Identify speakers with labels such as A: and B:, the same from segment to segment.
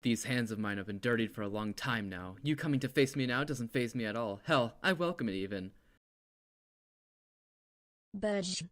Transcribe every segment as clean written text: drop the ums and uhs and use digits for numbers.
A: These hands of mine have been dirtied for a long time now. You coming to face me now doesn't faze me at all. Hell, I welcome it even.
B: Budge.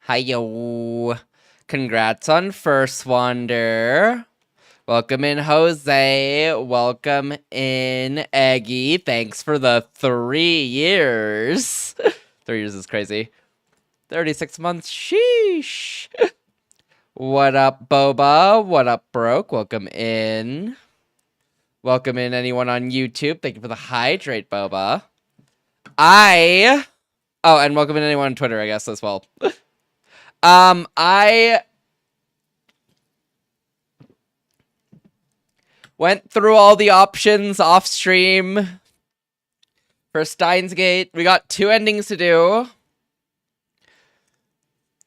C: Heyyo. Congrats on First Wonder. Welcome in, Jose. Welcome in, Eggy. Thanks for the 3 years. 3 years is crazy. 36 months. Sheesh. What up, Boba? What up, Broke? Welcome in. Welcome in, anyone on YouTube. Thank you for the hydrate, Boba. Oh, and welcome in anyone on Twitter, I guess, as well. I went through all the options off stream for Steins Gate. We got 2 endings to do.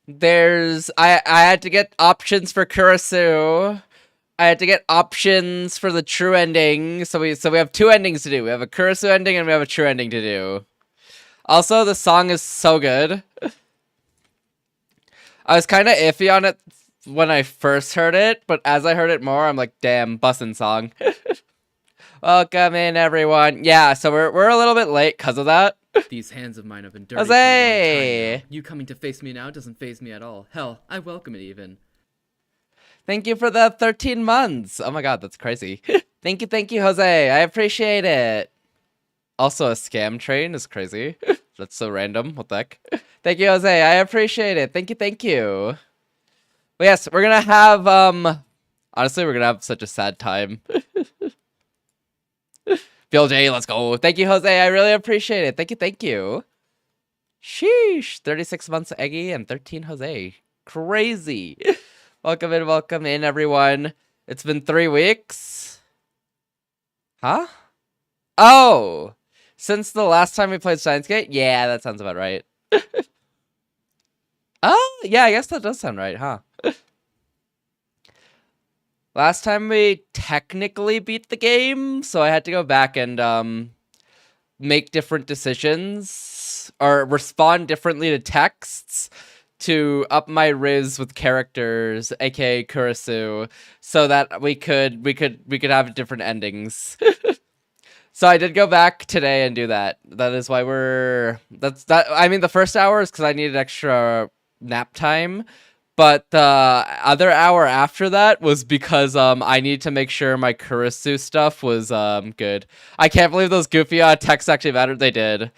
C: I had to get options for Kurisu. I had to get options for the true ending. So we have 2 endings to do. We have a Kurisu ending and we have a true ending to do. Also, the song is so good. I was kind of iffy on it when I first heard it, but as I heard it more, I'm like, damn, bussin' song. Welcome in, everyone. Yeah, so we're a little bit late because of that.
A: These hands of mine have been dirtied for a long
C: Jose!
A: time now. You coming to face me now doesn't faze me at all. Hell, I welcome it even.
C: Thank you for the 13 months. Oh my god, that's crazy. Thank you, Jose. I appreciate it. Also, a scam train is crazy. That's so random. What the heck? Thank you, Jose. I appreciate it. Thank you. But yes, we're gonna have, honestly, we're gonna have such a sad time. BLJ, let's go. Thank you, Jose. I really appreciate it. Thank you. Sheesh. 36 months Eggy and 13 Jose. Crazy. Welcome in, everyone. It's been 3 weeks. Huh? Oh! Since the last time we played Steins Gate? Yeah, that sounds about right. Oh, yeah, I guess that does sound right, huh? Last time we technically beat the game, so I had to go back and make different decisions or respond differently to texts to up my riz with characters, aka Kurisu, so that we could have different endings. So I did go back today and do that. That is why I mean, the first hour is because I needed extra nap time, but the other hour after that was because I need to make sure my Kurisu stuff was good. I can't believe those goofy texts actually mattered. They did.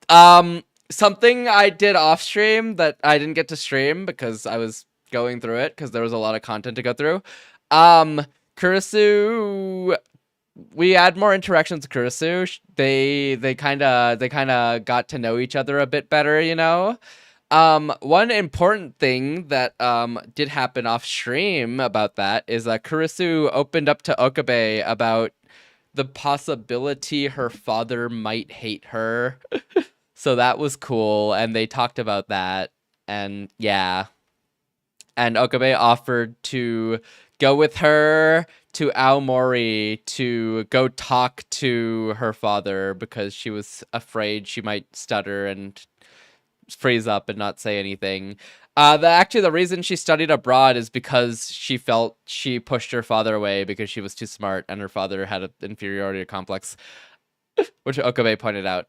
C: Something I did off stream that I didn't get to stream because I was going through it because there was a lot of content to go through. Kurisu, we had more interactions with Kurisu. They kind of got to know each other a bit better, you know. One important thing that did happen off stream about that is Kurisu opened up to Okabe about the possibility her father might hate her. So that was cool, and they talked about that, and yeah. And Okabe offered to go with her to Aomori to go talk to her father because she was afraid she might stutter and freeze up and not say anything. Actually, the reason she studied abroad is because she felt she pushed her father away because she was too smart and her father had an inferiority complex, which Okabe pointed out.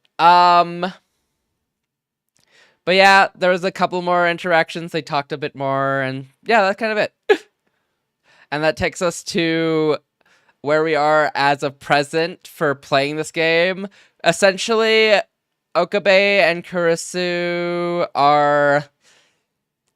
C: But yeah, there was a couple more interactions. They talked a bit more, and yeah, that's kind of it. And that takes us to where we are as of present for playing this game. Essentially, Okabe and Kurisu are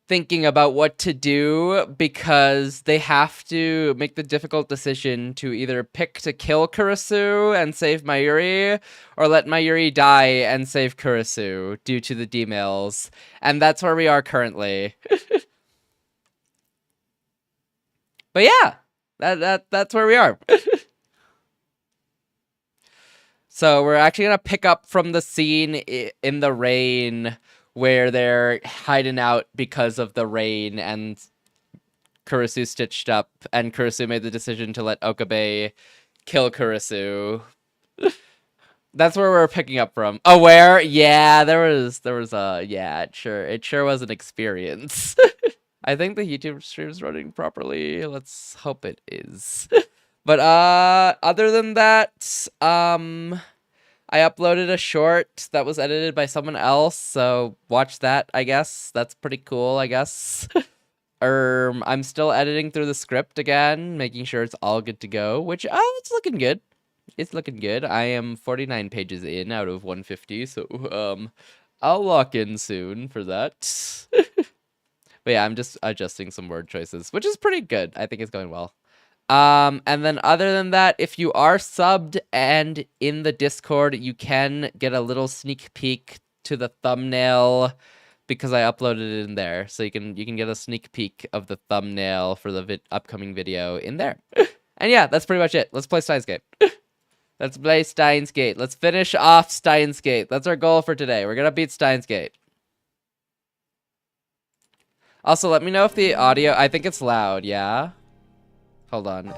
C: thinking about what to do because they have to make the difficult decision to either pick to kill Kurisu and save Mayuri or let Mayuri die and save Kurisu due to the D-mails. And that's where we are currently. But yeah, that's where we are. So we're actually going to pick up from the scene in the rain where they're hiding out because of the rain and Kurisu stitched up, and Kurisu made the decision to let Okabe kill Kurisu. That's where we're picking up from. Oh, where? Yeah, there was yeah, it sure was an experience. I think the YouTube stream is running properly. Let's hope it is. But other than that, I uploaded a short that was edited by someone else, so watch that, I guess. That's pretty cool, I guess. I'm still editing through the script again, making sure it's all good to go, which, it's looking good. It's looking good. I am 49 pages in out of 150, so, I'll lock in soon for that. But yeah, I'm just adjusting some word choices, which is pretty good. I think it's going well. And then other than that, if you are subbed and in the Discord, you can get a little sneak peek to the thumbnail because I uploaded it in there. So you can get a sneak peek of the thumbnail for the upcoming video in there. And yeah, that's pretty much it. Let's play Steins Gate. Let's play Steins Gate. Let's finish off Steins Gate. That's our goal for today. We're gonna beat Steins Gate. Also, let me know if the audio, I think it's loud, yeah? Hold on.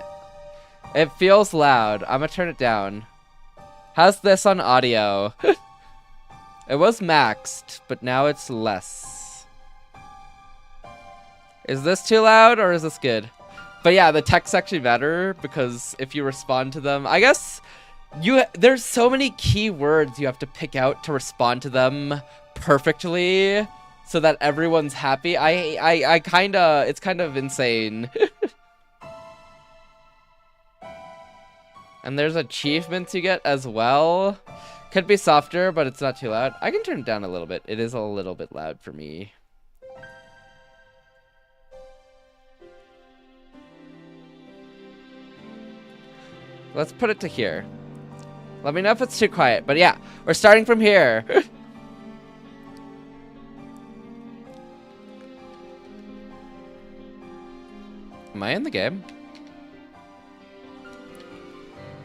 C: It feels loud. I'm gonna turn it down. How's this on audio? It was maxed, but now it's less. Is this too loud or is this good? But yeah, the texts actually matter because if you respond to them, I guess there's so many key words you have to pick out to respond to them perfectly so that everyone's happy. It's kind of insane. And there's achievements you get as well. Could be softer, but it's not too loud. I can turn it down a little bit. It is a little bit loud for me. Let's put it to here. Let me know if it's too quiet. But yeah, we're starting from here. Am I in the game?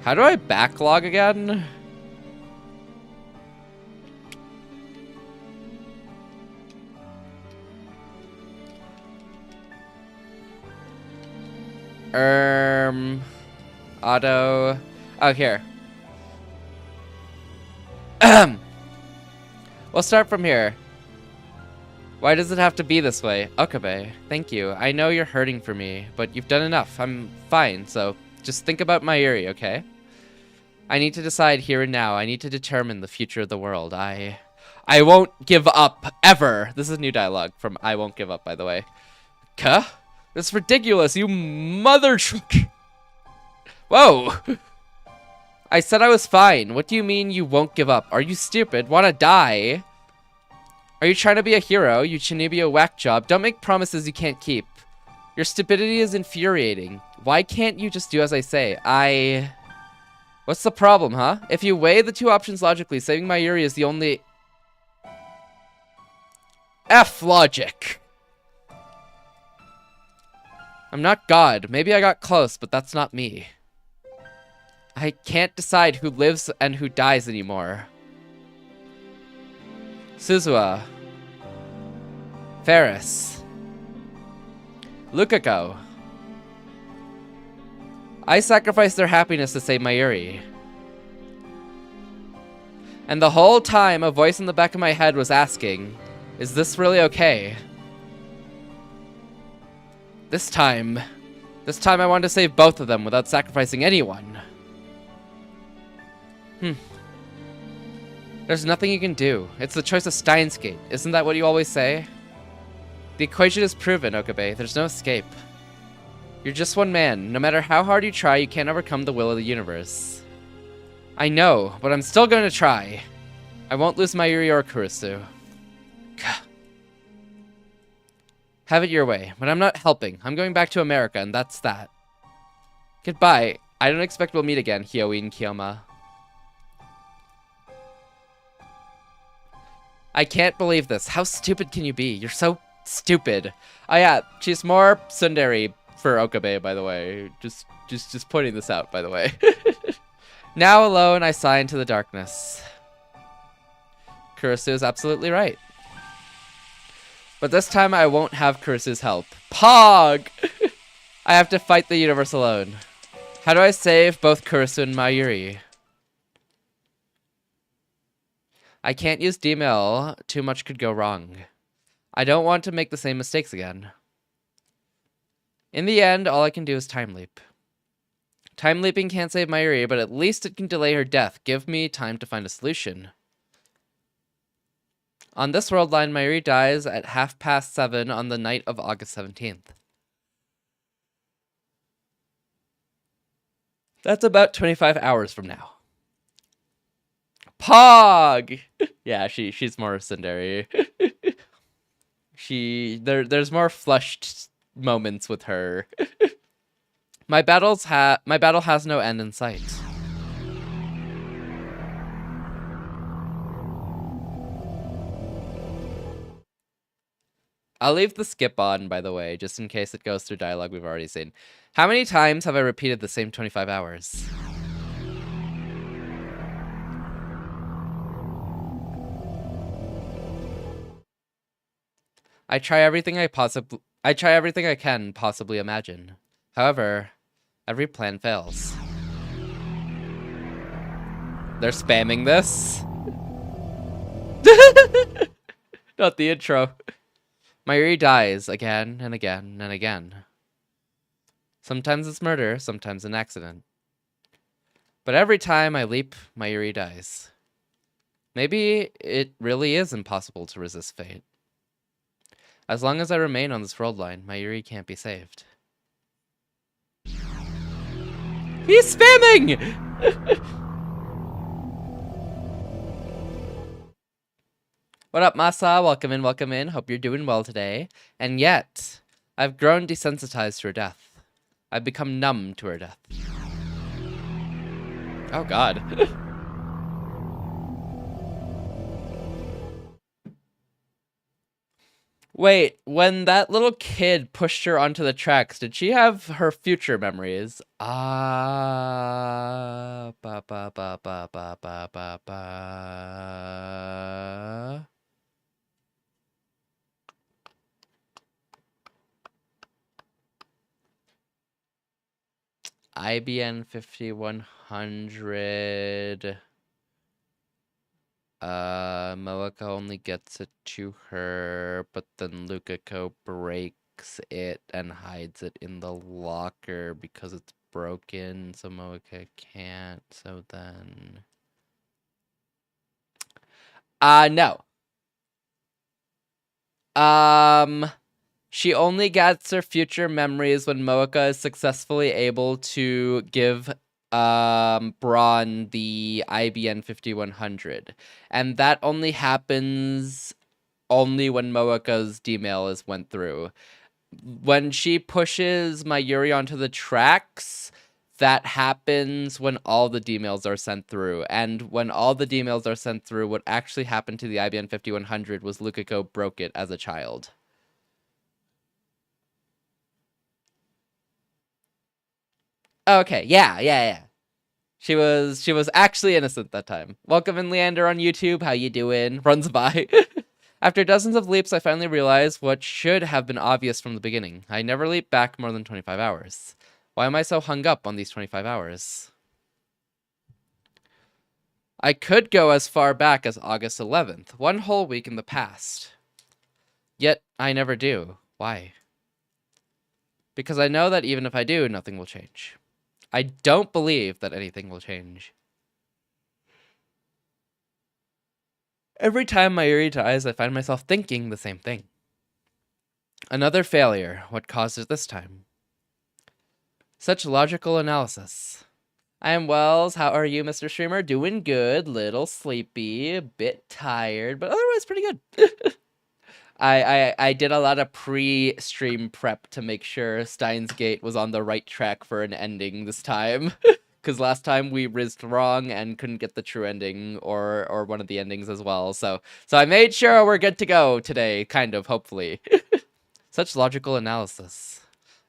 C: How do I backlog again? Auto. Oh, here. We'll start from here. Why does it have to be this way? Okabe, thank you. I know you're hurting for me, but you've done enough. I'm fine, so just think about Mayuri, okay? I need to decide here and now. I need to determine the future of the world. I won't give up, ever. This is new dialogue from I Won't Give Up, by the way. Kuh? That's ridiculous, you mother truck. Whoa. I said I was fine. What do you mean you won't give up? Are you stupid? Wanna die? Are you trying to be a hero? You shouldn't be a whack job. Don't make promises you can't keep. Your stupidity is infuriating. Why can't you just do as I say? What's the problem, huh? If you weigh the two options logically, saving Mayuri is the only... F logic. I'm not God. Maybe I got close, but that's not me. I can't decide who lives and who dies anymore. Suzuha. Ferris. Lukako. I sacrificed their happiness to save Mayuri. And the whole time, a voice in the back of my head was asking, is this really okay? This time I wanted to save both of them without sacrificing anyone. There's nothing you can do. It's the choice of Steins Gate. Isn't that what you always say? The equation is proven, Okabe. There's no escape. You're just one man. No matter how hard you try, you can't overcome the will of the universe. I know, but I'm still going to try. I won't lose Mayuri or Kurisu. Have it your way, but I'm not helping. I'm going back to America, and that's that. Goodbye. I don't expect we'll meet again, Hiyoi and Kiyoma. I can't believe this. How stupid can you be? You're so stupid. Oh yeah, she's more tsundere for Okabe, by the way. Just pointing this out, by the way. Now alone, I sigh into the darkness. Kurisu is absolutely right. But this time, I won't have Kurisu's help. Pog! I have to fight the universe alone. How do I save both Kurisu and Mayuri? I can't use D-mail. Too much could go wrong. I don't want to make the same mistakes again. In the end, all I can do is time leap. Time leaping can't save Mayuri, but at least it can delay her death. Give me time to find a solution. On this world line, Mayuri dies at 7:30 on the night of August 17th. That's about 25 hours from now. Pog! Yeah, she's more tsundere. There's more flushed moments with her. My battle has no end in sight. I'll leave the skip on, by the way, just in case it goes through dialogue we've already seen. How many times have I repeated the same 25 hours? I try everything I can possibly imagine. However, every plan fails. They're spamming this? Not the intro. Mayuri dies again and again and again. Sometimes it's murder, sometimes an accident. But every time I leap, Mayuri dies. Maybe it really is impossible to resist fate. As long as I remain on this world line, Mayuri can't be saved. He's spamming! What up, Masa? Welcome in, welcome in. Hope you're doing well today. And yet, I've grown desensitized to her death. I've become numb to her death. Oh, God. Wait, when that little kid pushed her onto the tracks, did she have her future memories? Ba ba ba ba ba ba ba ba. IBN 5100. Moeka only gets it to her, but then Lukako breaks it and hides it in the locker because it's broken, so Moeka can't. So then... no. She only gets her future memories when Moeka is successfully able to give Braun the IBN 5100. And that only happens only when Moeka's D-mail went through. When she pushes Mayuri onto the tracks, that happens when all the D-mails are sent through. And when all the D-mails are sent through, what actually happened to the IBN 5100 was Lukako broke it as a child. Okay, yeah. She was actually innocent that time. Welcome in, Leander, on YouTube. How you doing? Runs by. After dozens of leaps, I finally realized what should have been obvious from the beginning. I never leap back more than 25 hours. Why am I so hung up on these 25 hours? I could go as far back as August 11th, one whole week in the past. Yet, I never do. Why? Because I know that even if I do, nothing will change. I don't believe that anything will change. Every time Mayuri dies, I find myself thinking the same thing. Another failure. What caused it this time? Such logical analysis. I am Wells. How are you, Mr. Streamer? Doing good. Little sleepy. A bit tired, but otherwise pretty good. I did a lot of pre-stream prep to make sure Steins Gate was on the right track for an ending this time. Because last time we rizzed wrong and couldn't get the true ending or one of the endings as well. So I made sure we're good to go today, kind of, hopefully. Such logical analysis.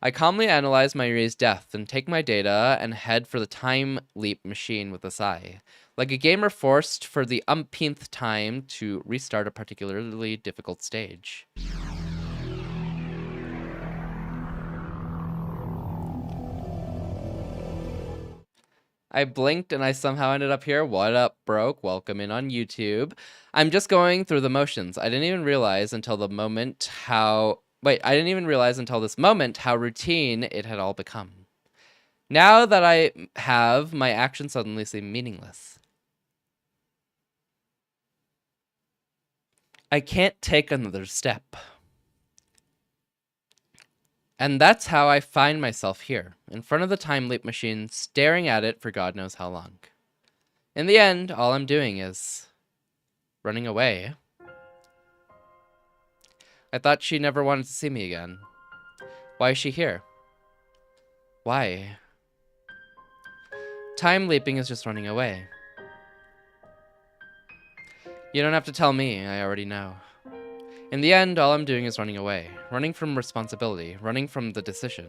C: I calmly analyze Mayuri's death and take my data and head for the time leap machine with a sigh. Like a gamer forced for the umpteenth time to restart a particularly difficult stage. I blinked and I somehow ended up here. What up, broke? Welcome in on YouTube. I'm just going through the motions. I didn't even realize until the moment how... Wait, I didn't even realize until this moment how routine it had all become. Now that I have, my actions suddenly seem meaningless. I can't take another step. And that's how I find myself here, in front of the time leap machine, staring at it for God knows how long. In the end, all I'm doing is running away. I thought she never wanted to see me again. Why is she here? Why? Time leaping is just running away. You don't have to tell me, I already know. In the end, all I'm doing is running away. Running from responsibility. Running from the decision.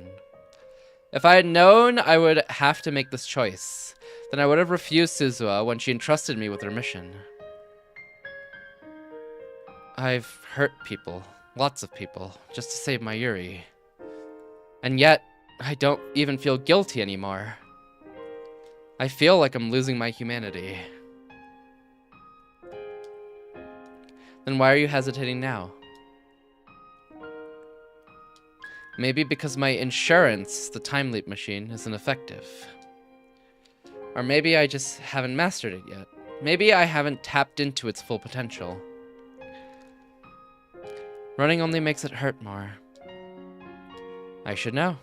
C: If I had known I would have to make this choice, then I would have refused Suzuha when she entrusted me with her mission. I've hurt people. Lots of people. Just to save Mayuri. And yet, I don't even feel guilty anymore. I feel like I'm losing my humanity. Then why are you hesitating now? Maybe because my insurance, the time leap machine, isn't effective. Or maybe I just haven't mastered it yet. Maybe I haven't tapped into its full potential. Running only makes it hurt more. I should know.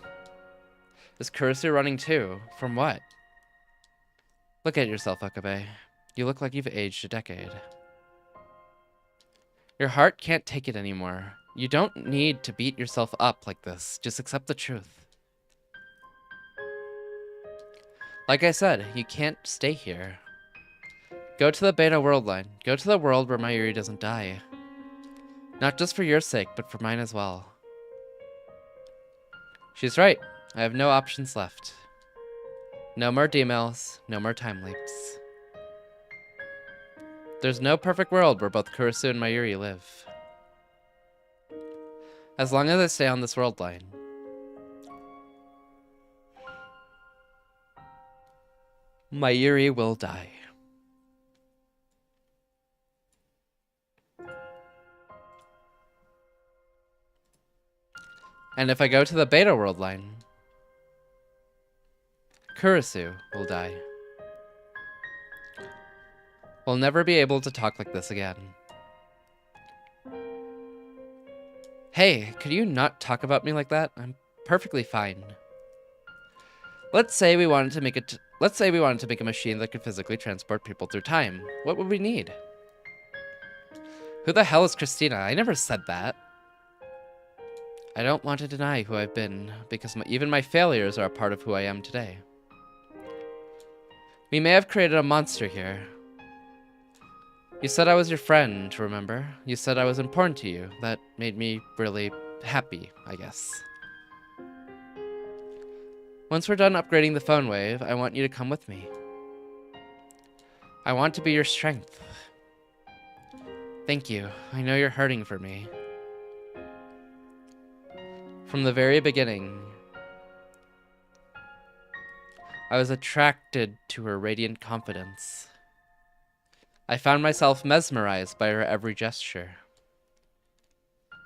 C: Is Kurisu running too? From what? Look at yourself, Akabe. You look like you've aged a decade. Your heart can't take it anymore. You don't need to beat yourself up like this. Just accept the truth. Like I said, you can't stay here. Go to the Beta World line. Go to the world where Mayuri doesn't die. Not just for your sake, but for mine as well. She's right. I have no options left. No more D-mails, no more time leaps. There's no perfect world where both Kurisu and Mayuri live. As long as I stay on this world line. Mayuri will die. And if I go to the beta world line, Kurisu will die. We'll never be able to talk like this again. Hey, could you not talk about me like that? I'm perfectly fine. Let's say we wanted to make a machine that could physically transport people through time. What would we need? Who the hell is Christina? I never said that. I don't want to deny who I've been, because even my failures are a part of who I am today. We may have created a monster here. You said I was your friend, remember? You said I was important to you. That made me really happy, I guess. Once we're done upgrading the phone wave, I want you to come with me. I want to be your strength. Thank you. I know you're hurting for me. From the very beginning, I was attracted to her radiant confidence. I found myself mesmerized by her every gesture,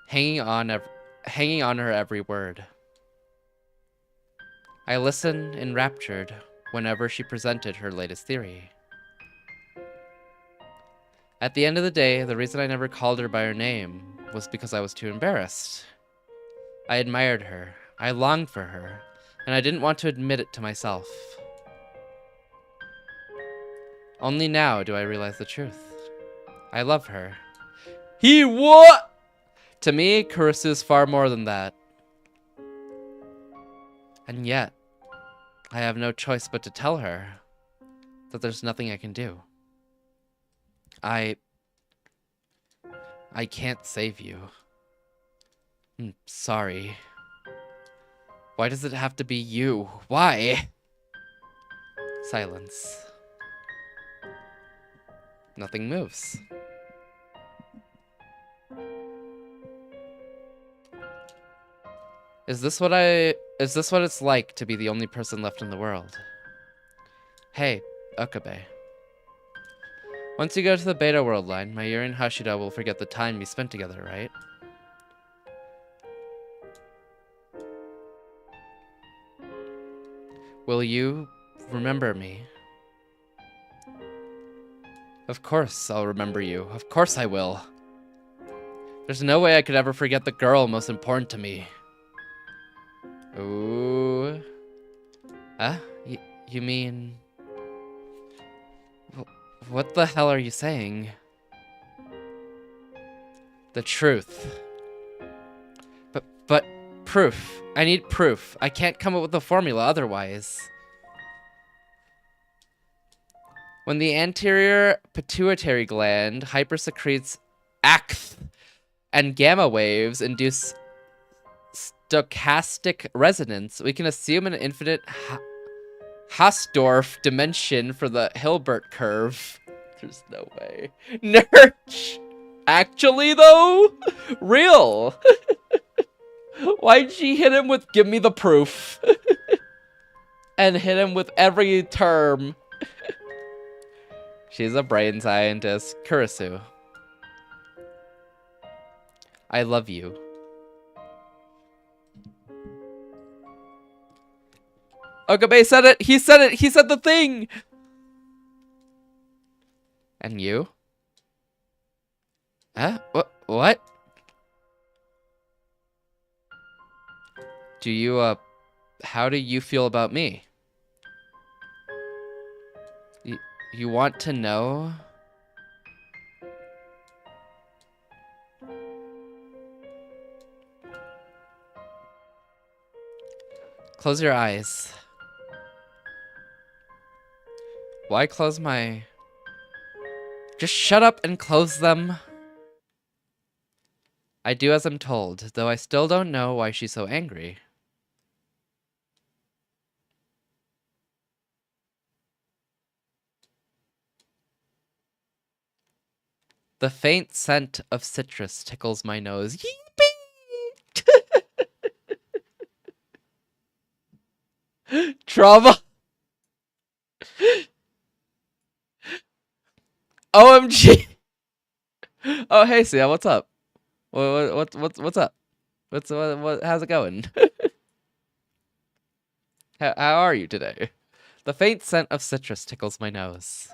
C: hanging on her every word. I listened enraptured whenever she presented her latest theory. At the end of the day, the reason I never called her by her name was because I was too embarrassed. I admired her, I longed for her, and I didn't want to admit it to myself. Only now do I realize the truth. I love her. He what? To me, Kurisu is far more than that. And yet, I have no choice but to tell her that there's nothing I can do. I can't save you. I'm sorry. Why does it have to be you? Why? Silence. Nothing moves. Is this what it's like to be the only person left in the world? Hey, Okabe. Once you go to the beta world line, Mayuri and Hashida will forget the time we spent together, right? Will you remember me? Of course I'll remember you. Of course I will. There's no way I could ever forget the girl most important to me. Ooh. Huh? You mean... What the hell are you saying? The truth. But proof. I need proof. I can't come up with a formula otherwise. When the anterior pituitary gland hypersecretes ACTH and gamma waves induce stochastic resonance, we can assume an infinite Hausdorff dimension for the Hilbert curve. There's no way. Nurch! Actually, though? Real! Why'd she hit him with give me the proof? And hit him with every term. She's a brain scientist. Kurisu. I love you. Okabe said it! He said it! He said the thing! And you? Huh? What? Do you, how do you feel about me? You want to know? Close your eyes. Why close my... Just shut up and close them. I do as I'm told, though I still don't know why she's so angry. The faint scent of citrus tickles my nose. Yeepee! Trauma. OMG. Oh, hey, Sia, what's up? What's up? How's it going? How are you today? The faint scent of citrus tickles my nose.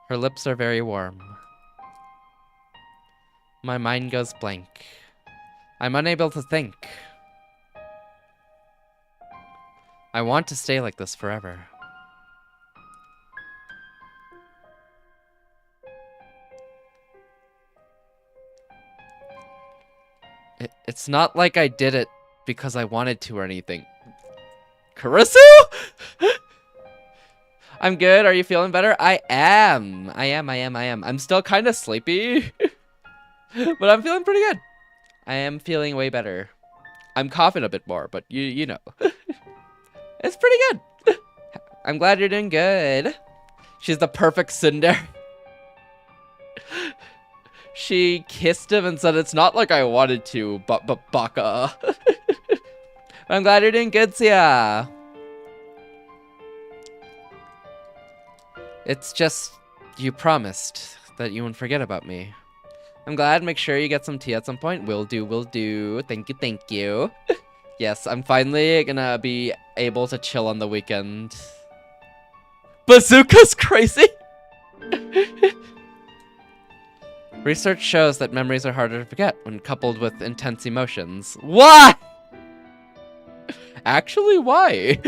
C: Her lips are very warm. My mind goes blank. I'm unable to think. I want to stay like this forever. It's not like I did it because I wanted to or anything. Karisu? I'm good. Are you feeling better? I am. I'm still kind of sleepy, but I'm feeling pretty good. I am feeling way better. I'm coughing a bit more, but you know. It's pretty good. I'm glad you're doing good. She's the perfect tsundere. She kissed him and said, it's not like I wanted to, but baka. I'm glad you're doing good, Sia. It's just, you promised that you wouldn't forget about me. I'm glad. Make sure you get some tea at some point. Will do. Thank you. Yes, I'm finally gonna be able to chill on the weekend. Bazooka's crazy! Research shows that memories are harder to forget when coupled with intense emotions. Why? Actually, why?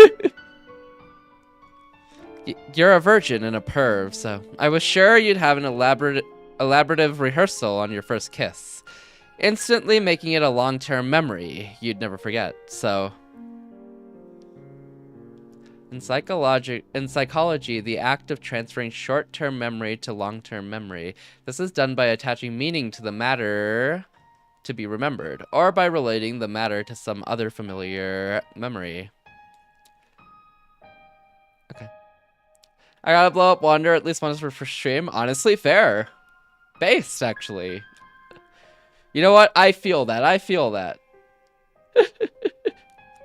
C: You're a virgin and a perv, so I was sure you'd have an elaborative rehearsal on your first kiss, instantly making it a long-term memory you'd never forget. So, in psychology, the act of transferring short-term memory to long-term memory. This is done by attaching meaning to the matter to be remembered, or by relating the matter to some other familiar memory. Okay. I gotta blow up Wander at least once for stream. Honestly, fair. Based, actually. You know what? I feel that.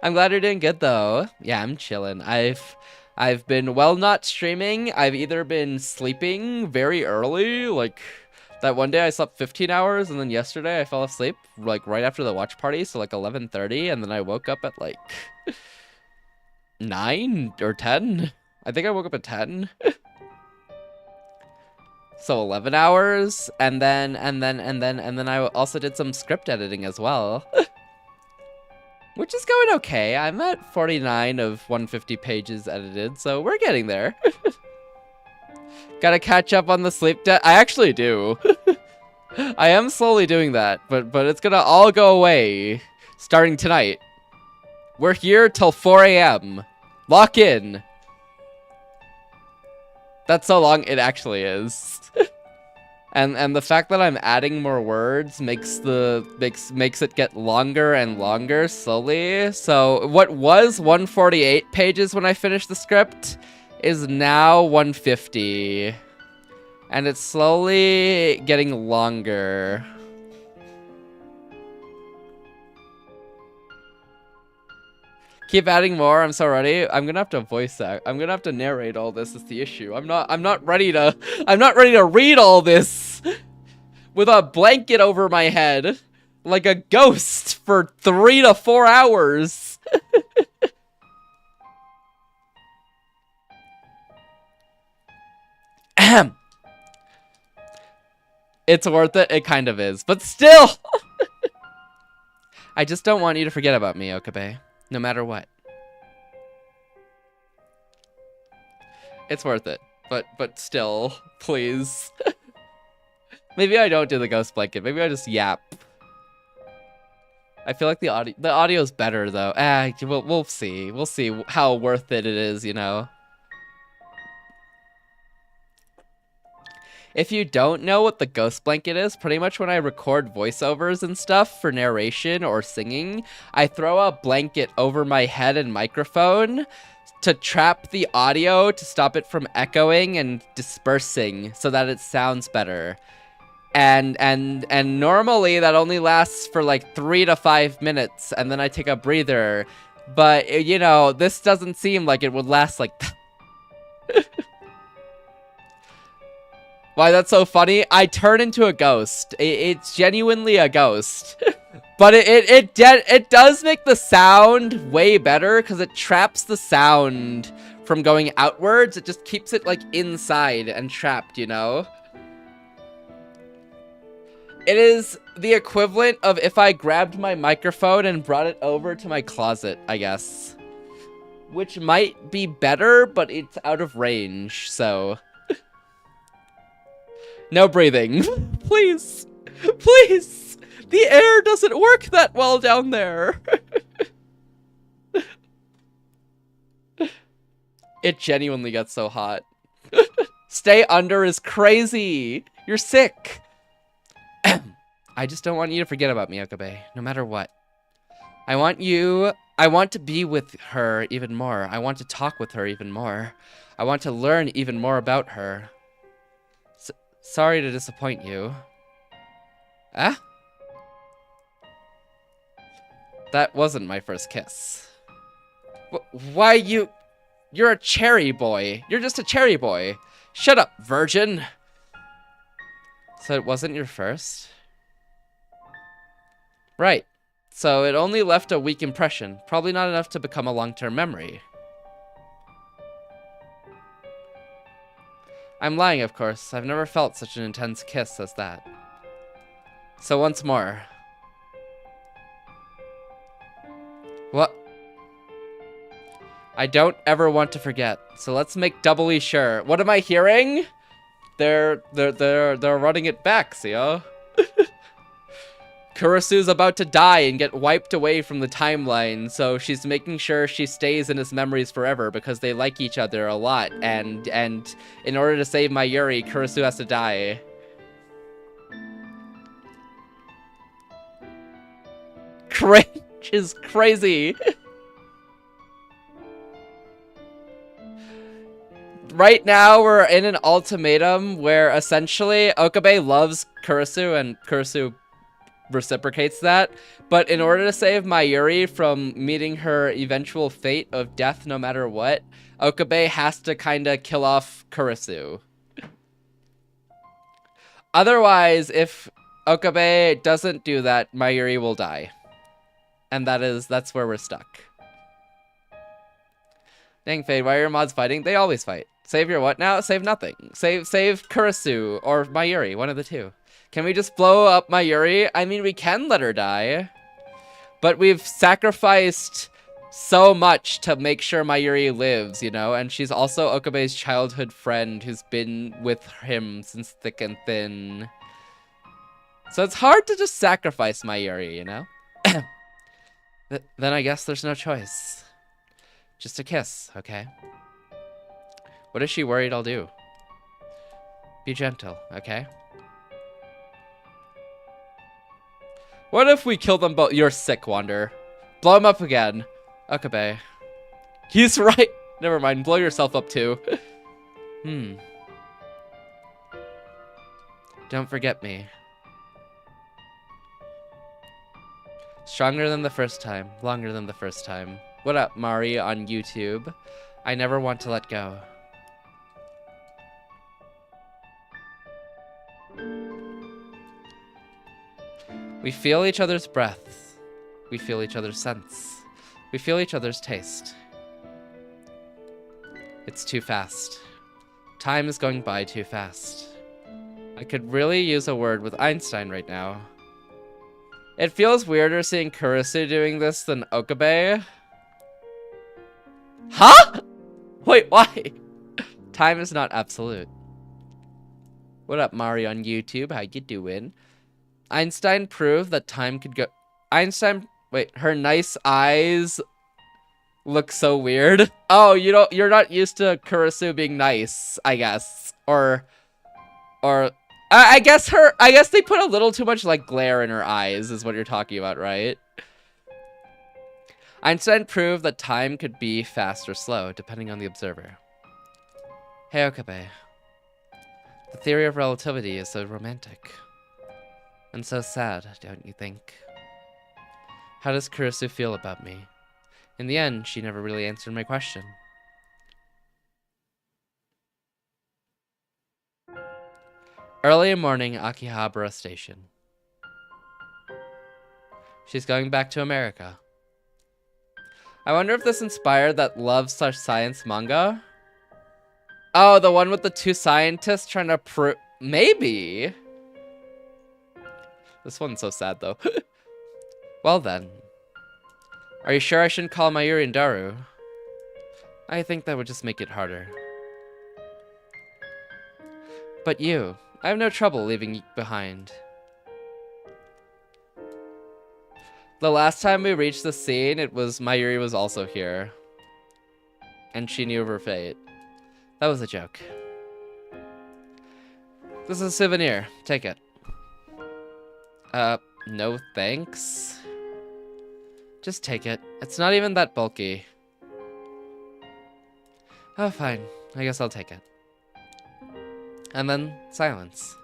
C: I'm glad you're doing good, though. Yeah, I'm chilling. I've been, well, not streaming. I've either been sleeping very early, like that one day I slept 15 hours, and then yesterday I fell asleep, like, right after the watch party, so, like, 11:30, and then I woke up at, like, 9 or 10. I think I woke up at 10. So 11 hours, and then I also did some script editing as well. Which is going okay. I'm at 49 of 150 pages edited, so we're getting there. Gotta catch up on the sleep debt. I actually do. I am slowly doing that, but it's gonna all go away starting tonight. We're here till 4 a.m. Lock in. That's so long it actually is. And the fact that I'm adding more words makes it get longer and longer slowly. So what was 148 pages when I finished the script is now 150. And it's slowly getting longer. Keep adding more. I'm so ready. I'm gonna have to voice act. I'm gonna have to narrate all this. Is the issue. I'm not ready to read all this with a blanket over my head like a ghost for 3 to 4 hours. Ahem. It's worth it. It kind of is, but still. I just don't want you to forget about me, Okabe. No matter what. It's worth it. But still, please. Maybe I don't do the ghost blanket. Maybe I just yap. I feel like the audio's better though. We'll see. We'll see how worth it is, you know. If you don't know what the ghost blanket is, pretty much when I record voiceovers and stuff for narration or singing, I throw a blanket over my head and microphone to trap the audio to stop it from echoing and dispersing so that it sounds better. And normally that only lasts for like 3 to 5 minutes, and then I take a breather. But, you know, this doesn't seem like it would last like... Why, that's so funny? I turn into a ghost. It's genuinely a ghost. But it does make the sound way better because it traps the sound from going outwards. It just keeps it like inside and trapped, you know? It is the equivalent of if I grabbed my microphone and brought it over to my closet, I guess. Which might be better, but it's out of range, so... No breathing. Please. Please. The air doesn't work that well down there. It genuinely gets so hot. Stay under is crazy. You're sick. I just don't want you to forget about me, Okabe, no matter what. I want to be with her even more. I want to talk with her even more. I want to learn even more about her. Sorry to disappoint you. Ah? That wasn't my first kiss. Why you're a cherry boy. You're just a cherry boy. Shut up, virgin. So it wasn't your first? Right. So it only left a weak impression. Probably not enough to become a long-term memory. I'm lying, of course. I've never felt such an intense kiss as that. So once more. What? I don't ever want to forget. So let's make doubly sure. What am I hearing? They're running it back, Seo. Kurisu's about to die and get wiped away from the timeline, so she's making sure she stays in his memories forever because they like each other a lot, and in order to save Mayuri, Kurisu has to die. Cringe is crazy. Right now, we're in an ultimatum where essentially Okabe loves Kurisu and Kurisu reciprocates that, but in order to save Mayuri from meeting her eventual fate of death no matter what, Okabe has to kinda kill off Kurisu. Otherwise, if Okabe doesn't do that, Mayuri will die. And that's where we're stuck. Dang, Fade, why are your mods fighting? They always fight. Save your what now? Save nothing. Save Kurisu or Mayuri, one of the two. Can we just blow up Mayuri? I mean, we can let her die. But we've sacrificed so much to make sure Mayuri lives, you know? And she's also Okabe's childhood friend who's been with him since thick and thin. So it's hard to just sacrifice Mayuri, you know? Then I guess there's no choice. Just a kiss, okay? What is she worried I'll do? Be gentle, okay? What if we kill them both? You're sick, Wander. Blow him up again. Okabe. He's right. Never mind. Blow yourself up too. Don't forget me. Stronger than the first time. Longer than the first time. What up, Mari on YouTube? I never want to let go. We feel each other's breath. We feel each other's scents. We feel each other's taste. It's too fast. Time is going by too fast. I could really use a word with Einstein right now. It feels weirder seeing Kurisu doing this than Okabe. Huh? Wait, why? Time is not absolute. What up, Mari on YouTube? How you doing? Einstein proved that time could go... Wait, her nice eyes look so weird. Oh, you're not used to Kurisu being nice, I guess. I guess they put a little too much, like, glare in her eyes is what you're talking about, right? Einstein proved that time could be fast or slow, depending on the observer. Hey, Okabe. The theory of relativity is so romantic. And so sad, don't you think? How does Kurisu feel about me? In the end, she never really answered my question. Early morning, Akihabara Station. She's going back to America. I wonder if this inspired that love/science manga? Oh, the one with the two scientists trying to prove... Maybe. This one's so sad, though. Well then. Are you sure I shouldn't call Mayuri and Daru? I think that would just make it harder. But you, I have no trouble leaving you behind. The last time we reached the scene, Mayuri was also here. And she knew of her fate. That was a joke. This is a souvenir. Take it. No thanks. Just take it. It's not even that bulky. Oh, fine. I guess I'll take it. And then silence.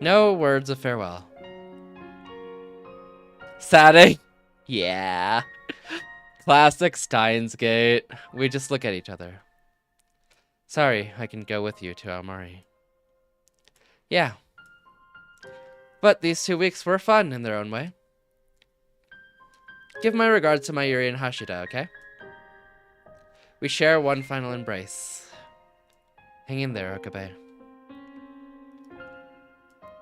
C: No words of farewell. Sadding? Yeah. Classic Steins Gate. We just look at each other. Sorry, I can go with you to Aomori. Yeah. But these 2 weeks were fun in their own way. Give my regards to Mayuri and Hashida, okay? We share one final embrace. Hang in there, Okabe.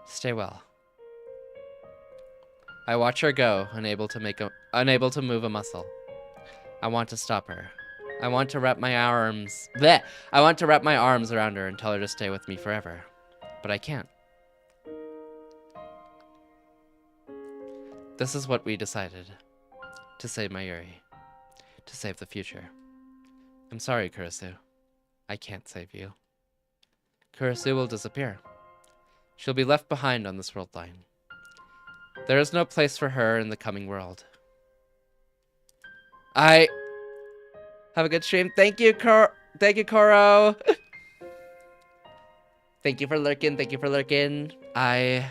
C: Stay well. I watch her go, unable to move a muscle. I want to stop her. I want to wrap my arms... Bleh! I want to wrap my arms around her and tell her to stay with me forever. But I can't. This is what we decided. To save Mayuri. To save the future. I'm sorry, Kurisu. I can't save you. Kurisu will disappear. She'll be left behind on this world line. There is no place for her in the coming world. Have a good stream. Thank you, Thank you, Koro. Thank you for lurking. Thank you for lurking. I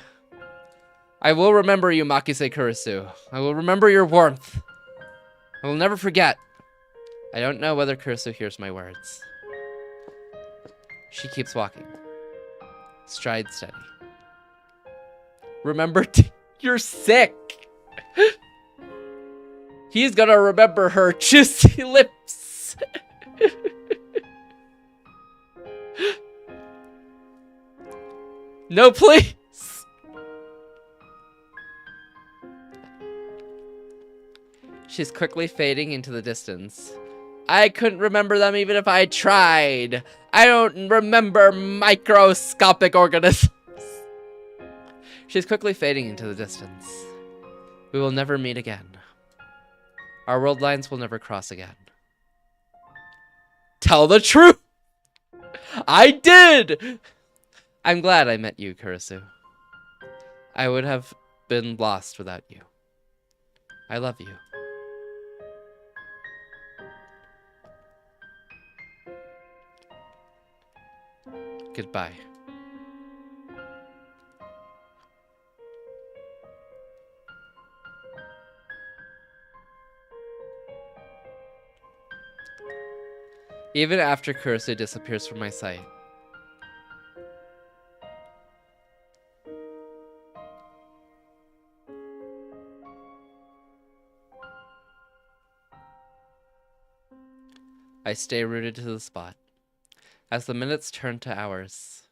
C: will remember you, Makise Kurisu. I will remember your warmth. I will never forget. I don't know whether Kurisu hears my words. She keeps walking. Stride steady. Remember, you're sick. He's gonna remember her juicy lips. No, please. She's quickly fading into the distance. I couldn't remember them even if I tried. I don't remember microscopic organisms. She's quickly fading into the distance. We will never meet again. Our world lines will never cross again. Tell the truth! I did! I'm glad I met you, Kurisu. I would have been lost without you. I love you. Goodbye. Even after Kurisu disappears from my sight, I stay rooted to the spot. As the minutes turn to hours,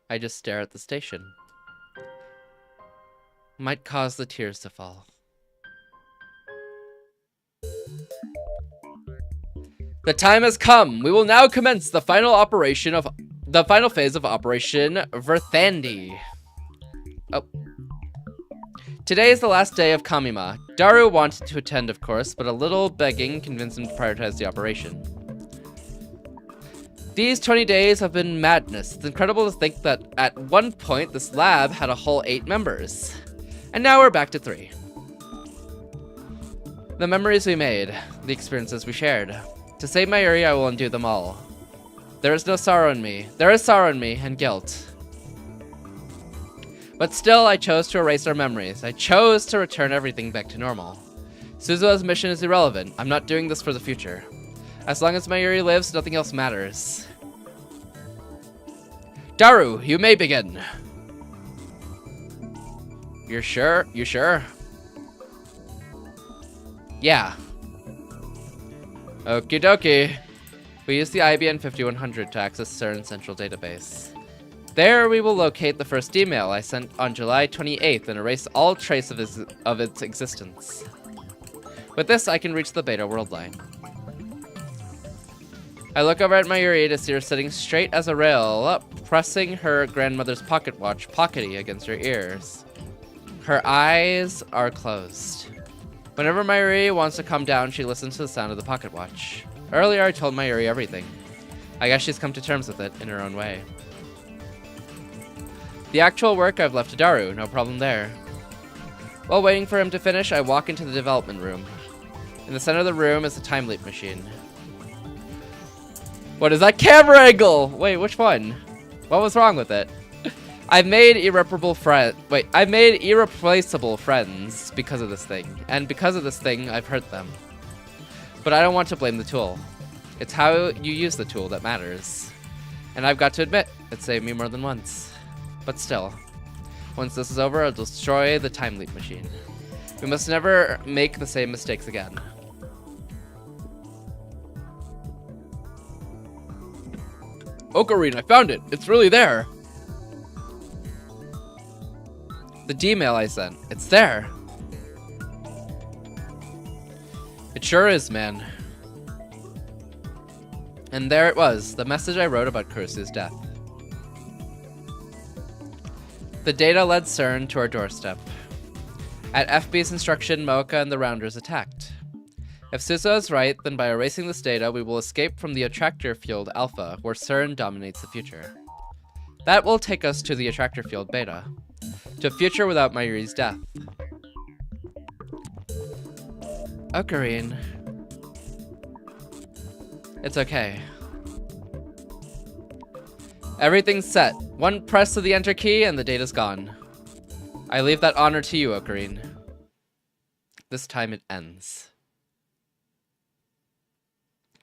C: I just stare at the station. Might cause the tears to fall. The time has come. We will now commence the final phase of Operation Verthandi. Oh. Today is the last day of Kamima. Daru wanted to attend, of course, but a little begging convinced him to prioritize the operation. These 20 days have been madness. It's incredible to think that at one point this lab had a whole 8 members. And now we're back to 3. The memories we made, the experiences we shared. To save Mayuri, I will undo them all. There is no sorrow in me. There is sorrow in me and guilt. But still, I chose to erase our memories. I chose to return everything back to normal. Suzuha's mission is irrelevant. I'm not doing this for the future. As long as Mayuri lives, nothing else matters. Daru, you may begin. You're sure? You sure? Yeah. Okie dokie. We use the IBN 5100 to access CERN's central database. There we will locate the first email I sent on July 28th and erase all trace of its existence. With this, I can reach the beta world line. I look over at Mayuri to see her sitting straight as a rail, pressing her grandmother's pocket watch pockety against her ears. Her eyes are closed. Whenever Mayuri wants to calm down, she listens to the sound of the pocket watch. Earlier, I told Mayuri everything. I guess she's come to terms with it in her own way. The actual work I've left to Daru, no problem there. While waiting for him to finish, I walk into the development room. In the center of the room is a time leap machine. What is that camera angle? Wait, which one? What was wrong with it? I've made irreplaceable friends because of this thing. And because of this thing, I've hurt them. But I don't want to blame the tool. It's how you use the tool that matters. And I've got to admit, it saved me more than once. But still, once this is over, I'll destroy the time leap machine. We must never make the same mistakes again. Ocarina, I found it! It's really there! The D-mail I sent, it's there! It sure is, man. And there it was, the message I wrote about Kurisu's death. The data led CERN to our doorstep. At FB's instruction, Mocha and the Rounders attacked. If Suso is right, then by erasing this data, we will escape from the attractor field Alpha, where CERN dominates the future. That will take us to the attractor field Beta, to a future without Mayuri's death. Ocarine. It's okay. Everything's set. One press of the enter key and the data's gone. I leave that honor to you, Ocarine. This time it ends.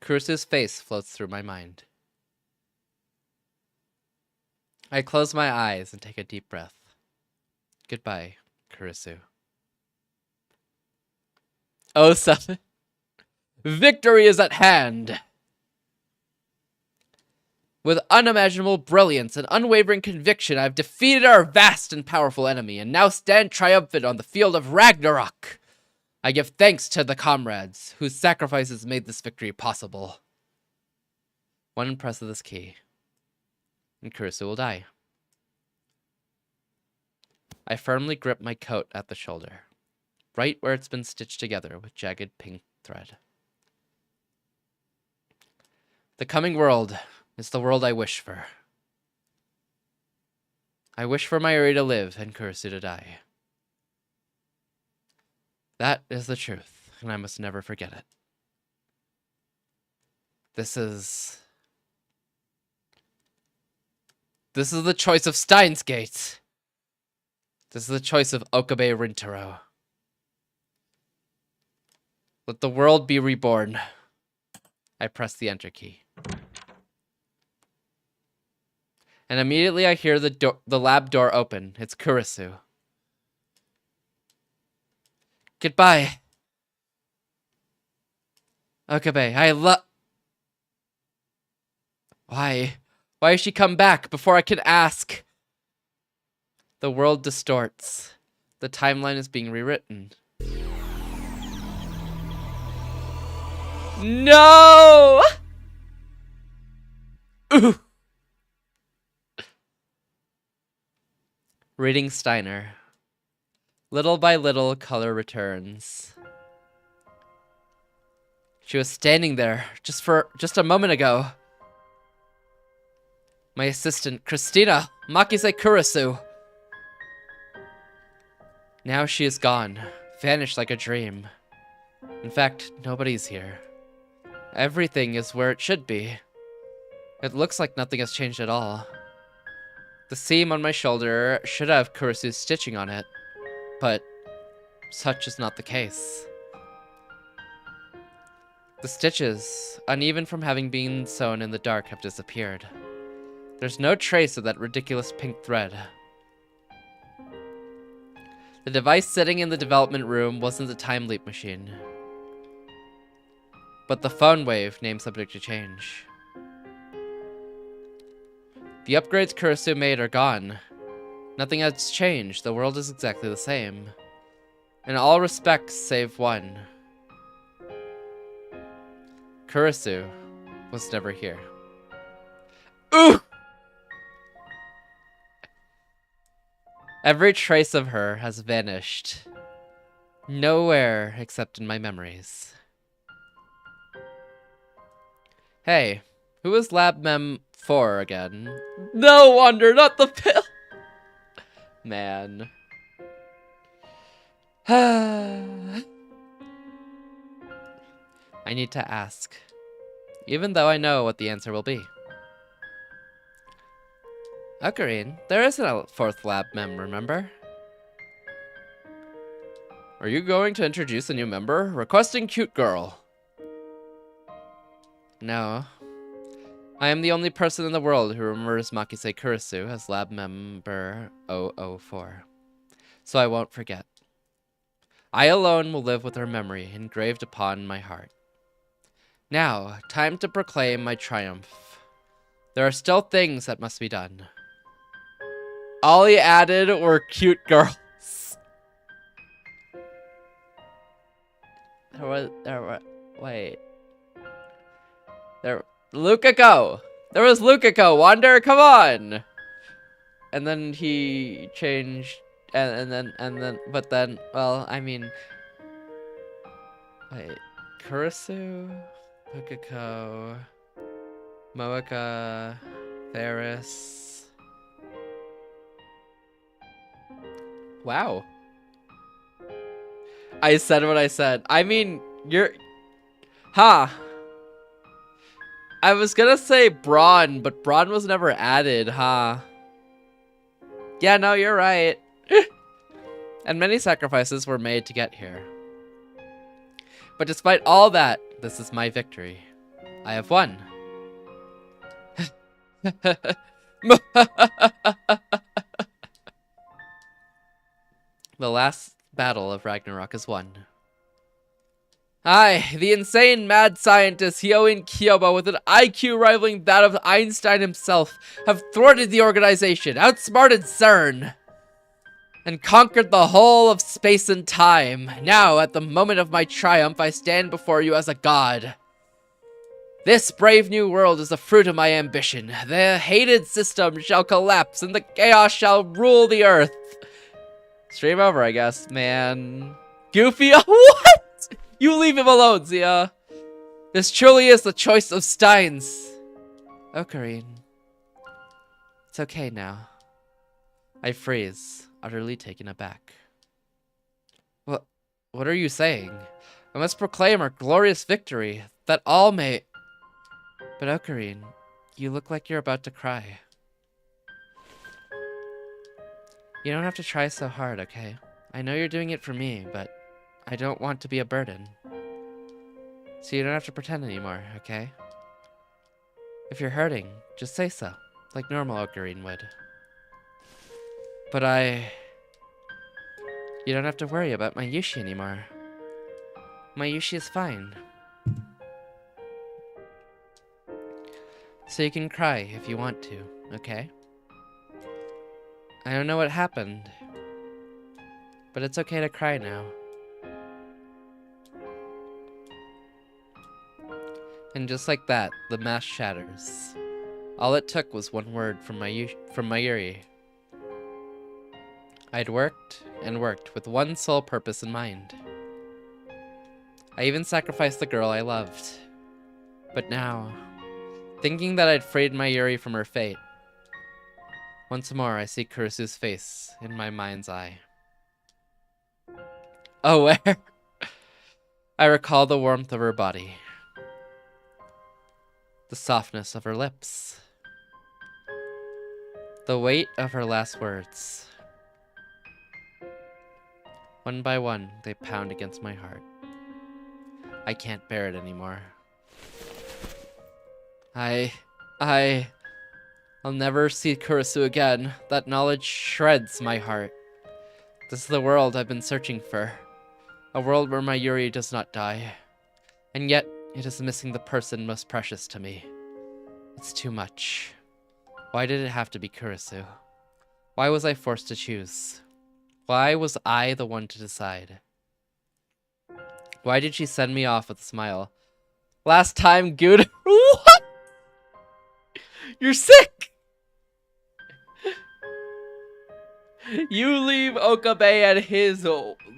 C: Kurisu's face floats through my mind. I close my eyes and take a deep breath. Goodbye, Kurisu. Oh, seven. Victory is at hand! With unimaginable brilliance and unwavering conviction, I've defeated our vast and powerful enemy, and now stand triumphant on the field of Ragnarok. I give thanks to the comrades, whose sacrifices made this victory possible. One press of this key, and Kurisu will die. I firmly grip my coat at the shoulder, right where it's been stitched together with jagged pink thread. The coming world is the world I wish for. I wish for Mayuri to live and Kurisu to die. That is the truth, and I must never forget it. This is the choice of Steins Gate. This is the choice of Okabe Rintaro. Let the world be reborn. I press the enter key. And immediately I hear the lab door open. It's Kurisu. Goodbye. Okabe, Why? Why has she come back before I can ask? The world distorts. The timeline is being rewritten. No! Ooh. Reading Steiner. Little by little, color returns. She was standing there just a moment ago. My assistant, Christina, Makise Kurisu. Now she is gone, vanished like a dream. In fact, nobody's here. Everything is where it should be. It looks like nothing has changed at all. The seam on my shoulder should have Kurisu's stitching on it, but such is not the case. The stitches, uneven from having been sewn in the dark, have disappeared. There's no trace of that ridiculous pink thread. The device sitting in the development room wasn't a time leap machine, but the phone wave, name subject to change. The upgrades Kurisu made are gone. Nothing has changed. The world is exactly the same. In all respects save one. Kurisu was never here. Ooh! Every trace of her has vanished. Nowhere except in my memories. Hey, who is Lab Mem 4 again? No wonder, not the pill! Man. I need to ask, even though I know what the answer will be. Ocarine, there isn't a 4th lab mem, remember? Are you going to introduce a new member? Requesting cute girl. No. I am the only person in the world who remembers Makise Kurisu as lab member 004. So I won't forget. I alone will live with her memory engraved upon my heart. Now, time to proclaim my triumph. There are still things that must be done. All he added were cute girls. Lukako! There was Lukako, Wander, come on! And then he changed, but then, well, I mean, wait, Kurisu, Lukako, Moeka, Ferris. Wow. I said what I said. I mean, I was gonna say Braun, but Braun was never added, Yeah, no, you're right. And many sacrifices were made to get here. But despite all that, this is my victory. I have won. The last battle of Ragnarok is won. I, the insane mad scientist Heyyo and Kyoba with an IQ rivaling that of Einstein himself, have thwarted the organization, outsmarted CERN, and conquered the whole of space and time. Now, at the moment of my triumph, I stand before you as a god. This brave new world is the fruit of my ambition. The hated system shall collapse, and the chaos shall rule the earth. Stream over, I guess, man. Goofy, what? You leave him alone, Zia. This truly is the choice of Steins. Ocarine. It's okay now. I freeze, utterly taken aback. What are you saying? I must proclaim our glorious victory, that all may... But Ocarine, you look like you're about to cry. You don't have to try so hard, okay? I know you're doing it for me, but I don't want to be a burden. So you don't have to pretend anymore, okay? If you're hurting, just say so, like normal Ocarine would. But you don't have to worry about my Yushi anymore. My Yushi is fine. So you can cry if you want to, okay? I don't know what happened, but it's okay to cry now. And just like that, the mask shatters. All it took was one word from Mayuri. I'd worked and worked with one sole purpose in mind. I even sacrificed the girl I loved. But now, thinking that I'd freed Mayuri from her fate, once more I see Kurisu's face in my mind's eye. Oh, where? I recall the warmth of her body. The softness of her lips. The weight of her last words. One by one, they pound against my heart. I can't bear it anymore. I'll never see Kurisu again. That knowledge shreds my heart. This is the world I've been searching for. A world where my Yuri does not die. And yet, it is missing the person most precious to me. It's too much. Why did it have to be Kurisu? Why was I forced to choose? Why was I the one to decide? Why did she send me off with a smile? Last time, good. What? You're sick! You leave Okabe and his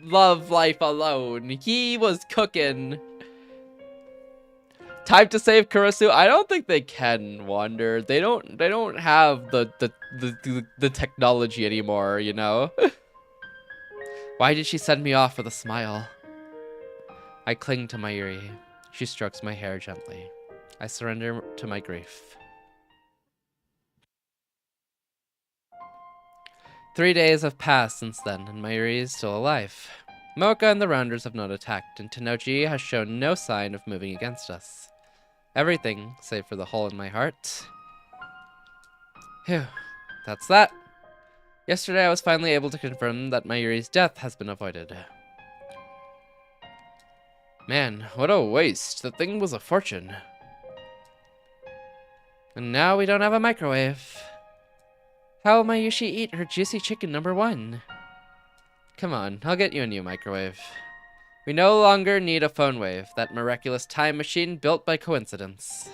C: love life alone. He was cooking. Time to save Kurisu. I don't think they can wander. They don't have the technology anymore, you know? Why did she send me off with a smile? I cling to my Yuri. She strokes my hair gently. I surrender to my grief. 3 days have passed since then, and my Yuri is still alive. Mocha and the Rounders have not attacked, and Tenochi has shown no sign of moving against us. Everything, save for the hole in my heart. Phew, that's that. Yesterday I was finally able to confirm that my Yuri's death has been avoided. Man, what a waste. The thing was a fortune. And now we don't have a microwave. How will my Yushi eat her juicy chicken #1? Come on, I'll get you a new microwave. We no longer need a phone wave, that miraculous time machine built by coincidence.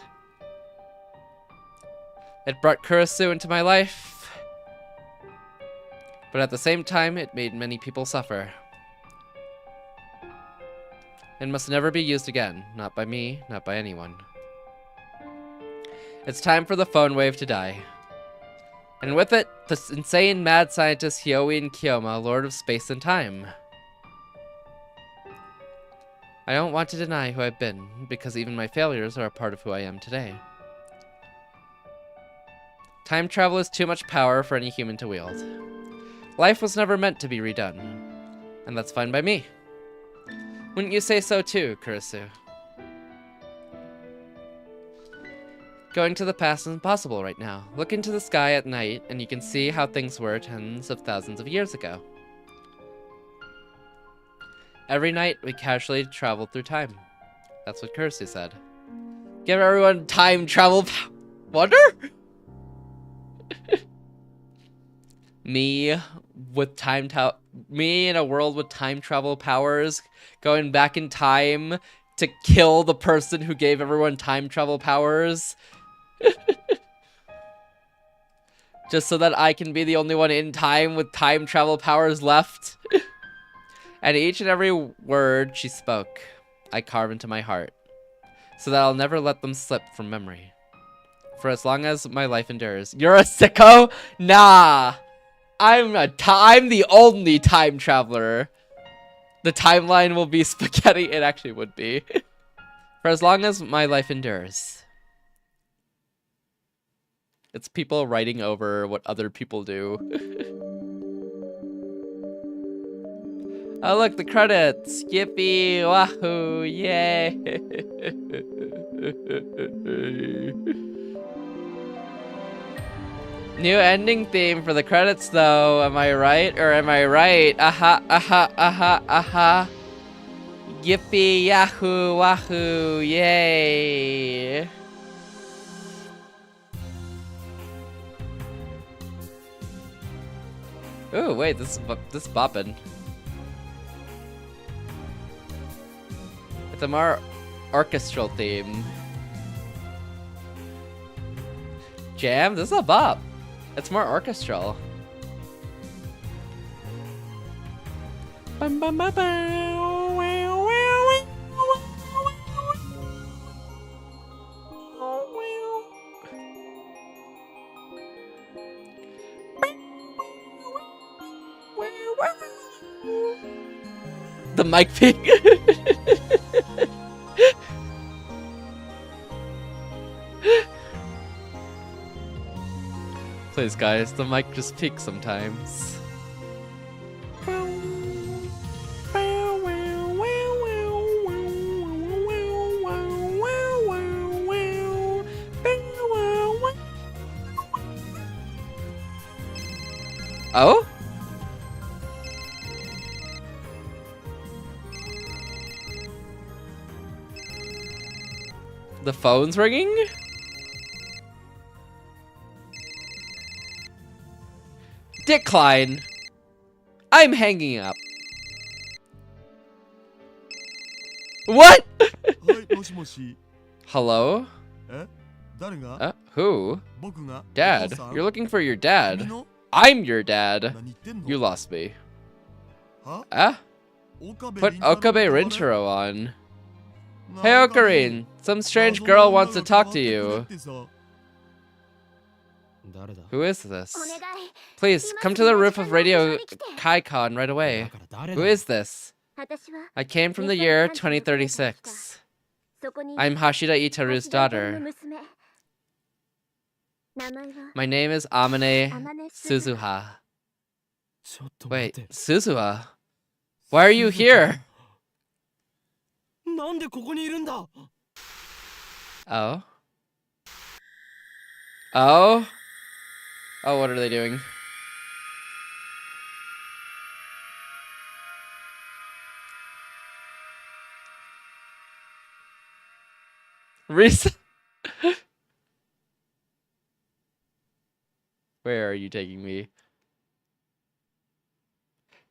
C: It brought Kurisu into my life, but at the same time, it made many people suffer. It must never be used again, not by me, not by anyone. It's time for the phone wave to die. And with it, the insane mad scientist Hyoin Kyoma, Lord of Space and Time. I don't want to deny who I've been, because even my failures are a part of who I am today. Time travel is too much power for any human to wield. Life was never meant to be redone, and that's fine by me. Wouldn't you say so too, Kurisu? Going to the past is impossible right now. Look into the sky at night, and you can see how things were tens of thousands of years ago. Every night, we casually travel through time. That's what Kurisu said. Give everyone time travel wonder? Me in a world with time travel powers, going back in time to kill the person who gave everyone time travel powers. Just so that I can be the only one in time with time travel powers left. And each and every word she spoke, I carve into my heart, so that I'll never let them slip from memory. For as long as my life endures. You're a sicko? Nah! I'm the only time traveler. The timeline will be spaghetti. It actually would be. For as long as my life endures. It's people writing over what other people do. Oh look, the credits! Yippee! Wahoo! Yay! New ending theme for the credits though, am I right? Or am I right? Aha, aha, aha, aha. Yippee, yahoo, wahoo, yay! Ooh, wait, this is boppin'. It's a more orchestral theme. Jam? This is a bop. It's more orchestral. Bum, bum, bum, bum. The mic pick. Please, guys, the mic just peaks sometimes. Oh? The phone's ringing? Decline. I'm hanging up. What?
B: はい、もしもし。
C: Hello?
B: え、誰が？
C: Who?
B: 僕が。
C: Dad.
B: お父さん？
C: You're looking for your dad.
B: 君の？
C: I'm your dad.
B: 何言ってんの？
C: You lost me.
B: は？
C: Put Okabe Rinchiro on.
B: な
C: Hey
B: んかね
C: Okarin, some strange girl wants to talk to you.
B: 誰だ？
C: Who is this? Please, come to the roof of Radio Kaikon right away. Who is this? I came from the year 2036. I'm Hashida Itaru's daughter. My name is Amane Suzuha. Wait, Suzuha? Why are you here?
B: なんでここにいるんだ？
C: Oh? Oh? Oh, what are they doing? Where are you taking me?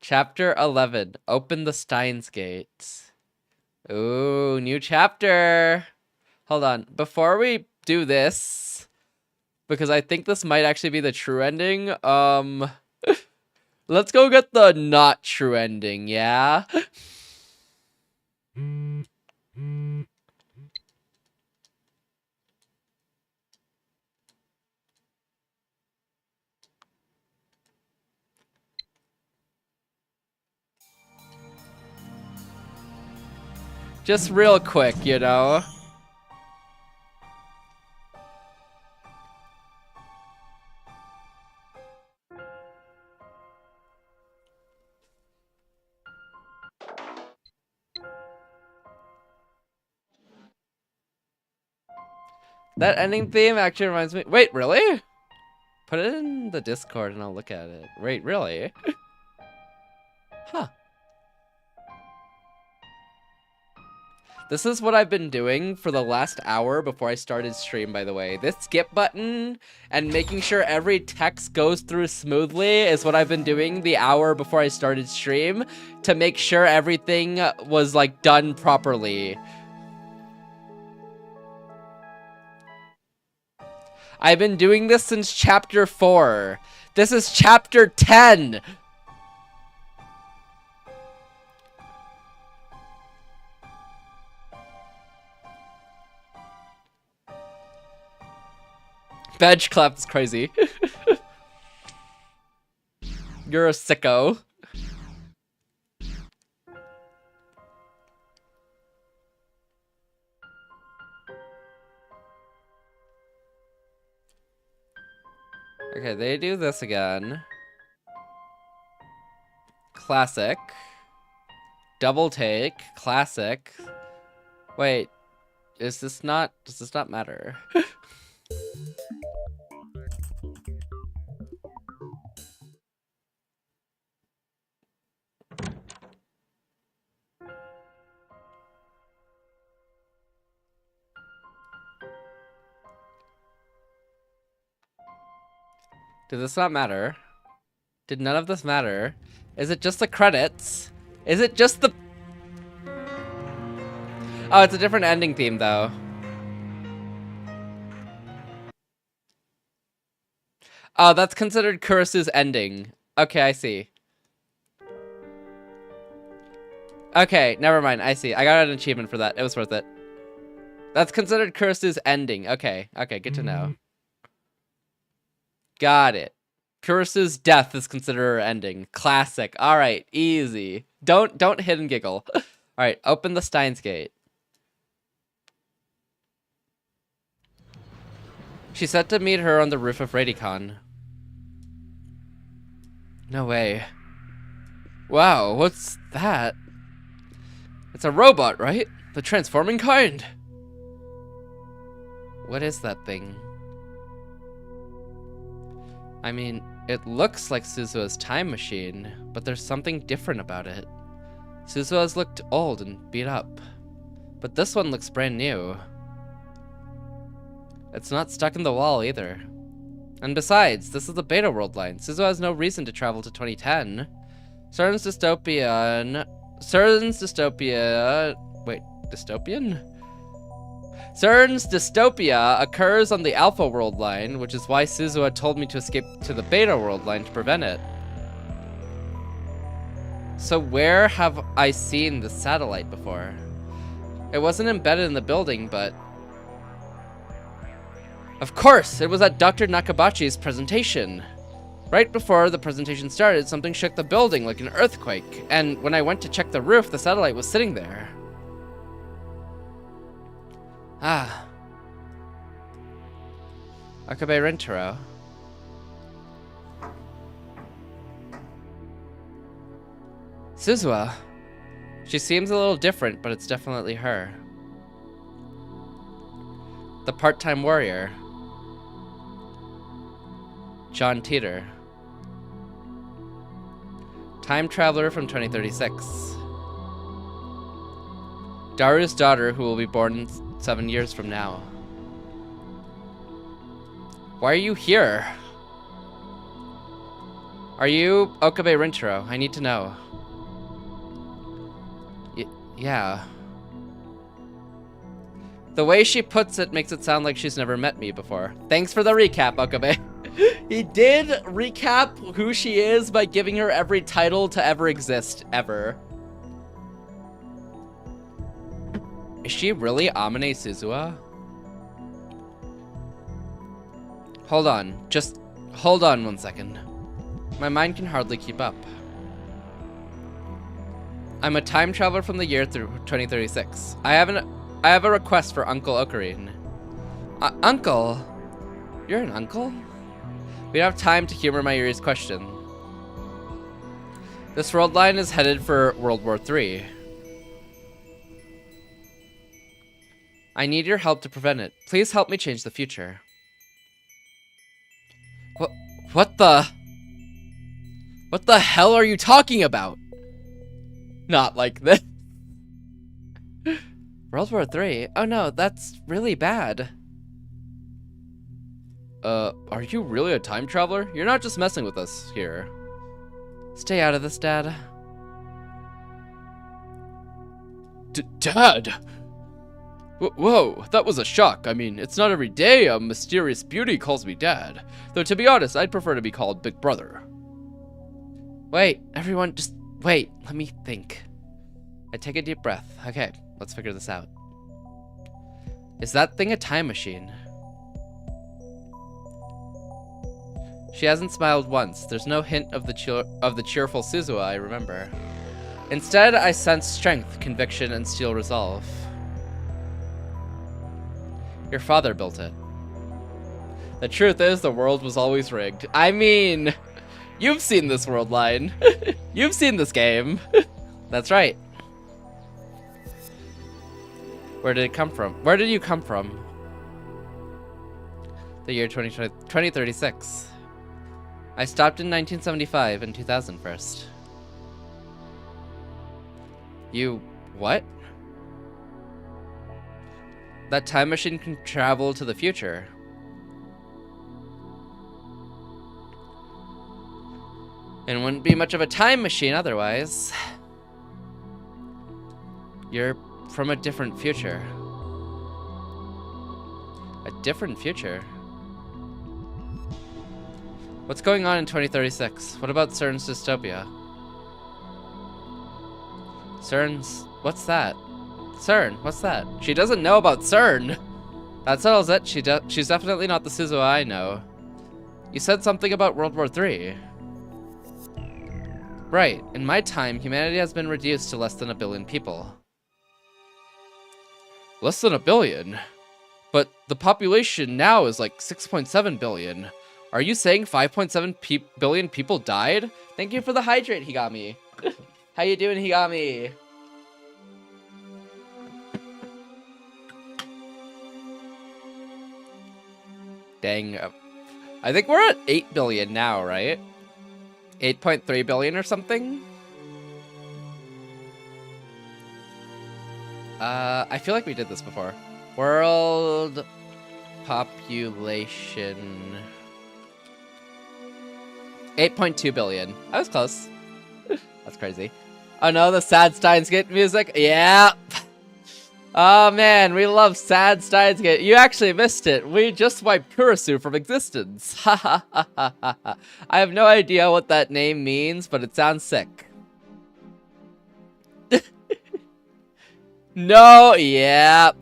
C: Chapter 11. Open the Steins Gate. Ooh, new chapter. Hold on. Before we do this, because I think this might actually be the true ending, let's go get the not true ending, yeah? Just real quick, you know? That ending theme actually reminds me. Wait, really? Put it in the Discord and I'll look at it. Wait, really? Huh. This is what I've been doing for the last hour before I started stream, by the way. This skip button and making sure every text goes through smoothly is what I've been doing the hour before I started stream to make sure everything was, like, done properly. I've been doing this since chapter 4. This is chapter 10. Badge clap is crazy. You're a sicko. Okay, they do this again. Classic. Double take. Classic. Wait. Does this not matter? Did this not matter? Did none of this matter? Is it just the credits? Is it just the... Oh, it's a different ending theme, though. Oh, that's considered Kurisu's ending. Okay, I see. Okay, never mind. I see. I got an achievement for that. It was worth it. That's considered Kurisu's ending. Okay, okay, good to know. Got it. Kurisu's death is considered her ending. Classic. All right, easy. Don't hit and giggle. All right, open the Steins Gate. She said to meet her on the roof of Radicon. No way. Wow, what's that? It's a robot, right? The transforming kind. What is that thing? I mean, it looks like Suzuha's time machine, but there's something different about it. Suzuha's looked old and beat up, but this one looks brand new. It's not stuck in the wall either. And besides, this is the beta world line. Suzuha has no reason to travel to 2010. CERN's dystopian... CERN's dystopia... Wait, dystopian? CERN's dystopia occurs on the Alpha world line, which is why Suzuha told me to escape to the Beta world line to prevent it. So where have I seen the satellite before? It wasn't embedded in the building, but... Of course, it was at Dr. Nakabachi's presentation. Right before the presentation started, something shook the building like an earthquake, and when I went to check the roof, the satellite was sitting there. Ah. Akabe Rentaro. Suzuha. She seems a little different, but it's definitely her. The part-time warrior. John Teeter. Time traveler from 2036. Daru's daughter, who will be born 7 years from now. Why are you here? Are you Okabe Rintaro? I need to know. Yeah. The way she puts it makes it sound like she's never met me before. Thanks for the recap, Okabe. He did recap who she is by giving her every title to ever exist, ever. Is she really Amane Suzuha? Hold on. Just hold on 1 second. My mind can hardly keep up. I'm a time traveler from the year through 2036. I have a request for Uncle Ocarine. Uncle? You're an uncle? We don't have time to humor Mayuri's question. This world line is headed for World War III. I need your help to prevent it. Please help me change the future. What the hell are you talking about? Not like this. World War III? Oh no, that's really bad. Are you really a time traveler? You're not just messing with us here. Stay out of this, Dad. Dad? Whoa, that was a shock. I mean, it's not every day a mysterious beauty calls me Dad. Though to be honest, I'd prefer to be called Big Brother. Wait, everyone, just wait. Let me think. I take a deep breath. Okay, let's figure this out. Is that thing a time machine? She hasn't smiled once. There's no hint of the cheerful Suzuha I remember. Instead, I sense strength, conviction, and steel resolve. Your father built it. The truth is, the world was always rigged. I mean, you've seen this world line. You've seen this game. That's right. Where did it come from? Where did you come from? The year 2036. I stopped in 1975 and 2000 first. You... what? That time machine can travel to the future. And wouldn't be much of a time machine otherwise. You're from a different future. A different future? What's going on in 2036? What about CERN's dystopia? CERN's... what's that? CERN, what's that? She doesn't know about CERN! That settles it. She's definitely not the Suzuha I know. You said something about World War III. Right. In my time, humanity has been reduced to less than 1 billion people. Less than 1 billion? But the population now is like 6.7 billion. Are you saying 5.7 billion people died? Thank you for the hydrate, Higami. How you doing, Higami? Dang. I think we're at 8 billion now, right? 8.3 billion or something? I feel like we did this before. World population. 8.2 billion. I was close. That's crazy. Oh no, the sad Steins Gate music. Yeah. Oh man, we love sad Steins Gate. You actually missed it. We just wiped Kurisu from existence. Ha ha ha ha ha. I have no idea what that name means, but it sounds sick. No, yep.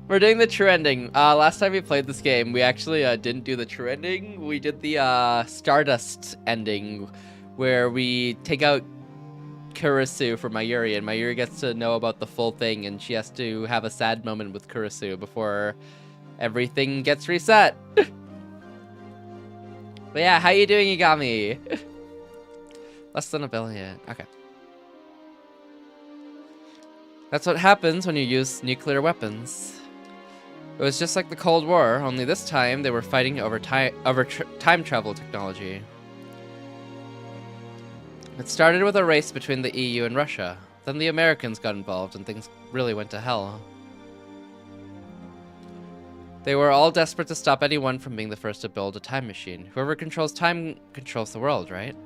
C: We're doing the true ending. Last time we played this game, we actually didn't do the true ending. We did the Stardust ending, where we take out Kurisu for Mayuri, and Mayuri gets to know about the full thing, and she has to have a sad moment with Kurisu before everything gets reset. But yeah, how you doing, Igami? Less than 1 billion. Okay. That's what happens when you use nuclear weapons. It was just like the Cold War, only this time they were fighting over time travel technology. It started with a race between the EU and Russia. Then the Americans got involved and things really went to hell. They were all desperate to stop anyone from being the first to build a time machine. Whoever controls time controls the world, right?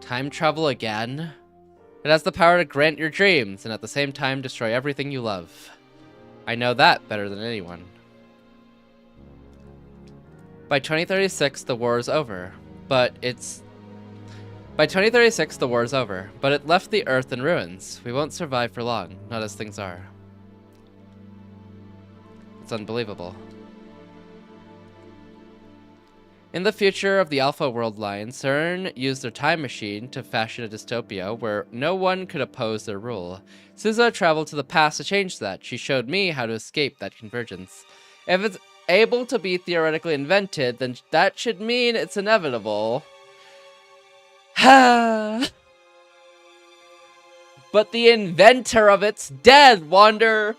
C: Time travel again? It has the power to grant your dreams and at the same time destroy everything you love. I know that better than anyone. By 2036, the war is over, but it left the Earth in ruins. We won't survive for long, not as things are. It's unbelievable. In the future of the Alpha World line, CERN used their time machine to fashion a dystopia where no one could oppose their rule. Suzuha traveled to the past to change that. She showed me how to escape that convergence. If it's able to be theoretically invented, then that should mean it's inevitable. But the inventor of it's dead, Wander!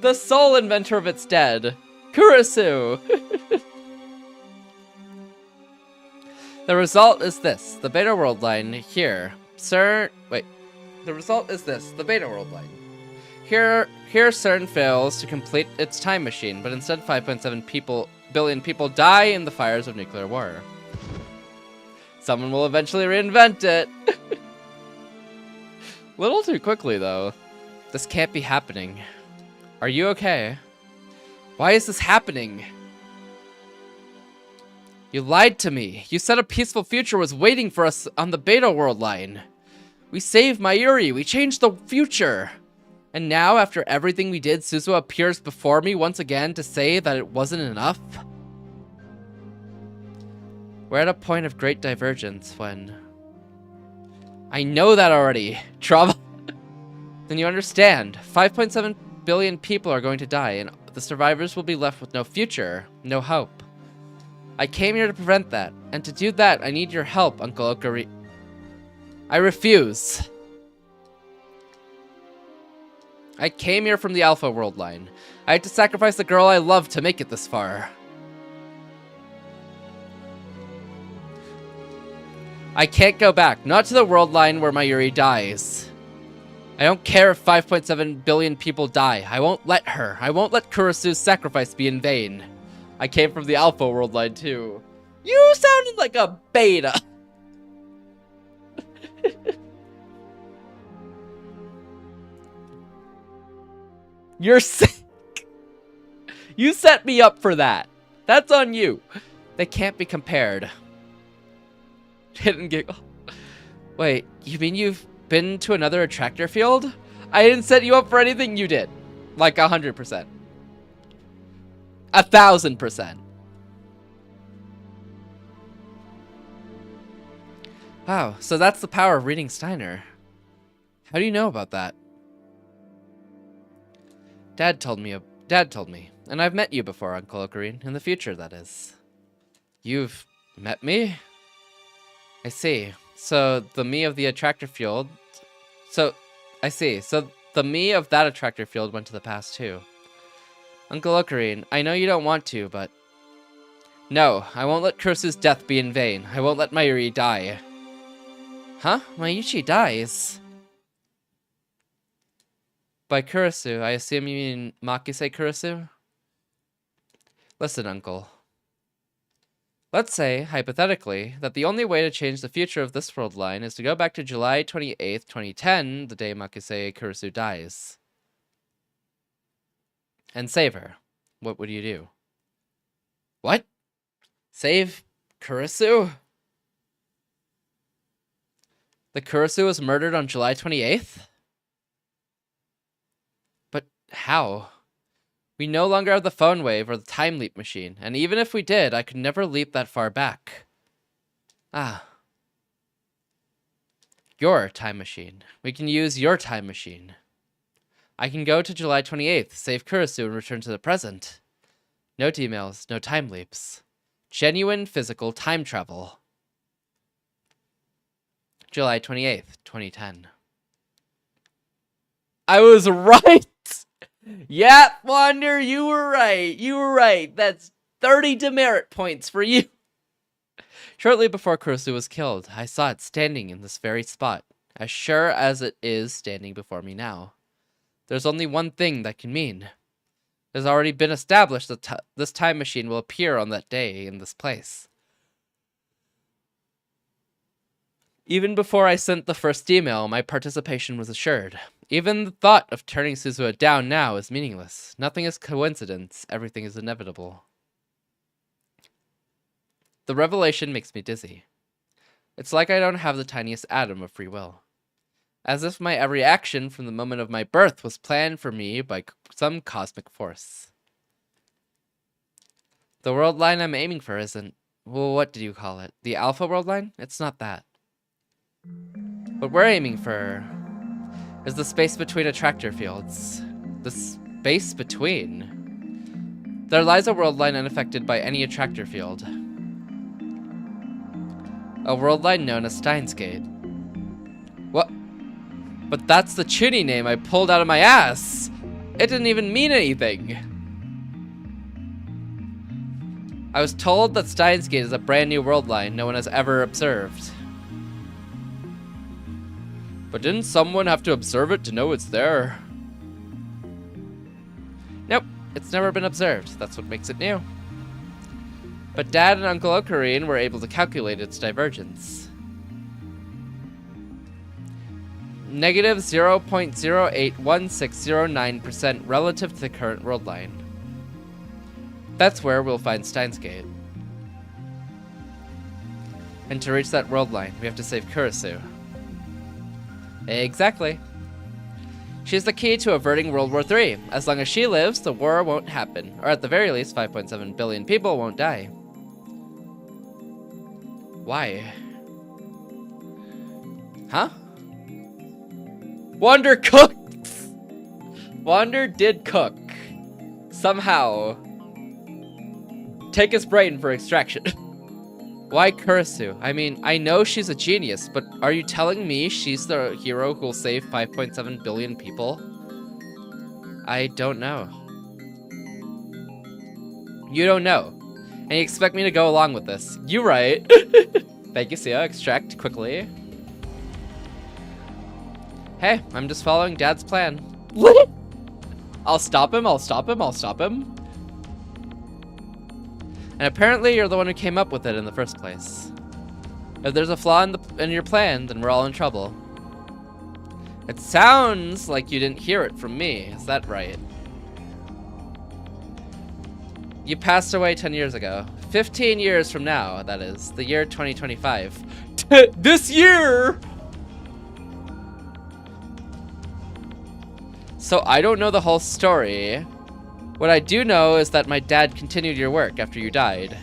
C: The sole inventor of it's dead. Kurisu! The result is this. The Beta World line here. The result is this. The Beta World line. Here CERN fails to complete its time machine, but instead 5.7 billion people die in the fires of nuclear war. Someone will eventually reinvent it. Little too quickly, though. This can't be happening. Are you okay? Why is this happening? You lied to me. You said a peaceful future was waiting for us on the Beta World line. We saved Mayuri. We changed the future. And now, after everything we did, Suzuha appears before me once again to say that it wasn't enough? We're at a point of great divergence when... I know that already. Trouble. Then you understand. 5.7 billion people are going to die, and the survivors will be left with no future, no hope. I came here to prevent that, and to do that, I need your help, Uncle Okari. I refuse. I came here from the Alpha World line. I had to sacrifice the girl I love to make it this far. I can't go back, not to the world line where Mayuri dies. I don't care if 5.7 billion people die. I won't let her. I won't let Kurisu's sacrifice be in vain. I came from the Alpha World line too. You sounded like a beta. You're sick. You set me up for that. That's on you. They can't be compared. Hidden giggle. Wait, you mean you've been to another attractor field? I didn't set you up for anything you did. Like 100%. 1,000%. Wow, so that's the power of reading Steiner. How do you know about that? Dad told me, and I've met you before, Uncle Ocarine, in the future, that is. You've met me? I see. So, the me of the attractor field... I see. So, the me of that attractor field went to the past, too. Uncle Ocarine, I know you don't want to, but... No, I won't let Kurisu's death be in vain. I won't let Mayuri die. Huh? Mayuchi dies? By Kurisu, I assume you mean Makise Kurisu? Listen, Uncle. Let's say, hypothetically, that the only way to change the future of this world line is to go back to July 28th, 2010, the day Makise Kurisu dies. And save her. What would you do? What? Save Kurisu? The Kurisu was murdered on July 28th? But how? We no longer have the phone wave or the time leap machine, and even if we did, I could never leap that far back. Ah. Your time machine. We can use your time machine. I can go to July 28th, save Kurisu, and return to the present. No emails, no time leaps. Genuine physical time travel. July 28th, 2010. I was right! Yeah, Wander, you were right. You were right. That's 30 demerit points for you. Shortly before Kurisu was killed, I saw it standing in this very spot, as sure as it is standing before me now. There's only one thing that can mean. It has already been established that this time machine will appear on that day in this place. Even before I sent the first email, my participation was assured. Even the thought of turning Suzuha down now is meaningless. Nothing is coincidence, everything is inevitable. The revelation makes me dizzy. It's like I don't have the tiniest atom of free will. As if my every action from the moment of my birth was planned for me by some cosmic force. The world line I'm aiming for isn't... Well, what did you call it? The Alpha world line? It's not that. What we're aiming for is the space between attractor fields. The space between. There lies a world line unaffected by any attractor field. A world line known as Steins Gate. What? But that's the Chuny name I pulled out of my ass! It didn't even mean anything! I was told that Steins Gate is a brand new world line no one has ever observed. But didn't someone have to observe it to know it's there? Nope, it's never been observed. That's what makes it new. But Dad and Uncle Ocarine were able to calculate its divergence. Negative 0.081609% relative to the current world line. That's where we'll find Steins Gate. And to reach that world line, we have to save Kurisu. Exactly. She's the key to averting World War III. As long as she lives, the war won't happen. Or at the very least, 5.7 billion people won't die. Why? Huh? Wander cooked! Wander did cook. Somehow. Take his brain for extraction. Why Kurisu? I mean, I know she's a genius, but are you telling me she's the hero who'll save 5.7 billion people? I don't know. You don't know. And you expect me to go along with this. You right. Thank you, Sia. Extract quickly. Hey, I'm just following Dad's plan. What? I'll stop him, I'll stop him, I'll stop him. And apparently you're the one who came up with it in the first place. If there's a flaw in your plan, then we're all in trouble. It sounds like you didn't hear it from me. Is that right? You passed away 10 years ago. 15 years from now, that is. The year 2025. This year! So I don't know the whole story. What I do know is that my dad continued your work after you died.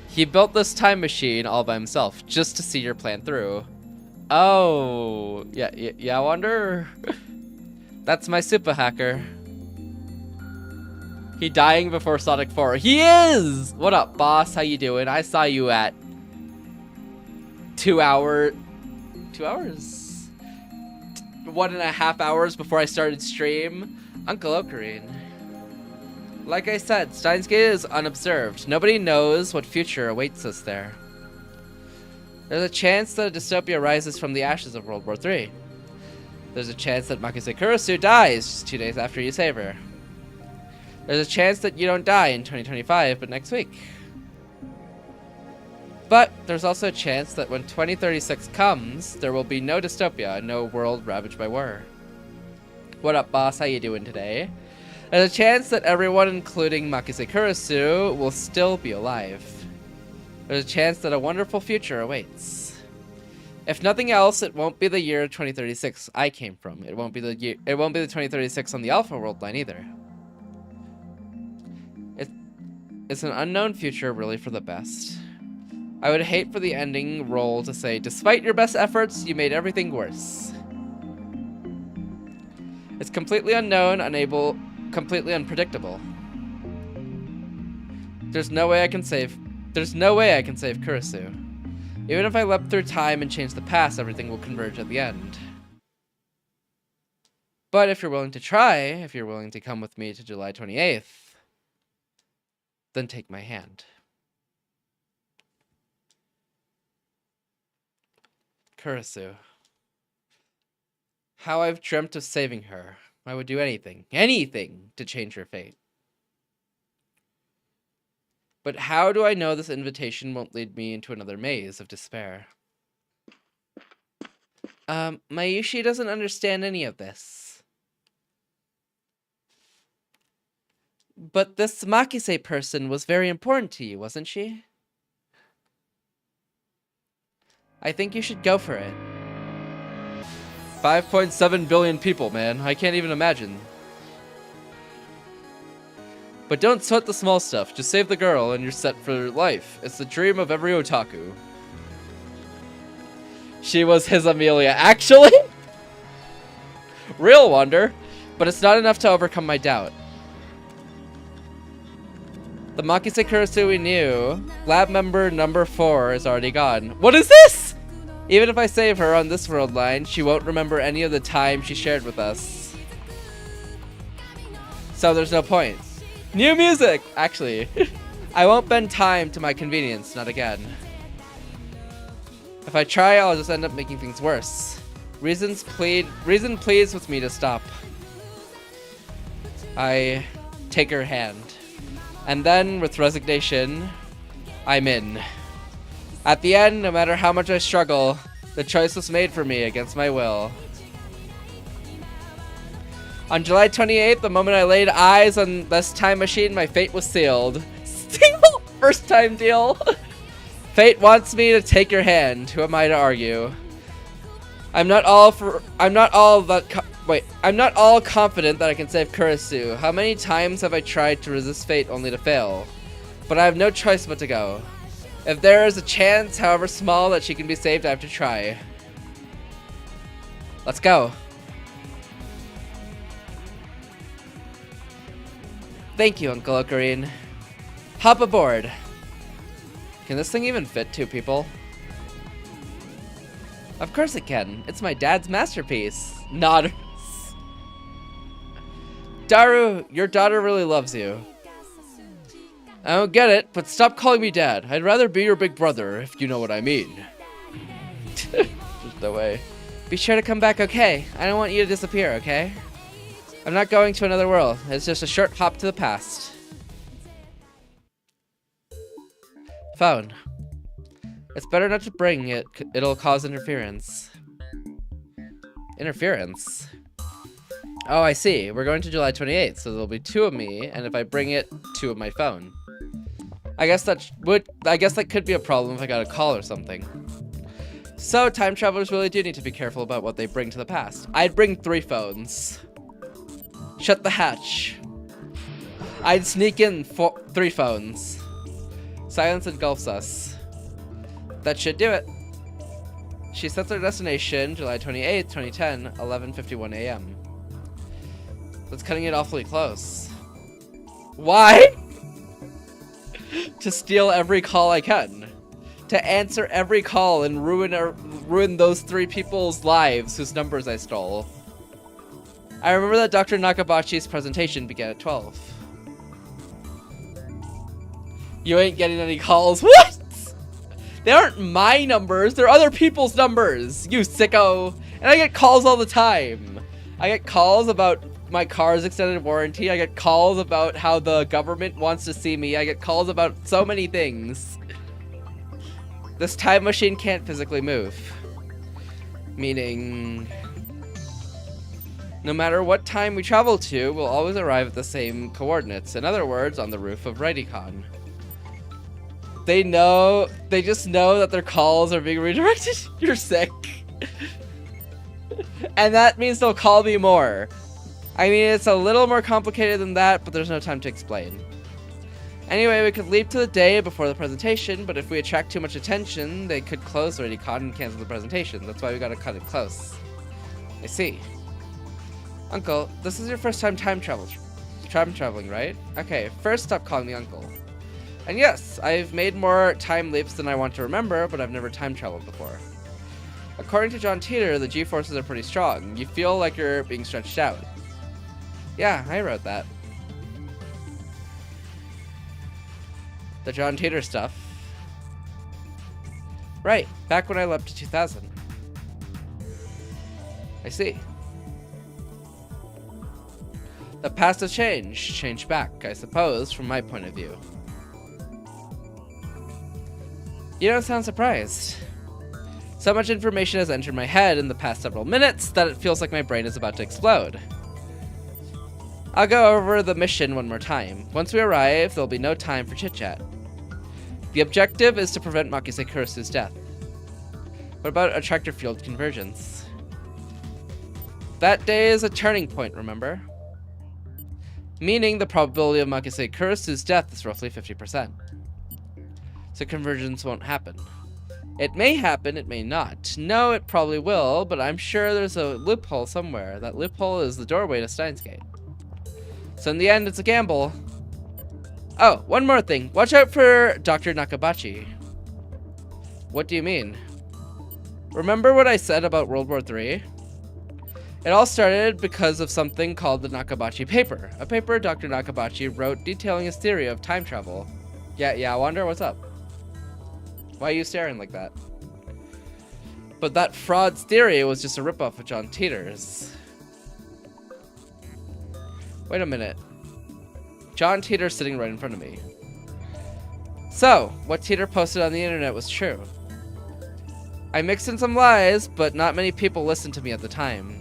C: He built this time machine all by himself, just to see your plan through. Oh, yeah, Wander? That's my super hacker. He dying before Sonic 4. He is! What up, boss? How you doing? I saw you at 2 hours? 1.5 hours before I started stream. Uncle Ocarine. Like I said, Steins Gate is unobserved. Nobody knows what future awaits us there. There's a chance that a dystopia rises from the ashes of World War III. There's a chance that Makise Kurusu dies just 2 days after you save her. There's a chance that you don't die in 2025, but next week. But there's also a chance that when 2036 comes, there will be no dystopia and no world ravaged by war. What up, boss? How you doing today? There's a chance that everyone, including Makise Kurusu, will still be alive. There's a chance that a wonderful future awaits. If nothing else, it won't be the year 2036 I came from. It won't be the 2036 on the Alpha World line either. It's an unknown future, really, for the best. I would hate for the ending role to say, despite your best efforts, you made everything worse. It's completely unknown, completely unpredictable. There's no way I can save Kurusu. Even if I leapt through time and change the past, everything will converge at the end. But if you're willing to try, if you're willing to come with me to July 28th, then take my hand. Kurusu. How I've dreamt of saving her. I would do anything to change her fate. But how do I know this invitation won't lead me into another maze of despair? Mayushi doesn't understand any of this. But this Makise person was very important to you, wasn't she? I think you should go for it. 5.7 billion people, man. I can't even imagine. But don't sweat the small stuff. Just save the girl and you're set for life. It's the dream of every otaku. She was his Amelia, actually? Real wonder. But it's not enough to overcome my doubt. The Makise Kurusu we knew, lab member number 4, is already gone. What is this? Even if I save her on this world line, she won't remember any of the time she shared with us. So there's no point. New music! Actually, I won't bend time to my convenience, not again. If I try, I'll just end up making things worse. Reason pleads with me to stop. I take her hand. And then, with resignation, I'm in. At the end, no matter how much I struggle, the choice was made for me against my will. On July 28th, the moment I laid eyes on this time machine, my fate was sealed. Single first time deal. Fate wants me to take your hand. Who am I to argue? I'm not all confident that I can save Kurusu. How many times have I tried to resist fate only to fail? But I have no choice but to go. If there is a chance, however small, that she can be saved, I have to try. Let's go. Thank you, Uncle Ocarine. Hop aboard. Can this thing even fit 2 people? Of course it can. It's my dad's masterpiece. Nodders. Daru, your daughter really loves you. I don't get it, but stop calling me dad. I'd rather be your big brother, if you know what I mean. Just no way. Be sure to come back, okay? I don't want you to disappear, okay? I'm not going to another world. It's just a short hop to the past. Phone. It's better not to bring it. It'll cause interference. Interference? Oh, I see. We're going to July 28th, so there'll be 2 of me, and if I bring it, 2 of my phone. I guess that could be a problem if I got a call or something. So, time travelers really do need to be careful about what they bring to the past. I'd bring 3 phones. Shut the hatch. I'd sneak in 3 phones. Silence engulfs us. That should do it. She sets her destination, July 28th, 2010, 11:51 a.m. That's cutting it awfully close. Why? To steal every call I can. To answer every call and ruin those 3 people's lives whose numbers I stole. I remember that Dr. Nakabachi's presentation began at 12. You ain't getting any calls. What? They aren't my numbers, they're other people's numbers, you sicko. And I get calls all the time. I get calls about my car's extended warranty. I get calls about how the government wants to see me. I get calls about so many things. This time machine can't physically move. Meaning, no matter what time we travel to, we'll always arrive at the same coordinates. In other words, on the roof of Rightycon. They just know that their calls are being redirected. You're sick. And that means they'll call me more. I mean, it's a little more complicated than that, but there's no time to explain. Anyway, we could leap to the day before the presentation, but if we attract too much attention, they could close Rightycon and cancel the presentation. That's why we gotta cut it close. I see. Uncle, this is your first time time traveling, right? Okay, first stop calling me uncle. And yes, I've made more time leaps than I want to remember, but I've never time traveled before. According to John Teeter, the G-forces are pretty strong. You feel like you're being stretched out. Yeah, I wrote that. The John Teeter stuff. Right, back when I leapt to 2000. I see. The past has changed back, I suppose, from my point of view. You don't sound surprised. So much information has entered my head in the past several minutes that it feels like my brain is about to explode. I'll go over the mission one more time. Once we arrive, there'll be no time for chit-chat. The objective is to prevent Makise Kurisu's death. What about attractor field convergence? That day is a turning point, remember? Meaning the probability of Makise Kurisu's death is roughly 50%. So convergence won't happen. It may happen, it may not. No, it probably will, but I'm sure there's a loophole somewhere. That loophole is the doorway to Steins Gate. So in the end, it's a gamble. Oh, one more thing. Watch out for Dr. Nakabachi. What do you mean? Remember what I said about World War III? It all started because of something called the Nakabachi paper. A paper Dr. Nakabachi wrote detailing his theory of time travel. Yeah, Wander, what's up? Why are you staring like that? But that fraud's theory was just a ripoff of John Teeter's. Wait a minute. John Teeter's sitting right in front of me. So, what Teeter posted on the internet was true. I mixed in some lies, but not many people listened to me at the time.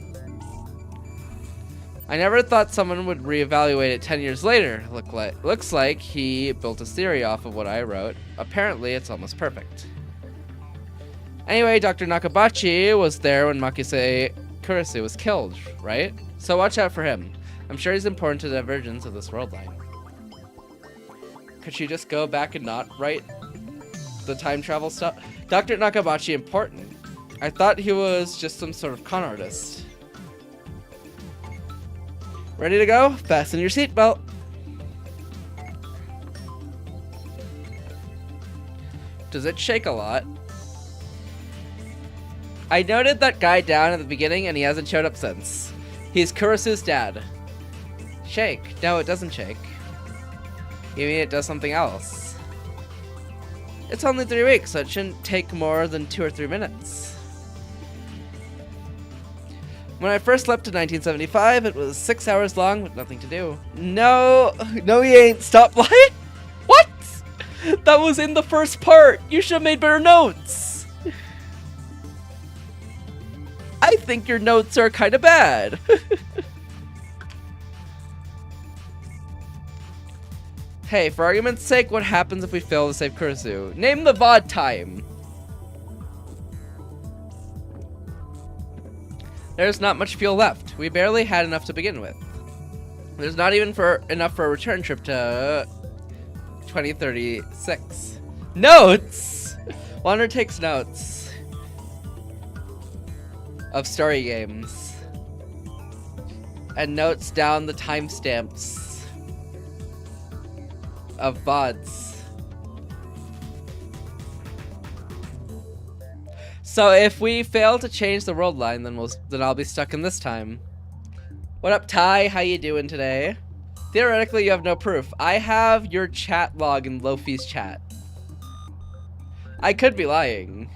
C: I never thought someone would reevaluate it 10 years later. Looks like he built his theory off of what I wrote. Apparently, it's almost perfect. Anyway, Dr. Nakabachi was there when Makise Kurisu was killed, right? So watch out for him. I'm sure he's important to the divergence of this world line. Could she just go back and not write the time travel stuff? Dr. Nakabachi important? I thought he was just some sort of con artist. Ready to go? Fasten your seatbelt. Does it shake a lot? I noted that guy down at the beginning and he hasn't showed up since. He's Kurisu's dad. Shake. No, it doesn't shake. You mean it does something else? It's only 3 weeks, so it shouldn't take more than 2 or 3 minutes. When I first leapt to 1975, it was 6 hours long with nothing to do. No, he ain't. Stop lying. What? That was in the first part. You should have made better notes. I think your notes are kind of bad. Hey, for argument's sake, what happens if we fail to save Kurisu? Name the VOD time. There's not much fuel left. We barely had enough to begin with. There's not even enough for a return trip to 2036. Notes! Wander takes notes of story games and notes down the timestamps of VODs. So if we fail to change the world line, then I'll be stuck in this time. What up, Ty? How you doing today? Theoretically, you have no proof. I have your chat log in Lofi's chat. I could be lying.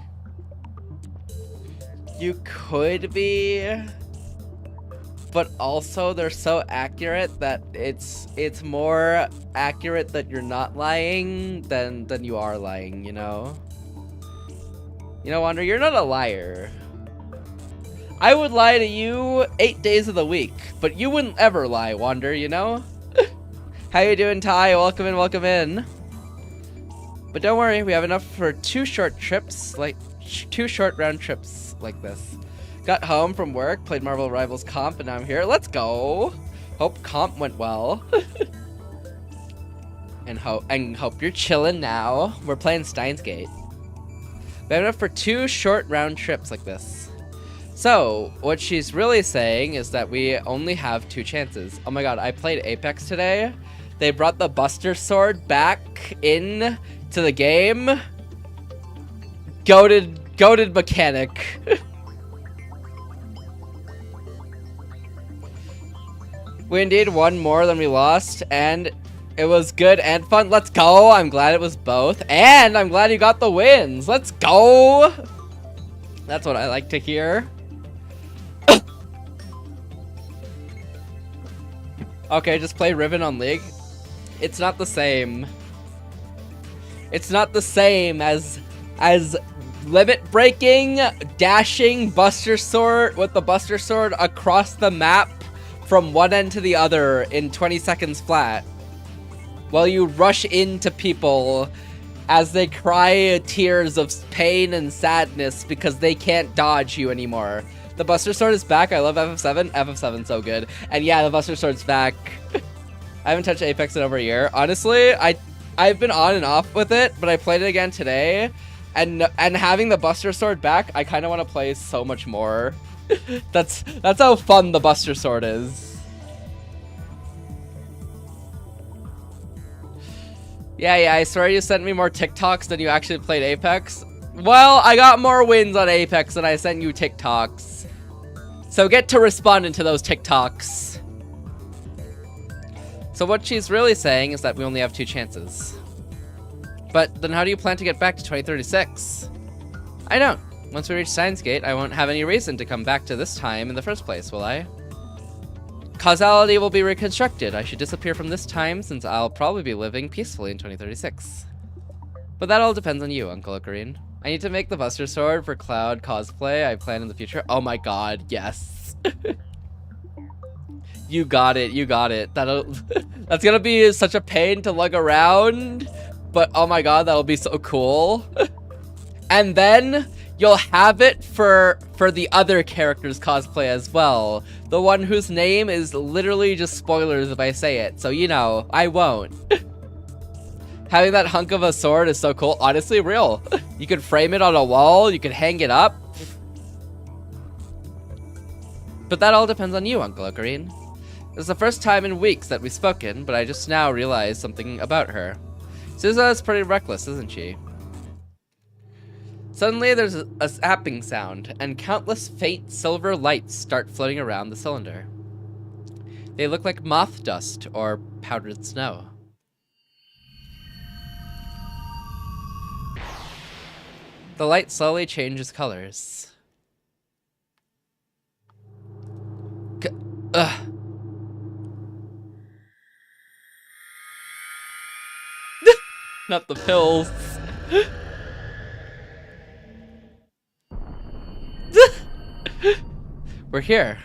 C: You could be, but also they're so accurate that it's more accurate that you're not lying than you are lying, you know? You know, Wander, you're not a liar. I would lie to you 8 days of the week, but you wouldn't ever lie, Wander, you know? How you doing, Ty? Welcome in, welcome in. But don't worry, we have enough for 2 short trips, like 2 short round trips like this. Got home from work, played Marvel Rivals Comp, and now I'm here. Let's go! Hope Comp went well. and hope you're chilling now. We're playing Steins Gate. We have enough for 2 short round trips like this. So, what she's really saying is that we only have 2 chances. Oh my god, I played Apex today. They brought the Buster Sword back in to the game. Goated mechanic. We indeed won more than we lost, and it was good and fun. Let's go. I'm glad it was both, and I'm glad you got the wins. Let's go. That's what I like to hear. Okay, just play Riven on League. It's not the same. It's not the same as limit breaking, dashing Buster Sword with the Buster Sword across the map from one end to the other in 20 seconds flat, while you rush into people as they cry tears of pain and sadness because they can't dodge you anymore. The Buster Sword is back. I love FF7. FF7's so good. And yeah, the Buster Sword's back. I haven't touched Apex in over a year. Honestly, I've been on and off with it, but I played it again today. And having the Buster Sword back, I kind of want to play so much more. That's how fun the Buster Sword is. Yeah, I swear you sent me more TikToks than you actually played Apex. Well, I got more wins on Apex than I sent you TikToks. So get to responding to those TikToks. So what she's really saying is that we only have 2 chances. But then how do you plan to get back to 2036? I don't. Once we reach Steins Gate, I won't have any reason to come back to this time in the first place, will I? Causality will be reconstructed. I should disappear from this time since I'll probably be living peacefully in 2036. But that all depends on you, Uncle Ocarine. I need to make the Buster Sword for Cloud cosplay I plan in the future. Oh my god, yes. You got it, you got it. That's gonna be such a pain to lug around, but oh my god, that'll be so cool. And then you'll have it for the other character's cosplay as well. The one whose name is literally just spoilers if I say it, so you know, I won't. Having that hunk of a sword is so cool. Honestly, real. You could frame it on a wall, you could hang it up. But that all depends on you, Uncle Ocarine. It's the first time in weeks that we've spoken, but I just now realized something about her. Sousa is pretty reckless, isn't she? Suddenly there's a zapping sound, and countless faint silver lights start floating around the cylinder. They look like moth dust or powdered snow. The light slowly changes colors. Not the pills. We're here.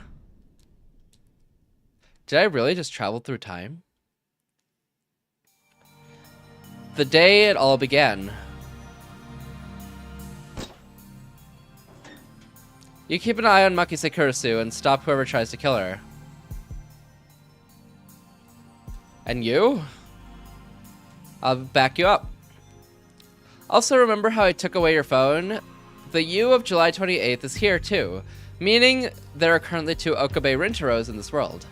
C: Did I really just travel through time? The day it all began. You keep an eye on Makise Kurisu and stop whoever tries to kill her. And you? I'll back you up. Also, remember how I took away your phone? The you of July 28th is here too, meaning there are currently 2 Okabe Rintaros in this world.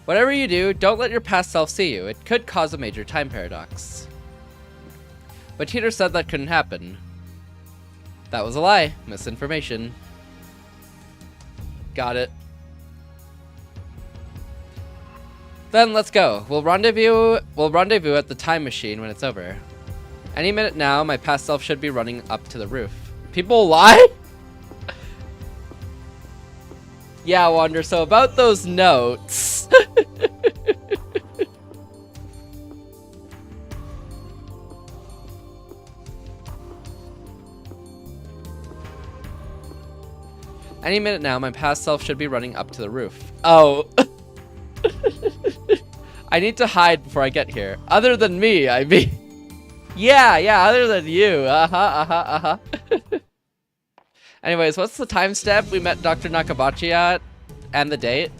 C: Whatever you do, don't let your past self see you. It could cause a major time paradox. But Teeter said that couldn't happen. That was a lie. Misinformation. Got it. Then let's go. We'll rendezvous at the time machine when it's over. Any minute now, my past self should be running up to the roof. People lie? Yeah, Wander, so about those notes. Any minute now, my past self should be running up to the roof. Oh. I need to hide before I get here. Other than me, I mean. Yeah, other than you. Anyways, what's the time step we met Dr. Nakabachi at? And the date?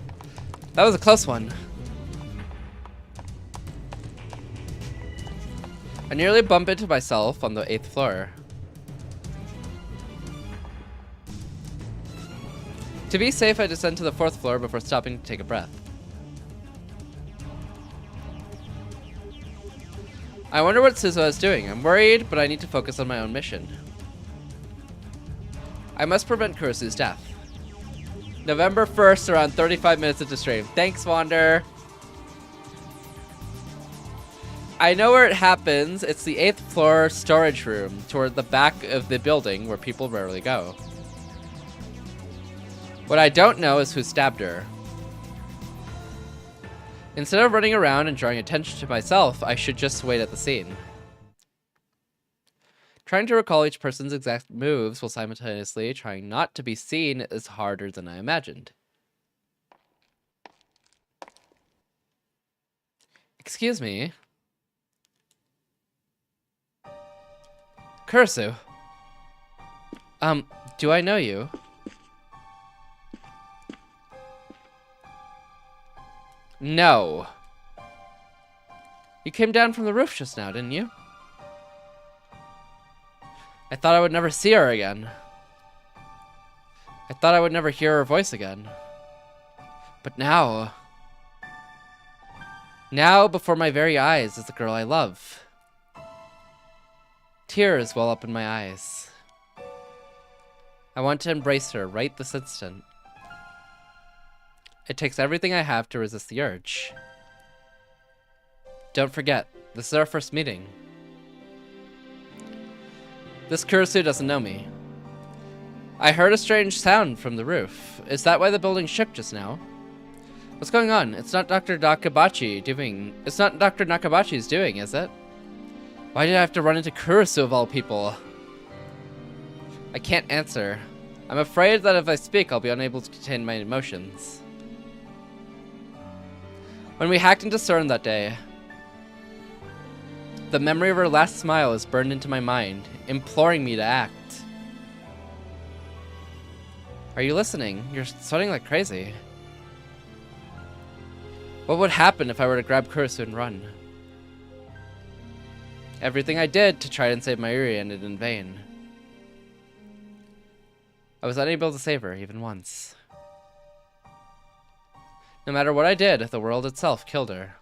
C: That was a close one. I nearly bumped into myself on the 8th floor. To be safe, I descend to the 4th floor before stopping to take a breath. I wonder what Suzuha is doing. I'm worried, but I need to focus on my own mission. I must prevent Kurisu's death. November 1st, around 35 minutes into stream. Thanks, Wander. I know where it happens. It's the 8th floor storage room toward the back of the building where people rarely go. What I don't know is who stabbed her. Instead of running around and drawing attention to myself, I should just wait at the scene. Trying to recall each person's exact moves while simultaneously trying not to be seen is harder than I imagined. Excuse me. Kurisu. Do I know you? No. You came down from the roof just now, didn't you? I thought I would never see her again. I thought I would never hear her voice again. But now... Now, before my very eyes, is the girl I love. Tears well up in my eyes. I want to embrace her right this instant. It takes everything I have to resist the urge. Don't forget, this is our first meeting. This Kurisu doesn't know me. I heard a strange sound from the roof. Is that why the building shook just now? What's going on? It's not Dr. Nakabachi's doing, is it? Why did I have to run into Kurisu of all people? I can't answer. I'm afraid that if I speak, I'll be unable to contain my emotions. When we hacked into CERN that day, the memory of her last smile is burned into my mind, imploring me to act. Are you listening? You're sweating like crazy. What would happen if I were to grab Kurisu and run? Everything I did to try and save Mayuri ended in vain. I was unable to save her even once. No matter what I did, the world itself killed her.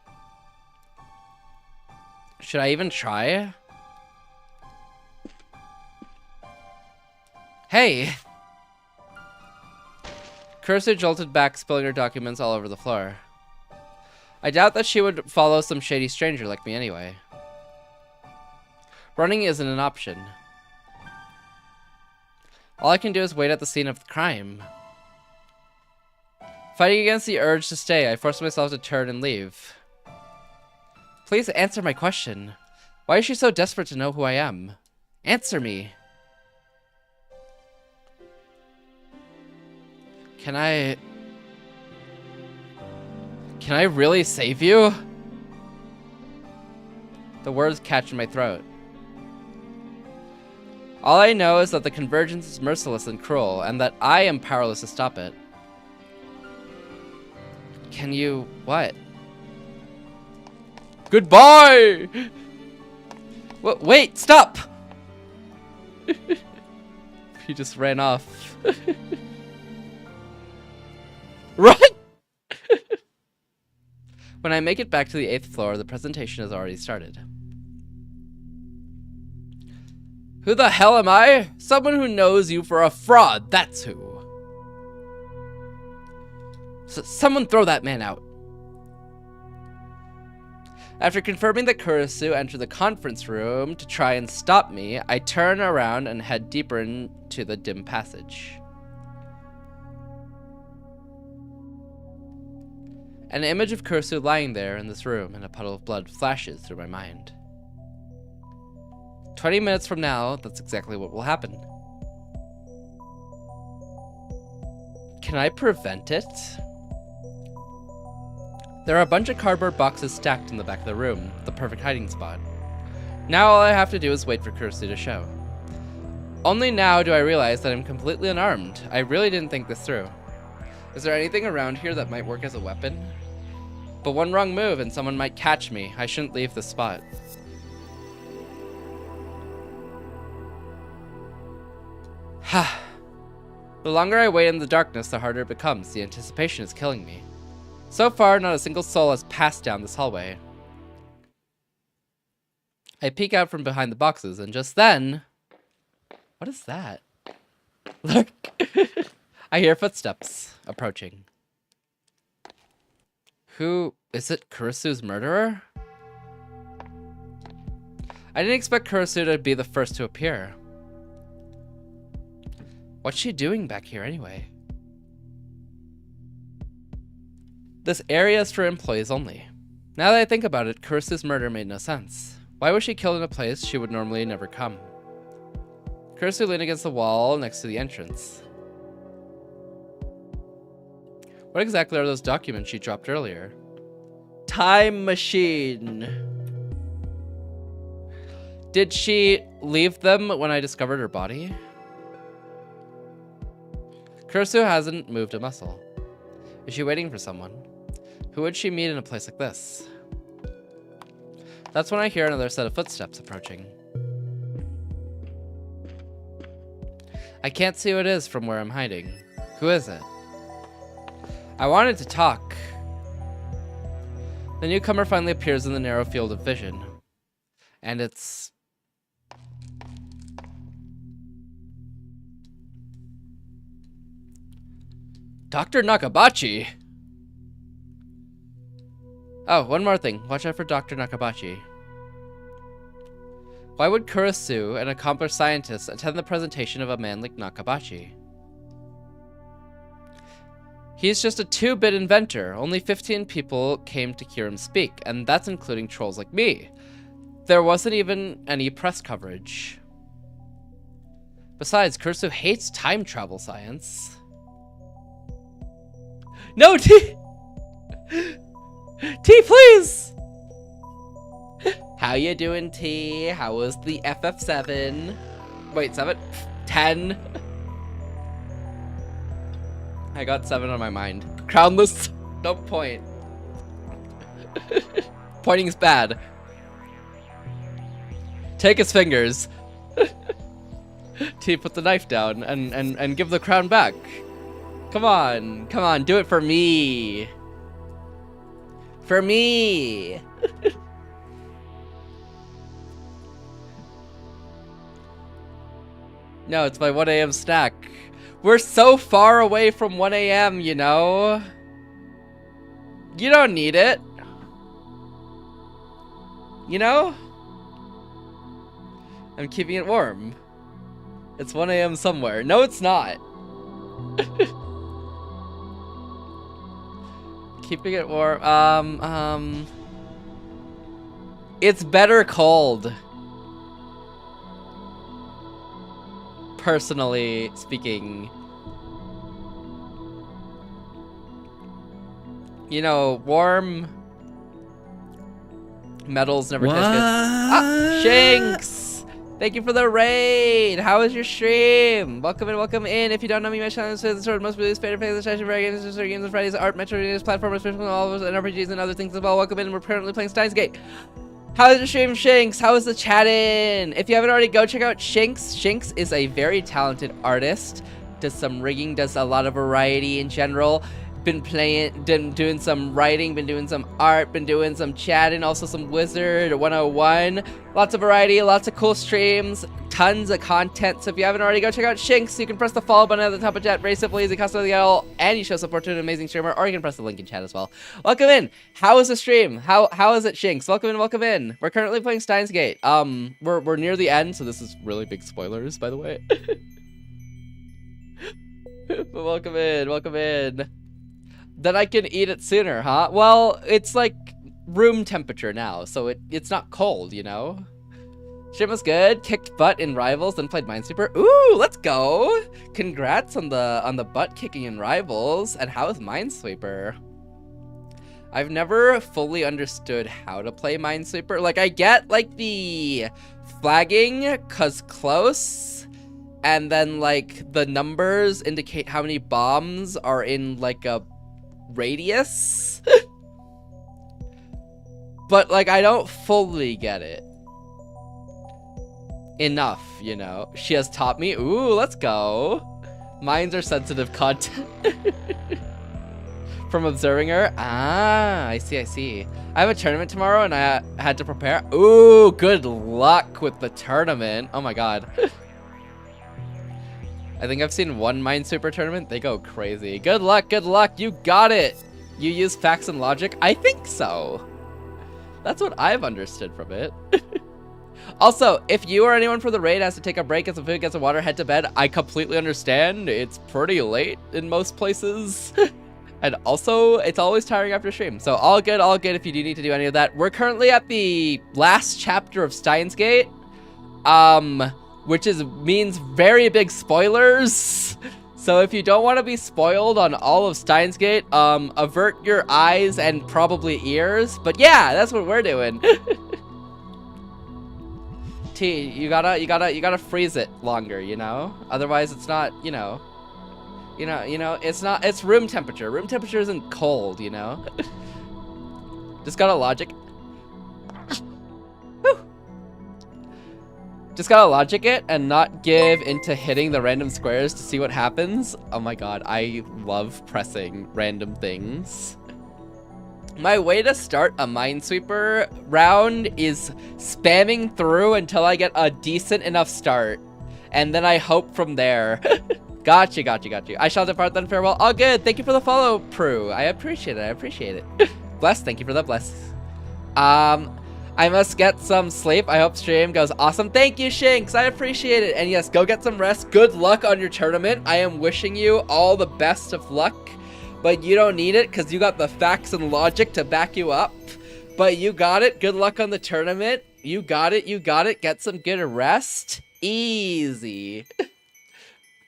C: Should I even try? Hey! Kurisu jolted back, spilling her documents all over the floor. I doubt that she would follow some shady stranger like me anyway. Running isn't an option. All I can do is wait at the scene of the crime. Fighting against the urge to stay, I forced myself to turn and leave. Please answer my question. Why is she so desperate to know who I am? Answer me. Can I really save you? The words catch in my throat. All I know is that the convergence is merciless and cruel, and that I am powerless to stop it. Can you... what? Goodbye! Wait, stop! He just ran off. Run! When I make it back to the 8th floor, the presentation has already started. Who the hell am I? Someone who knows you for a fraud, that's who. Someone throw that man out. After confirming that Kurisu entered the conference room to try and stop me, I turn around and head deeper into the dim passage. An image of Kurisu lying there in this room in a puddle of blood flashes through my mind. 20 minutes from now, that's exactly what will happen. Can I prevent it? There are a bunch of cardboard boxes stacked in the back of the room, the perfect hiding spot. Now all I have to do is wait for Kurisu to show. Only now do I realize that I'm completely unarmed. I really didn't think this through. Is there anything around here that might work as a weapon? But one wrong move and someone might catch me. I shouldn't leave this spot. Ha! The longer I wait in the darkness, the harder it becomes. The anticipation is killing me. So far, not a single soul has passed down this hallway. I peek out from behind the boxes, and just then... What is that? Look! I hear footsteps approaching. Who... is it Kurisu's murderer? I didn't expect Kurisu to be the first to appear. What's she doing back here anyway? This area is for employees only. Now that I think about it, Kurisu's murder made no sense. Why was she killed in a place she would normally never come? Kurisu leaned against the wall next to the entrance. What exactly are those documents she dropped earlier? Time machine! Did she leave them when I discovered her body? Kurisu hasn't moved a muscle. Is she waiting for someone? Who would she meet in a place like this? That's when I hear another set of footsteps approaching. I can't see who it is from where I'm hiding. Who is it? I wanted to talk. The newcomer finally appears in the narrow field of vision. And it's... Dr. Nakabachi! Oh, one more thing. Watch out for Dr. Nakabachi. Why would Kurisu, an accomplished scientist, attend the presentation of a man like Nakabachi? He's just a 2-bit inventor. Only 15 people came to hear him speak, and that's including trolls like me. There wasn't even any press coverage. Besides, Kurisu hates time travel science. No, T! T, please! How you doing, T? How was the FF7? Wait, 7? 10? I got 7 on my mind. Crownless, don't point. Pointing's bad. Take his fingers. T, put the knife down and give the crown back. Come on, do it for me. For me. No, it's my 1 a.m. snack. We're so far away from 1 a.m., you know? You don't need it. You know? I'm keeping it warm. It's 1 a.m. somewhere. No, it's not. Keeping it warm. It's better cold. Personally speaking. You know, warm metals never taste good. Ah, Shanks! Thank you for the raid! How was your stream? Welcome in. If you don't know me, my channel is the sort of most released favorite plays, session, rare games, games of Fridays, art, metro games, platformers, all of us, and RPGs and other things as well. Welcome in. We're currently playing Steins Gate. How is your stream, Shanks? How is the chat-in? If you haven't already, go check out Shanks. Shanks is a very talented artist. Does some rigging, does a lot of variety in general. Been doing some writing, been doing some art, been doing some chatting, also some Wizard 101. Lots of variety, lots of cool streams, tons of content. So if you haven't already, go check out Shinx. You can press the follow button at the top of chat. Very simple, easy, custom and you show support to an amazing streamer, or you can press the link in chat as well. Welcome in. How is the stream? How is it, Shinx? Welcome in, welcome in. We're currently playing Steins Gate. We're near the end, so this is really big spoilers, by the way. But welcome in, welcome in. Then I can eat it sooner, huh? Well, it's like room temperature now, so it's not cold, you know? Stream was good, kicked butt in Rivals, then played Minesweeper. Ooh, let's go! Congrats on the butt kicking in Rivals, and how is Minesweeper? I've never fully understood how to play Minesweeper. Like, I get, like, the flagging, 'cause close, and then, like, the numbers indicate how many bombs are in, like, a radius. But, like, I don't fully get it enough, you know? She has taught me. Ooh, let's go. Mines are sensitive content. From observing her. Ah, I see, I see. I have a tournament tomorrow and I had to prepare. Ooh, good luck with the tournament. Oh my god. I think I've seen one Minesweeper tournament. They go crazy. Good luck, good luck. You got it. You use facts and logic? I think so. That's what I've understood from it. Also, if you or anyone from the raid has to take a break, get some food, get some water, head to bed, I completely understand. It's pretty late in most places. And also, it's always tiring after stream. So all good if you do need to do any of that. We're currently at the last chapter of Steins Gate. Which means very big spoilers. So if you don't want to be spoiled on all of Steins Gate, avert your eyes and probably ears. But yeah, that's what we're doing. T, you gotta freeze it longer, you know? Otherwise it's not, it's room temperature. Room temperature isn't cold, you know? Just gotta logic. Just gotta logic it and not give into hitting the random squares to see what happens. Oh my god, I love pressing random things. My way to start a Minesweeper round is spamming through until I get a decent enough start. And then I hope from there. Got you. I shall depart then, farewell. All good, thank you for the follow, Prue. I appreciate it, Bless, thank you for the bless. I must get some sleep. I hope stream goes awesome. Thank you, Shinx. I appreciate it. And yes, go get some rest. Good luck on your tournament. I am wishing you all the best of luck. But you don't need it because you got the facts and logic to back you up. But you got it. Good luck on the tournament. You got it. Get some good rest. Easy.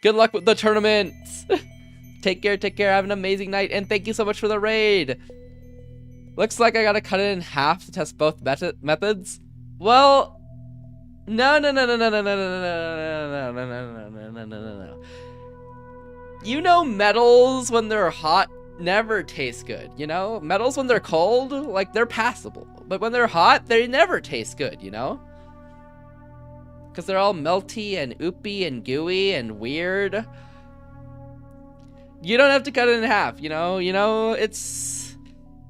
C: Good luck with the tournament. Take care. Have an amazing night. And thank you so much for the raid. Looks like I gotta cut it in half to test both methods. Well, no. You know, metals when they're hot never taste good, you know? Metals when they're cold, like, they're passable. But when they're hot, they never taste good, you know? Because they're all melty and oopy and gooey and weird. You don't have to cut it in half, you know?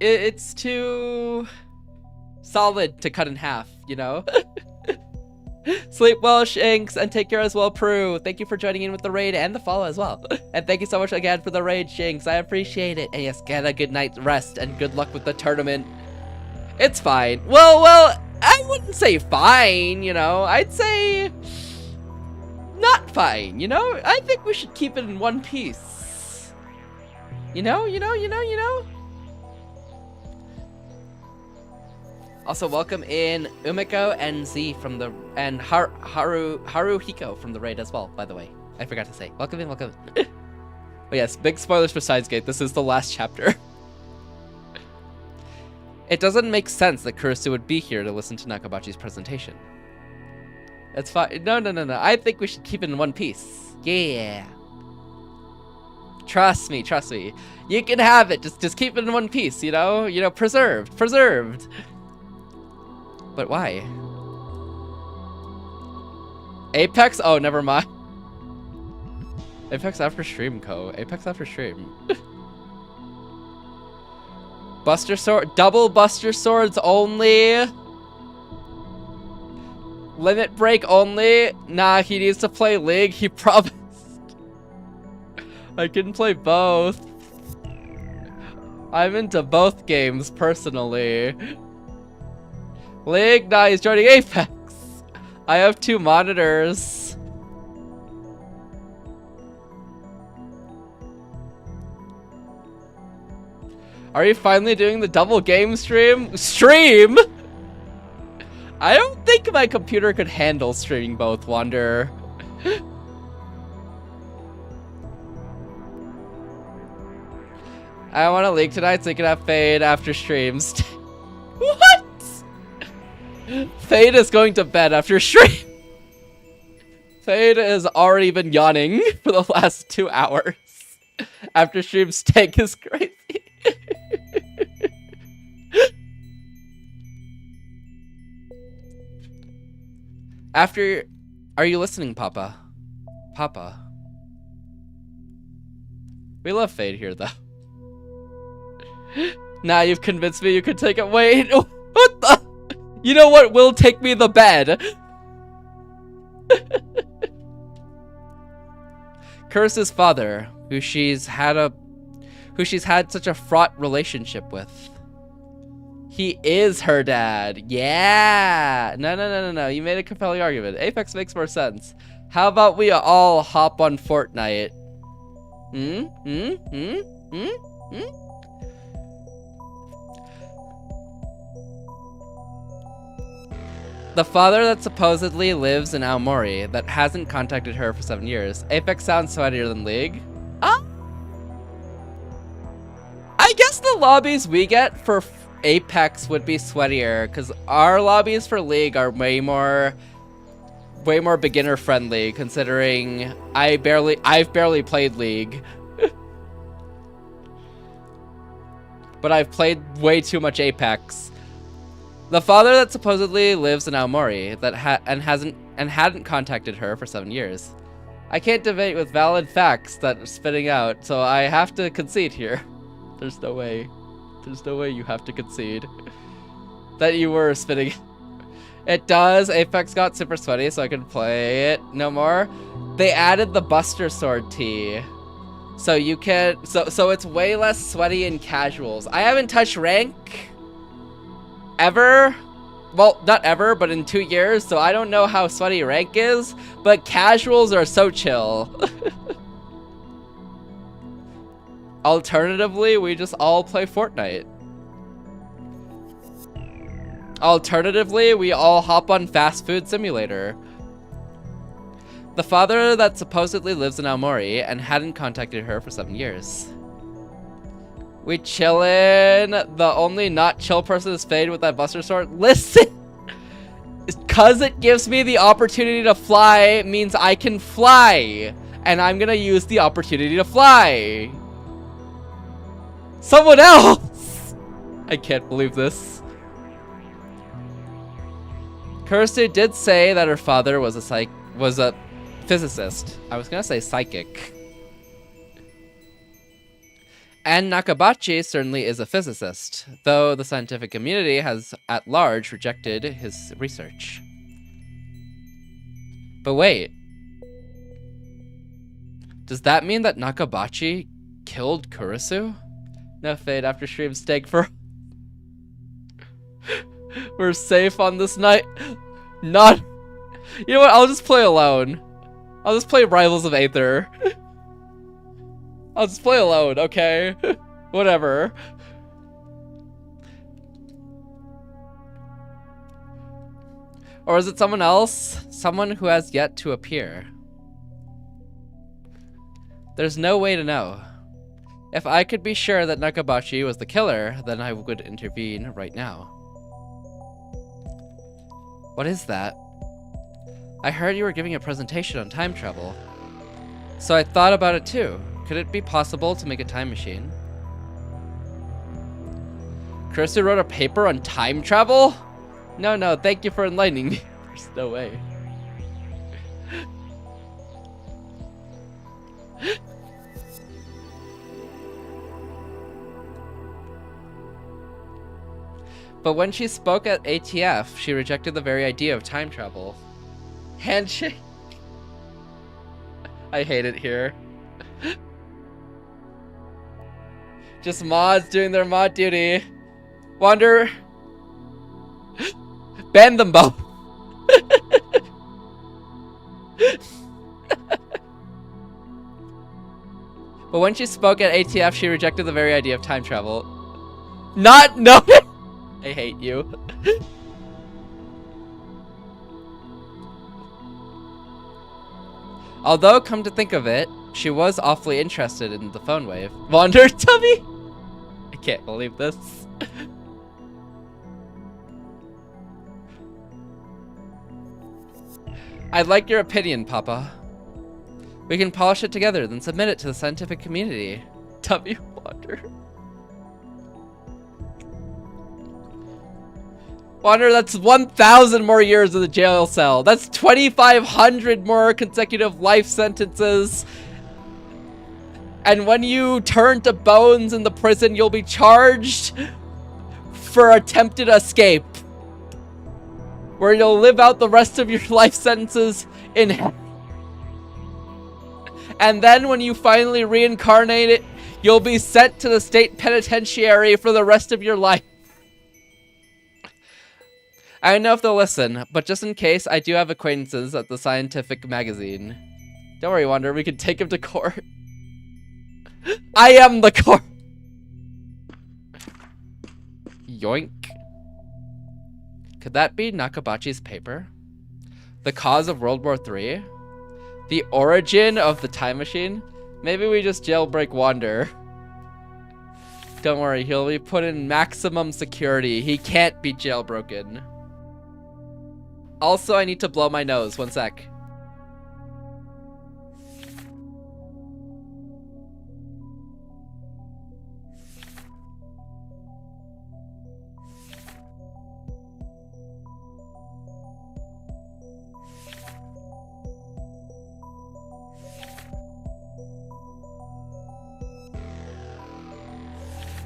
C: It's too solid to cut in half, you know? Sleep well, Shinx, and take care as well, Prue. Thank you for joining in with the raid and the follow as well. And thank you so much again for the raid, Shinx. I appreciate it. And yes, get a good night's rest and good luck with the tournament. It's fine. Well, I wouldn't say fine, you know? I'd say not fine, you know? I think we should keep it in one piece. You know? Also, welcome in Umiko and Z from the Haruhiko from the raid as well, by the way. I forgot to say. Welcome in. But yes, big spoilers for Steins Gate. This is the last chapter. It doesn't make sense that Kurisu would be here to listen to Nakabachi's presentation. It's fine. No. I think we should keep it in one piece. Yeah. Trust me. You can have it. Just keep it in one piece, you know? Preserved. But why? Apex? Oh, never mind. Apex after stream, Apex after stream. Buster Sword, double Buster Swords only. Limit Break only. Nah, he needs to play League. He promised. I can play both. I'm into both games personally. League, nah, he's joining Apex. I have 2 monitors. Are you finally doing the double game stream? Stream? I don't think my computer could handle streaming both, Wanderer. I want to leak tonight so you can have Fade after streams. What? Fade is going to bed after stream. Fade has already been yawning for the last 2 hours. After stream, steak is crazy. After, are you listening, Papa? Papa. We love Fade here, though. Nah, you've convinced me you could take it. Wait, what the? You know what will take me the bed? Curse's father, who she's had such a fraught relationship with. He is her dad. Yeah. No. You made a compelling argument. Apex makes more sense. How about we all hop on Fortnite? The father that supposedly lives in Aomori that hasn't contacted her for 7 years. Apex sounds sweatier than League. I guess the lobbies we get for Apex would be sweatier, because our lobbies for League are way more beginner friendly, considering I've barely played League. But I've played way too much Apex. The father that supposedly lives in Aomori that hadn't contacted her for 7 years. I can't debate with valid facts that are spitting out, so I have to concede here. There's no way. There's no way you have to concede that you were spitting. It does. Apex got super sweaty, so I can play it no more. They added the Buster Sword T. So you can, so it's way less sweaty in casuals. I haven't touched rank ever. Well, not ever, but in 2 years, so I don't know how sweaty rank is, but casuals are so chill. Alternatively, we just all play Fortnite. Alternatively, we all hop on Fast Food Simulator. The father that supposedly lives in Aomori and hadn't contacted her for 7 years. We chillin'. The only not chill person is Fade with that Buster Sword. Listen! Cause it gives me the opportunity to fly means I can fly. And I'm gonna use the opportunity to fly. Someone else! I can't believe this. Kirsty did say that her father was a physicist. I was gonna say psychic. And Nakabachi certainly is a physicist, though the scientific community has at large rejected his research. But wait. Does that mean that Nakabachi killed Kurisu? No, Fade, after stream steak for... We're safe on this night. Not... You know what, I'll just play alone. I'll just play Rivals of Aether. I'll just play alone, okay? Whatever. Or is it someone else? Someone who has yet to appear. There's no way to know. If I could be sure that Nakabachi was the killer, then I would intervene right now. What is that? I heard you were giving a presentation on time travel. So I thought about it too. Could it be possible to make a time machine? Kurisu wrote a paper on time travel? No, thank you for enlightening me. There's no way. But when she spoke at ATF, she rejected the very idea of time travel. Handshake. I hate it here. Just mods doing their mod duty. Wander. Ban them both. But when she spoke at ATF, she rejected the very idea of time travel. Not no. I hate you. Although, come to think of it, she was awfully interested in the phone wave. Wander tummy? I can't believe this. I'd like your opinion, Papa. We can polish it together, then submit it to the scientific community. W. Wander. Wander, that's 1,000 more years in the jail cell. That's 2,500 more consecutive life sentences. And when you turn to bones in the prison, you'll be charged for attempted escape, where you'll live out the rest of your life sentences in hell. And then when you finally reincarnate it, you'll be sent to the state penitentiary for the rest of your life. I don't know if they'll listen, but just in case, I do have acquaintances at the scientific magazine. Don't worry, Wander, we can take him to court. I am the court. Yoink. Could that be Nakabachi's paper? The cause of World War III? The origin of the time machine? Maybe we just jailbreak Wander. Don't worry, he'll be put in maximum security. He can't be jailbroken. Also, I need to blow my nose. One sec.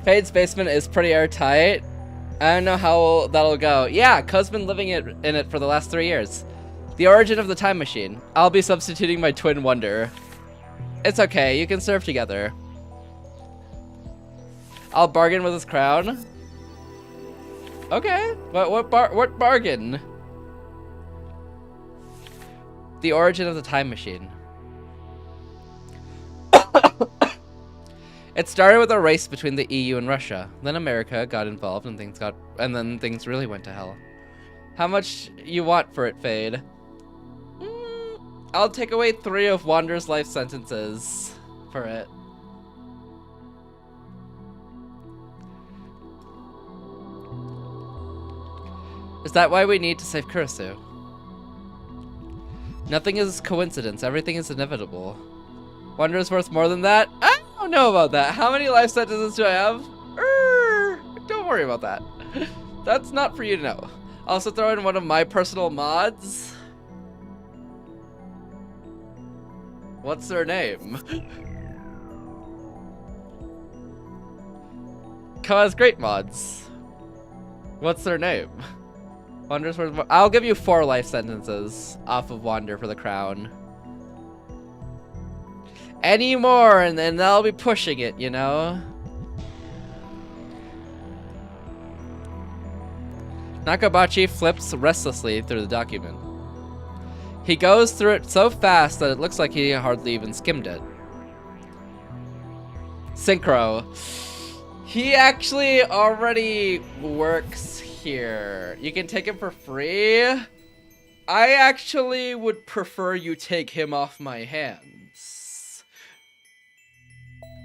C: Fade's basement is pretty airtight. I don't know how that'll go. Yeah, Ko's been living in it for the last 3 years. The origin of the time machine. I'll be substituting my twin Wonder. It's okay, you can serve together. I'll bargain with his crown. Okay, what bargain? The origin of the time machine. It started with a race between the EU and Russia. Then America got involved and then things really went to hell. How much you want for it, Fade? I'll take away 3 of Wander's life sentences for it. Is that why we need to save Kurisu? Nothing is coincidence, everything is inevitable. Wander is worth more than that? I don't know about that. How many life sentences do I have? Don't worry about that. That's not for you to know. I'll also throw in one of my personal mods. What's their name? Ko has great mods. What's their name? Wander's worth more. I'll give you 4 life sentences off of Wander for the crown. Any more, and then I'll be pushing it, you know? Nakabachi flips restlessly through the document. He goes through it so fast that it looks like he hardly even skimmed it. Synchro. He actually already works here. You can take him for free. I actually would prefer you take him off my hands.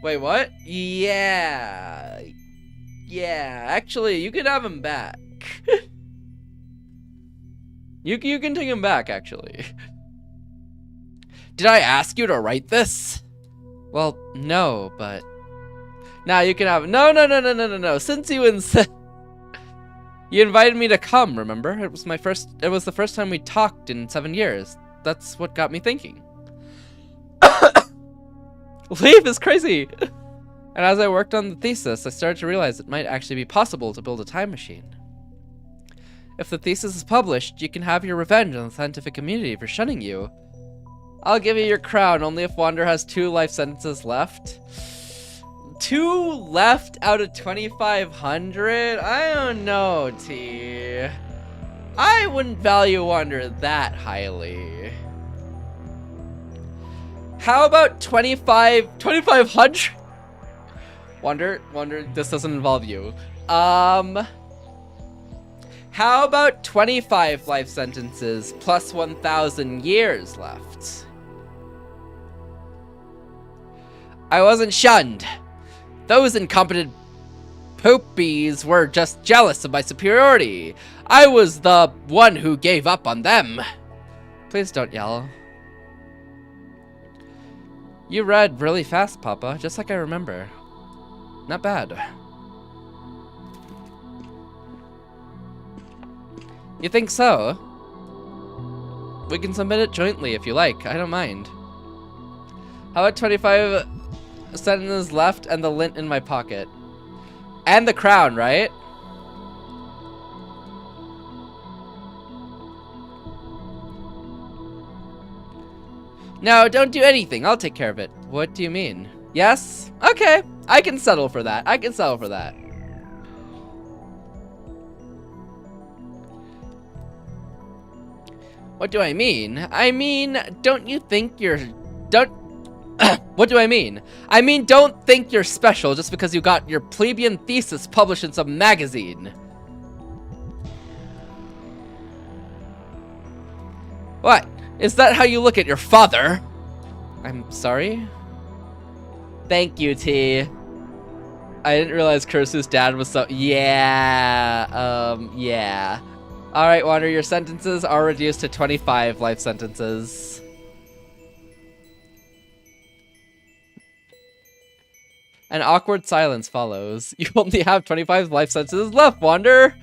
C: Wait, what? Yeah. Yeah, actually, you can have him back. You can take him back, actually. Did I ask you to write this? Well, no, but... Now you can have... No. Since you You invited me to come, remember? It was the first time we talked in 7 years. That's what got me thinking. Leave is crazy! And as I worked on the thesis, I started to realize it might actually be possible to build a time machine. If the thesis is published, you can have your revenge on the scientific community for shunning you. I'll give you your crown only if Wander has 2 life sentences left. 2 left out of 2,500? I don't know, T. I wouldn't value Wander that highly. How about 2,500? Wander, this doesn't involve you. How about 25 life sentences plus 1,000 years left? I wasn't shunned. Those incompetent poopies were just jealous of my superiority. I was the one who gave up on them. Please don't yell. You read really fast, Papa, just like I remember. Not bad. You think so? We can submit it jointly if you like. I don't mind. How about 25 sentences left and the lint in my pocket? And the crown, right? No, don't do anything. I'll take care of it. What do you mean? Yes? Okay. I can settle for that. I can settle for that. What do I mean? I mean, don't you think you're... What do I mean? I mean, don't think you're special just because you got your plebeian thesis published in some magazine. What? Is that how you look at your father? I'm sorry? Thank you, T. I didn't realize Kursu's dad was so... Yeah. Yeah. Alright, Wander, your sentences are reduced to 25 life sentences. An awkward silence follows. You only have 25 life sentences left, Wander!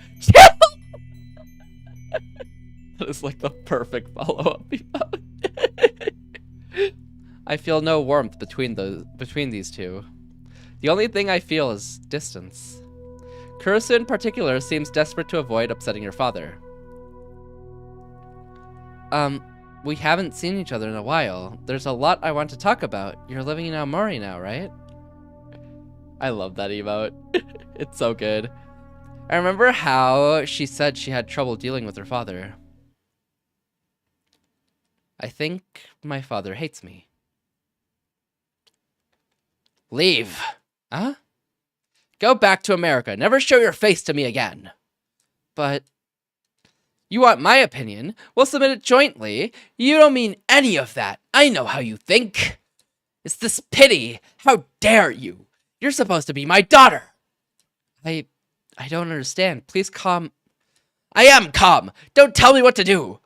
C: That is like the perfect follow-up. I feel no warmth between these two. The only thing I feel is distance. Kursu in particular seems desperate to avoid upsetting your father. We haven't seen each other in a while. There's a lot I want to talk about. You're living in Aomori now, right? I love that emote. It's so good. I remember how she said she had trouble dealing with her father. I think my father hates me. Leave. Huh? Go back to America. Never show your face to me again. But you want my opinion? We'll submit it jointly. You don't mean any of that. I know how you think. It's this pity. How dare you? You're supposed to be my daughter. I don't understand. Please calm. I am calm. Don't tell me what to do.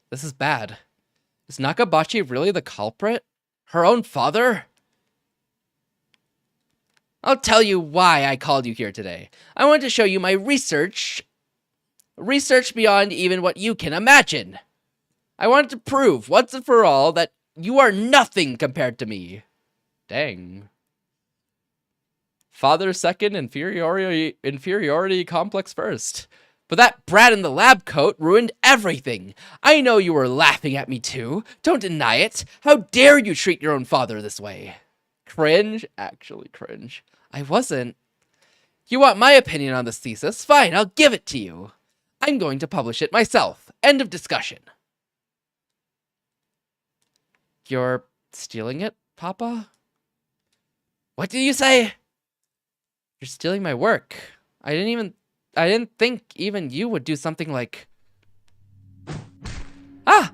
C: This is bad. Is Nakabachi really the culprit? Her own father? I'll tell you why I called you here today. I want to show you my research. Research beyond even what you can imagine. I wanted to prove once and for all that you are nothing compared to me. Dang. Father second, inferiority complex first. But that brat in the lab coat ruined everything. I know you were laughing at me too. Don't deny it. How dare you treat your own father this way? Cringe? Actually cringe. I wasn't. You want my opinion on this thesis? Fine, I'll give it to you. I'm going to publish it myself. End of discussion. You're stealing it, Papa? What did you say? You're stealing my work. I didn't think even you would do something like... Ah!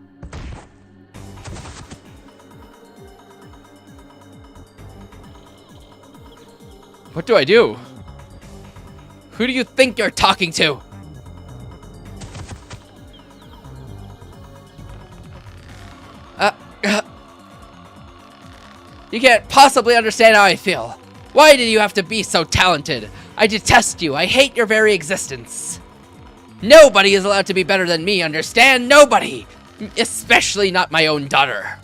C: What do I do? Who do you think you're talking to? You can't possibly understand how I feel. Why did you have to be so talented? I detest you. I hate your very existence. Nobody is allowed to be better than me, understand? Nobody! Especially not my own daughter.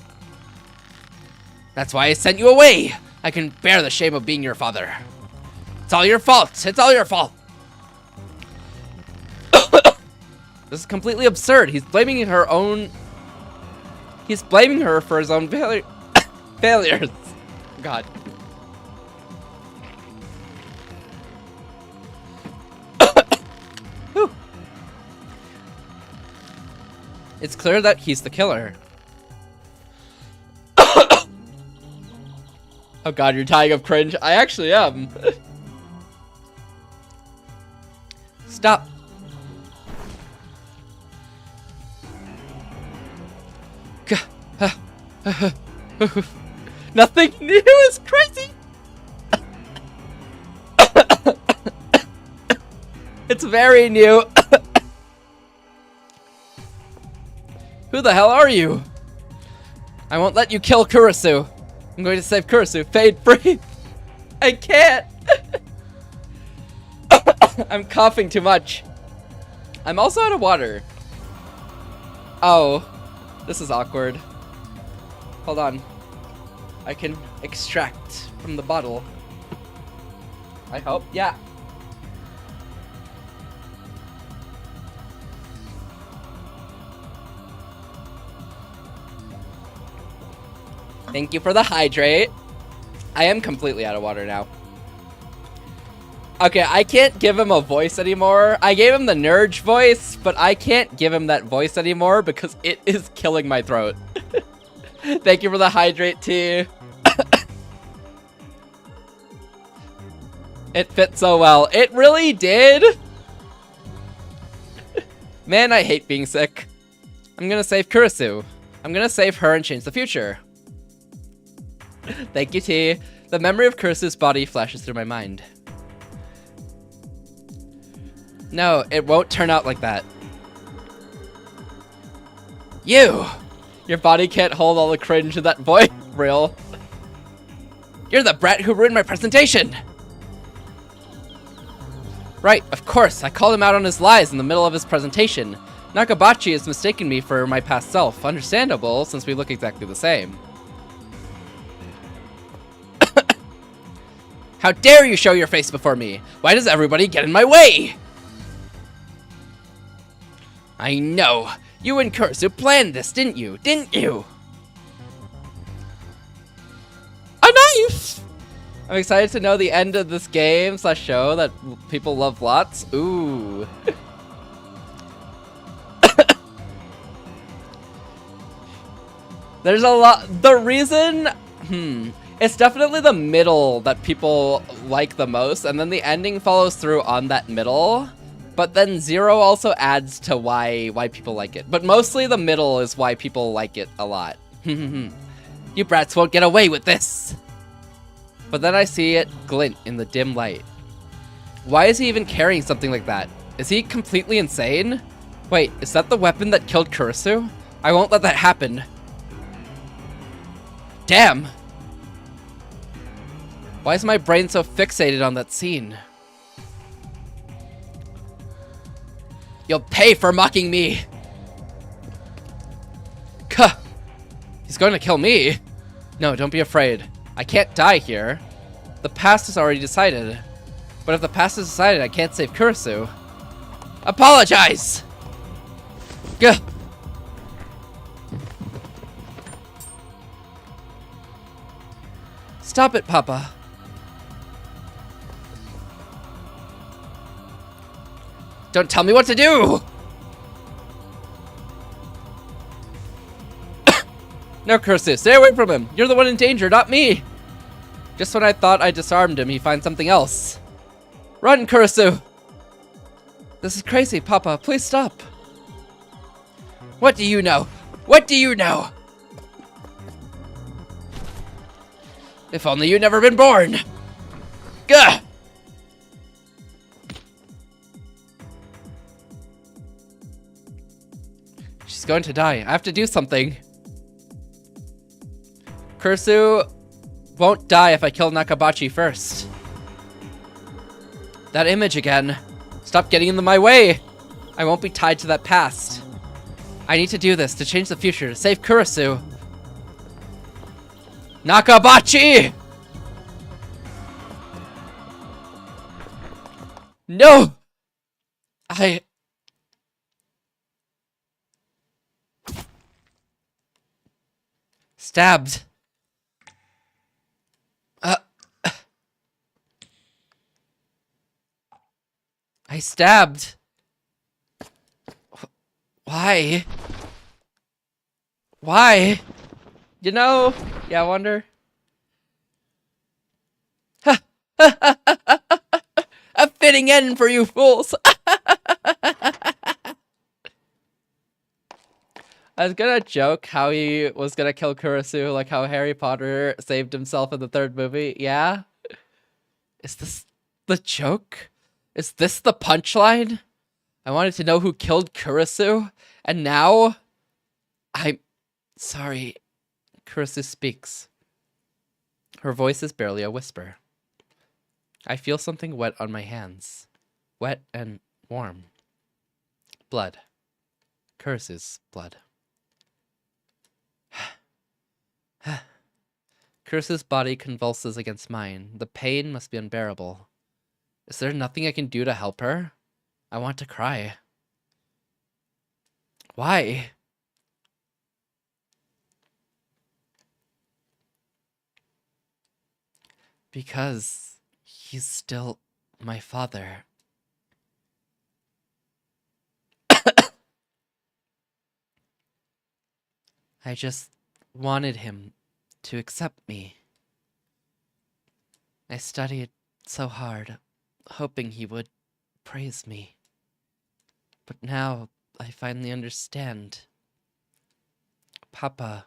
C: That's why I sent you away. I can bear the shame of being your father. It's all your fault. It's all your fault. This is completely absurd. He's blaming her for his own failures. God. Whew. It's clear that he's the killer. Oh god, you're dying of cringe. I actually am. Stop. Nothing new is crazy. It's very new. Who the hell are you? I won't let you kill Kurisu. I'm going to save Kurisu. Fade free. I can't. I'm coughing too much. I'm also out of water. Oh, this is awkward. Hold on. I can extract from the bottle. I hope. Yeah. Thank you for the hydrate. I am completely out of water now. Okay, I can't give him a voice anymore. I gave him the Nurge voice, but I can't give him that voice anymore because it is killing my throat. Thank you for the hydrate tea. It fit so well. It really did. Man, I hate being sick. I'm gonna save Kurisu. I'm gonna save her and change the future. Thank you, T. The memory of Kurisu's body flashes through my mind. No, it won't turn out like that. You! Your body can't hold all the cringe in that voice, real. You're the brat who ruined my presentation! Right, of course, I called him out on his lies in the middle of his presentation. Nakabachi has mistaken me for my past self. Understandable, since we look exactly the same. How dare you show your face before me? Why does everybody get in my way? I know. You and Kurisu planned this, didn't you? Didn't you? A knife! I'm excited to know the end of this game / show that people love lots. Ooh. There's a lot. The reason... It's definitely the middle that people like the most, and then the ending follows through on that middle. But then Zero also adds to why people like it. But mostly the middle is why people like it a lot. You brats won't get away with this! But then I see it glint in the dim light. Why is he even carrying something like that? Is he completely insane? Wait, is that the weapon that killed Kurisu? I won't let that happen. Damn! Why is my brain so fixated on that scene? You'll pay for mocking me! Kuh! He's going to kill me! No, don't be afraid. I can't die here. The past is already decided. But if the past is decided, I can't save Kurisu. Apologize! Gah! Stop it, Papa. Don't tell me what to do! No, Kurisu, stay away from him. You're the one in danger, not me. Just when I thought I disarmed him, he finds something else. Run, Kurisu! This is crazy, Papa. Please stop. What do you know? What do you know? If only you'd never been born. Gah! She's going to die. I have to do something. Kurisu won't die if I kill Nakabachi first. That image again. Stop getting in my way. I won't be tied to that past. I need to do this to change the future, to save Kurisu. Nakabachi! No! stabbed. I stabbed. Why? Why? You know, yeah, I wonder. A fitting end for you fools. I was gonna joke how he was gonna kill Kurisu, like how Harry Potter saved himself in the third movie. Yeah? Is this the joke? Is this the punchline? I wanted to know who killed Kurisu, and now I'm sorry. Kurisu speaks. Her voice is barely a whisper. I feel something wet on my hands. Wet and warm. Blood. Kurisu's blood. Kurisu's body convulses against mine. The pain must be unbearable. Is there nothing I can do to help her? I want to cry. Why? Because he's still my father. I just wanted him to accept me. I studied so hard, hoping he would praise me. But now I finally understand. Papa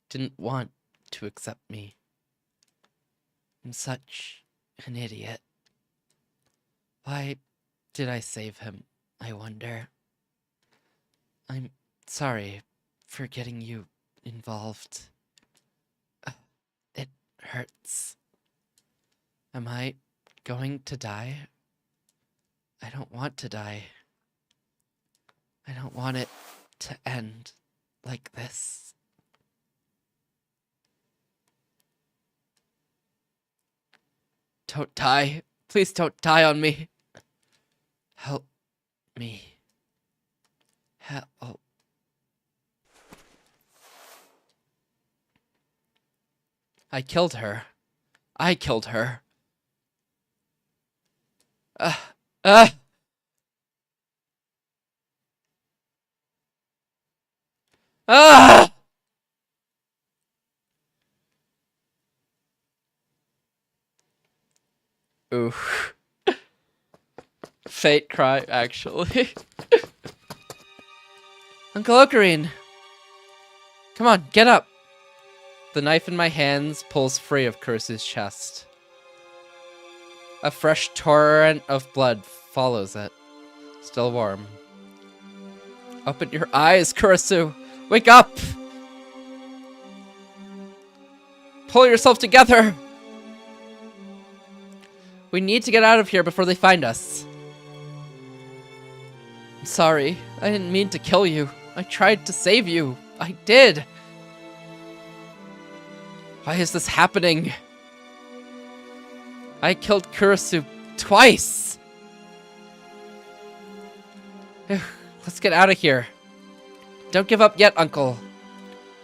C: didn't want to accept me. I'm such an idiot. Why did I save him, I wonder? I'm sorry for getting you involved. It hurts. Am I going to die? I don't want to die. I don't want it to end like this. Don't die. Please don't die on me. Help me. Help. I killed her. I killed her. Ah! Ooh. Fate cry, actually. Uncle Ocarine! Come on, get up! The knife in my hands pulls free of Kurisu's chest. A fresh torrent of blood follows it. Still warm. Open your eyes, Kurisu! Wake up! Pull yourself together! We need to get out of here before they find us. I'm sorry. I didn't mean to kill you. I tried to save you. I did. Why is this happening? I killed Kurisu twice. Let's get out of here. Don't give up yet, Uncle.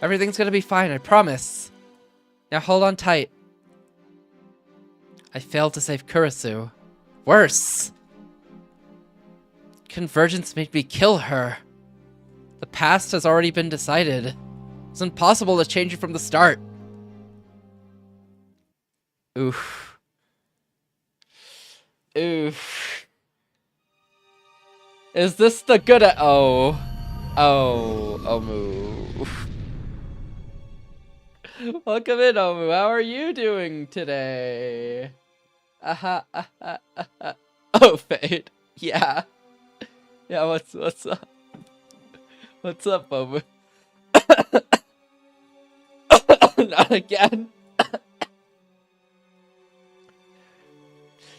C: Everything's gonna be fine, I promise. Now hold on tight. I failed to save Kurisu. Worse! Convergence made me kill her. The past has already been decided. It's impossible to change it from the start. Oof. Oof. Is this the good oh. Oh, Omu. Welcome in, Omu. How are you doing today? Oh, Fade. Yeah. Yeah, what's up? What's up, Omu? Not again.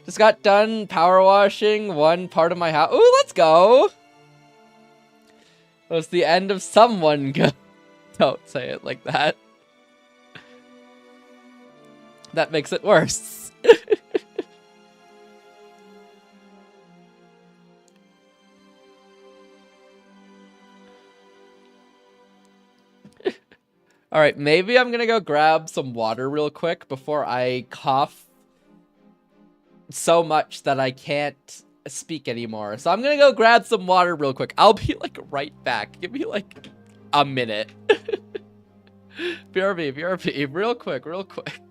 C: Just got done power washing one part of my house. Ooh, let's go. It was the end of someone go. Don't say it like that. That makes it worse. All right, maybe I'm gonna go grab some water real quick before I cough so much that I can't speak anymore. So I'm gonna go grab some water real quick. I'll be like right back. Give me like a minute. BRB, real quick, real quick.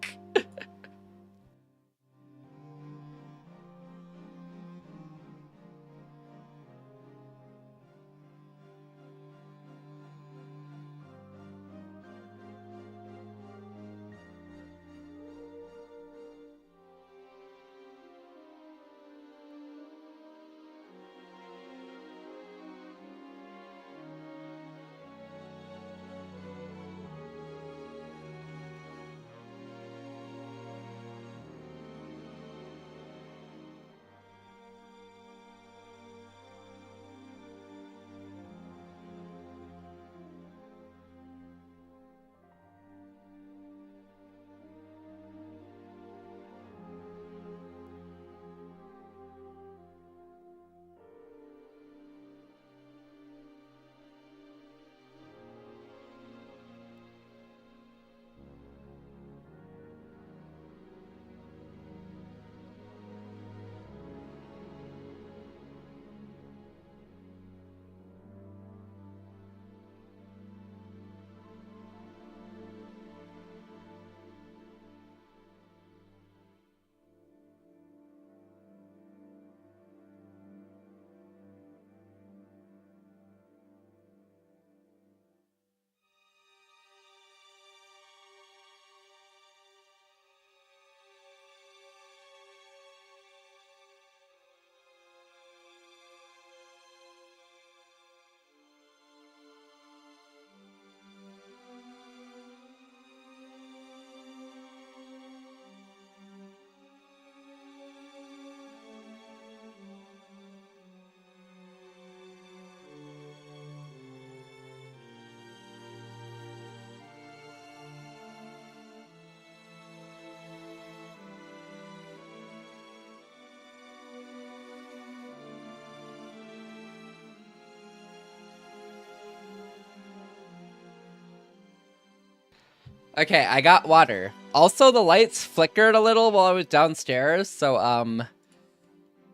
C: Okay, I got water. Also, the lights flickered a little while I was downstairs, so,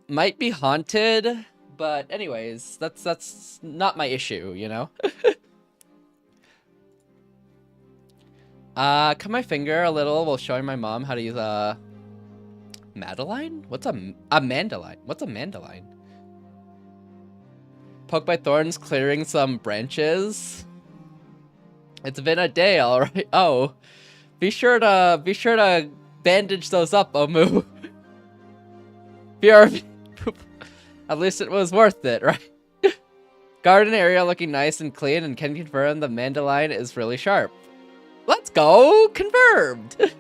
C: might be haunted, but anyways, that's not my issue, you know? Cut my finger a little while showing my mom how to use, Madeline? What's a mandolin? What's a mandolin? Poke by thorns, clearing some branches. It's been a day, alright. Oh. Be sure to bandage those up, Omu. BRB. At least it was worth it, right? Garden area looking nice and clean, and can confirm the mandolin is really sharp. Let's go! Confirmed!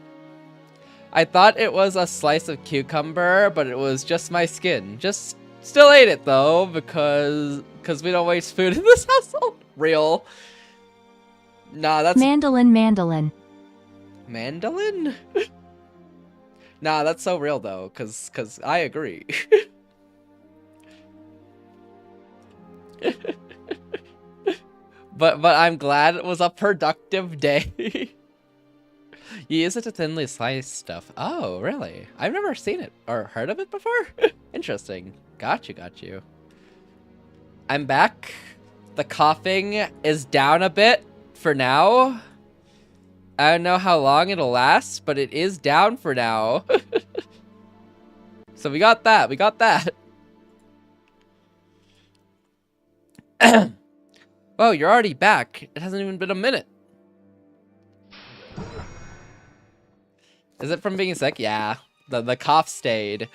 C: I thought it was a slice of cucumber, but it was just my skin. Just still ate it though, because we don't waste food in this household. Real. Nah, that's
D: Mandolin.
C: Mandolin? Nah, that's so real though, cause I agree. But I'm glad it was a productive day. You use it to thinly slice stuff. Oh, really? I've never seen it or heard of it before. Interesting. Got you. I'm back. The coughing is down a bit for now. I don't know how long it'll last, but it is down for now. So we got that. Oh, you're already back. It hasn't even been a minute. Is it from being sick? Yeah. The cough stayed.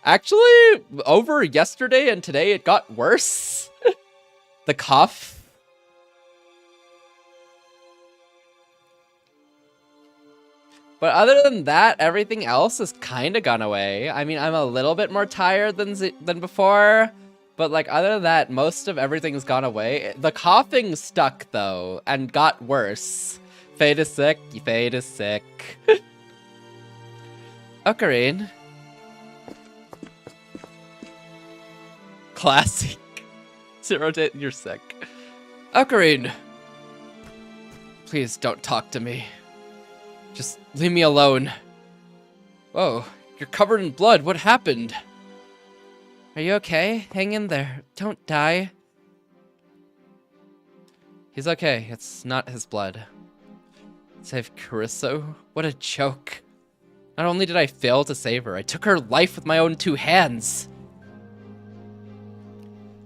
C: Actually, over yesterday and today, it got worse. The cough. But other than that, everything else has kind of gone away. I mean, I'm a little bit more tired than before. But like, other than that, most of everything's gone away. The coughing stuck, though, and got worse. Fade is sick. Fade is sick. Ocarine. Classic. Zero to you're sick. Ocarine. Please don't talk to me. Just leave me alone. Whoa, you're covered in blood. What happened? Are you okay? Hang in there. Don't die. He's okay. It's not his blood. Save Kurisu? What a joke. Not only did I fail to save her, I took her life with my own 2 hands.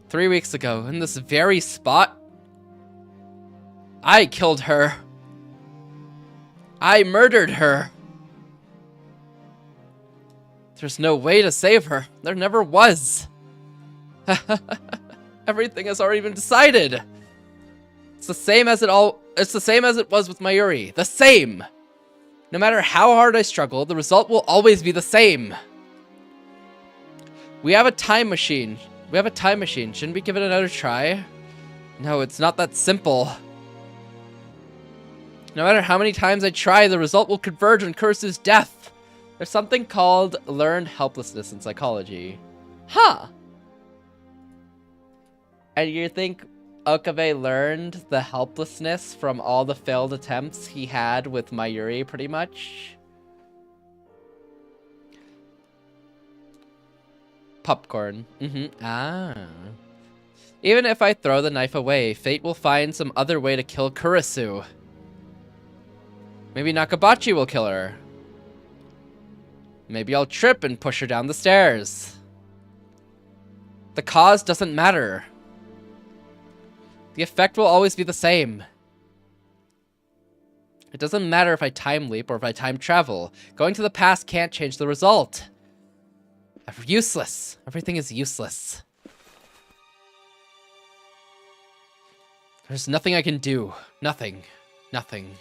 C: 3 weeks ago, in this very spot, I killed her. I murdered her. There's no way to save her. There never was. Everything has already been decided. It's the same as it was with Mayuri. The same. No matter how hard I struggle, the result will always be the same. We have a time machine. Shouldn't we give it another try? No, it's not that simple. No matter how many times I try, the result will converge on Kurisu's death. There's something called learned helplessness in psychology. Huh. And you think Okabe learned the helplessness from all the failed attempts he had with Mayuri, pretty much? Popcorn. Ah. Even if I throw the knife away, fate will find some other way to kill Kurisu. Maybe Nakabachi will kill her. Maybe I'll trip and push her down the stairs. The cause doesn't matter. The effect will always be the same. It doesn't matter if I time leap or if I time travel. Going to the past can't change the result. Useless. Everything is useless. There's nothing I can do. Nothing. Nothing.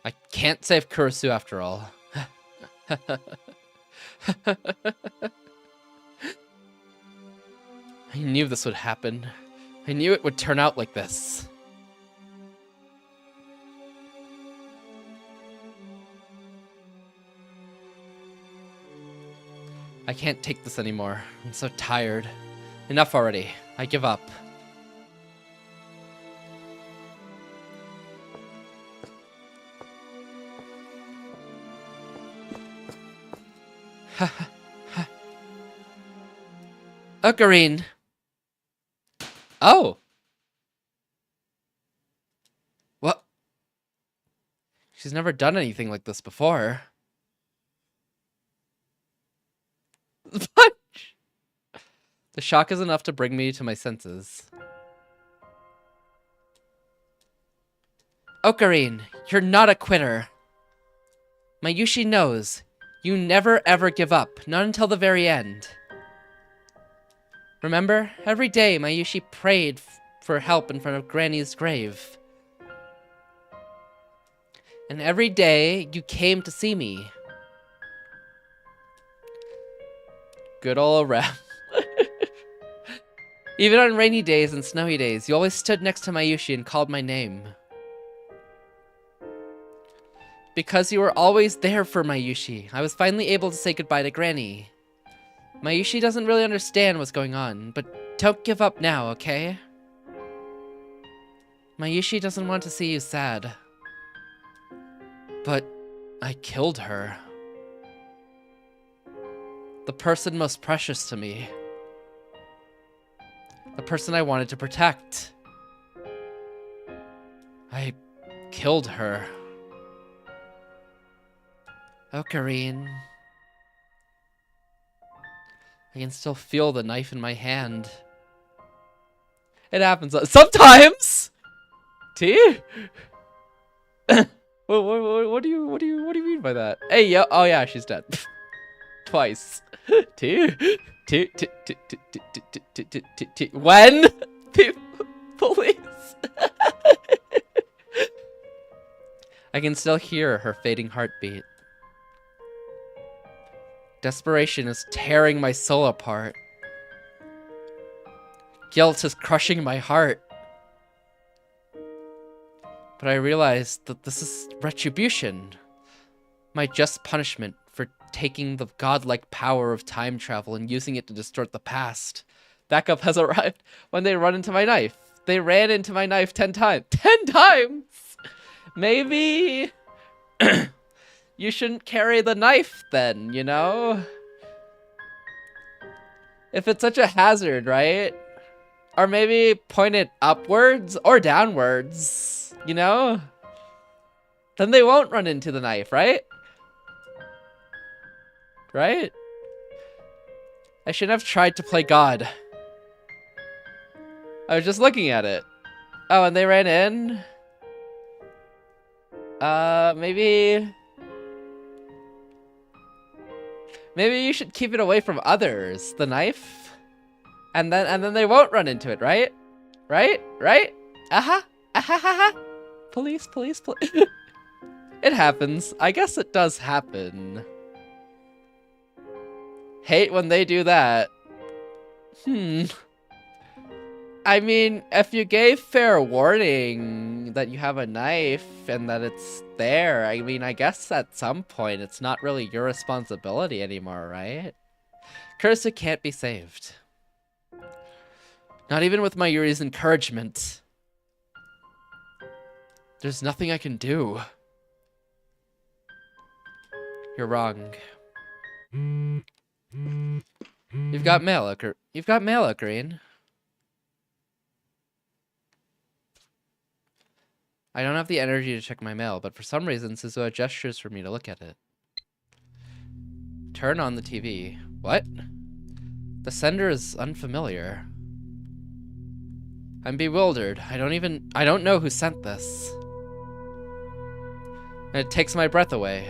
C: I can't save Kurisu after all. I knew this would happen. I knew it would turn out like this. I can't take this anymore. I'm so tired. Enough already. I give up. Ocarine. Oh. What? She's never done anything like this before. Punch! The shock is enough to bring me to my senses. Ocarine, you're not a quitter. Mayushi knows. You never ever give up, not until the very end. Remember? Every day, Mayushi prayed for help in front of Granny's grave. And every day, you came to see me. Good ol' Rem. Even on rainy days and snowy days, you always stood next to Mayushi and called my name. Because you were always there for Mayushi, I was finally able to say goodbye to Granny. Mayushi doesn't really understand what's going on, but don't give up now, okay? Mayushi doesn't want to see you sad. But I killed her. The person most precious to me. The person I wanted to protect. I killed her. Ocarine. I can still feel the knife in my hand. It happens sometimes. T? What do you mean by that? Hey, yo, oh yeah, she's dead. Twice. T? When? Police. I can still hear her fading heartbeat. Desperation is tearing my soul apart. Guilt is crushing my heart. But I realized that this is retribution. My just punishment for taking the godlike power of time travel and using it to distort the past. Backup has arrived when they run into my knife. They ran into my knife 10 times. 10 times! Maybe you shouldn't carry the knife then, you know? If it's such a hazard, right? Or maybe point it upwards or downwards, you know? Then they won't run into the knife, right? Right? I shouldn't have tried to play God. I was just looking at it. Oh, and they ran in? Maybe you should keep it away from others, the knife. And then they won't run into it, right? Right? Right? Aha! Aha ha ha! Police, police, police. It happens. I guess it does happen. Hate when they do that. I mean, if you gave fair warning that you have a knife and that it's there, I mean, I guess at some point it's not really your responsibility anymore, right? Cursa can't be saved. Not even with my Yuri's encouragement. There's nothing I can do. You're wrong. You've got mail, Green. I don't have the energy to check my mail, but for some reason Suzuha gestures for me to look at it. Turn on the TV. What? The sender is unfamiliar. I'm bewildered. I don't know who sent this. And it takes my breath away.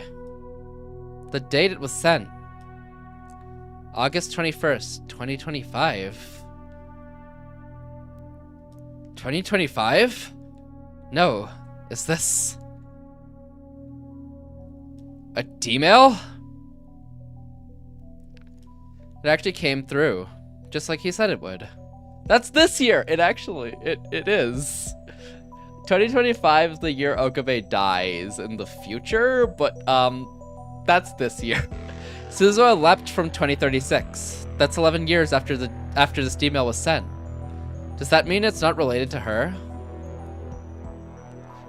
C: The date it was sent. August 21st, 2025. 2025? No. Is this a D-mail? It actually came through, just like he said it would. That's this year! It is. 2025 is the year Okabe dies in the future, but that's this year. Suzuha leapt from 2036. That's 11 years after this D-mail was sent. Does that mean it's not related to her?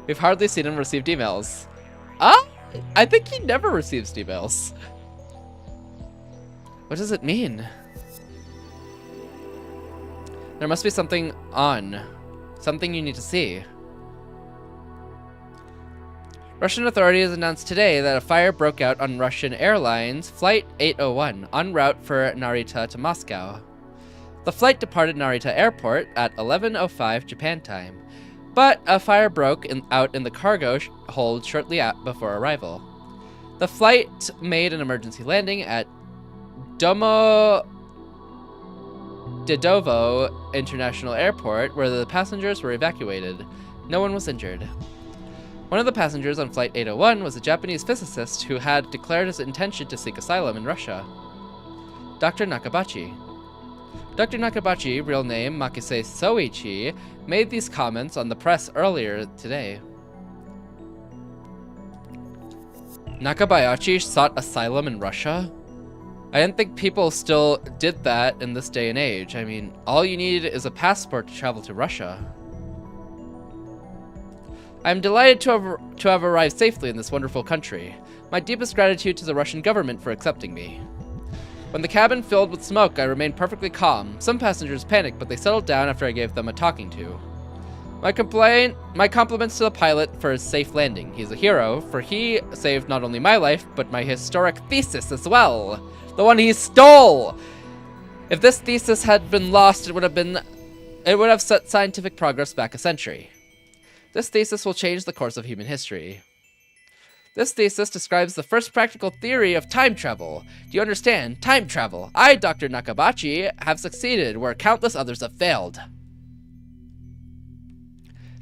C: We've hardly seen him receive emails. I think he never receives emails. What does it mean? There must be something on. Something you need to see. Russian authorities announced today that a fire broke out on Russian Airlines Flight 801 en route for Narita to Moscow. The flight departed Narita Airport at 11:05 Japan time, but a fire broke out in the cargo hold shortly before arrival. The flight made an emergency landing at Domodedovo International Airport, where the passengers were evacuated. No one was injured. One of the passengers on Flight 801 was a Japanese physicist who had declared his intention to seek asylum in Russia. Dr. Nakabachi. Dr. Nakabachi, real name Makise Soichi, made these comments on the press earlier today. Nakabayashi sought asylum in Russia? I didn't think people still did that in this day and age. I mean, all you need is a passport to travel to Russia. I am delighted to have arrived safely in this wonderful country. My deepest gratitude to the Russian government for accepting me. When the cabin filled with smoke, I remained perfectly calm. Some passengers panicked, but they settled down after I gave them a talking to. My compliments to the pilot for his safe landing. He's a hero, for he saved not only my life, but my historic thesis as well. The one he stole! If this thesis had been lost, it would have set scientific progress back a century. This thesis will change the course of human history. This thesis describes the first practical theory of time travel. Do you understand? Time travel. I, Dr. Nakabachi, have succeeded where countless others have failed.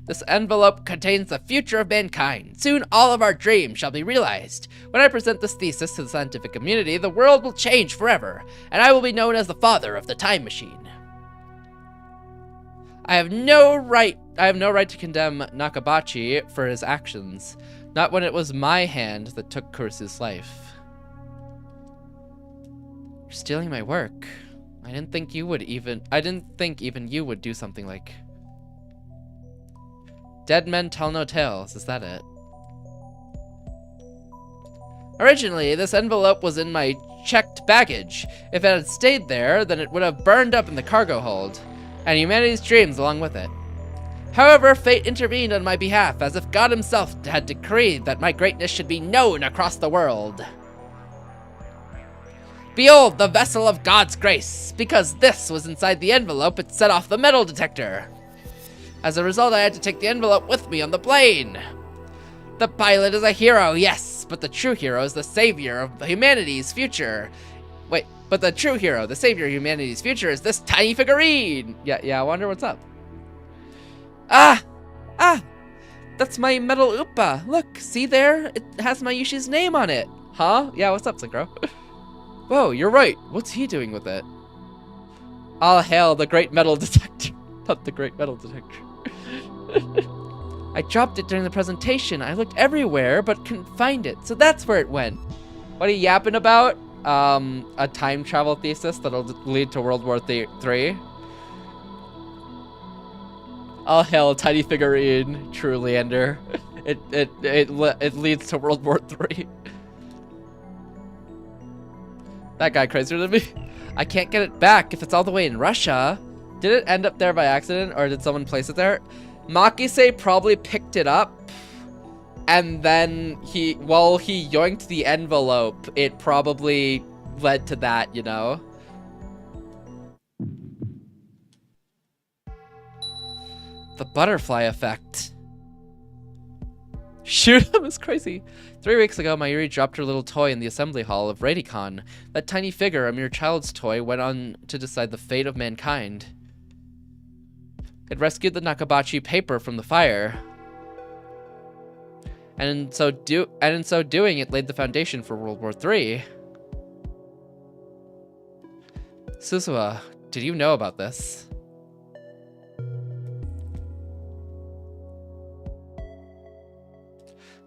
C: This envelope contains the future of mankind. Soon all of our dreams shall be realized. When I present this thesis to the scientific community, the world will change forever, and I will be known as the father of the time machine. I have no right to condemn Nakabachi for his actions, not when it was my hand that took Kurisu's life. You're stealing my work. I didn't think even you would do something like... Dead men tell no tales, is that it? Originally, this envelope was in my checked baggage. If it had stayed there, then it would have burned up in the cargo hold, and humanity's dreams along with it. However, fate intervened on my behalf, as if God himself had decreed that my greatness should be known across the world. Behold, the vessel of God's grace! Because this was inside the envelope, it set off the metal detector. As a result, I had to take the envelope with me on the plane. The pilot is a hero, yes, but the true hero is the savior of humanity's future. Wait, but the true hero, the savior of humanity's future, is this tiny figurine. Yeah, I wonder what's up. Ah! That's my metal Upa. Look, see there? It has my Yushi's name on it. Huh? Yeah, what's up, Synchro? Whoa, you're right. What's he doing with it? All hail the great metal detector. Not the great metal detector. I dropped it during the presentation. I looked everywhere, but couldn't find it. So that's where it went. What are you yapping about? A time travel thesis that'll lead to World War III. All hail, tiny figurine, true Leander. It leads to World War III. That guy crazier than me. I can't get it back if it's all the way in Russia. Did it end up there by accident, or did someone place it there? Makise probably picked it up, and then while he yoinked the envelope, it probably led to that, you know? The butterfly effect. Shoot him is crazy. 3 weeks ago, Mayuri dropped her little toy in the assembly hall of Radicon. That tiny figure, a mere child's toy, went on to decide the fate of mankind. It rescued the Nakabachi paper from the fire. And in so doing, it laid the foundation for World War III. Suzuha, did you know about this?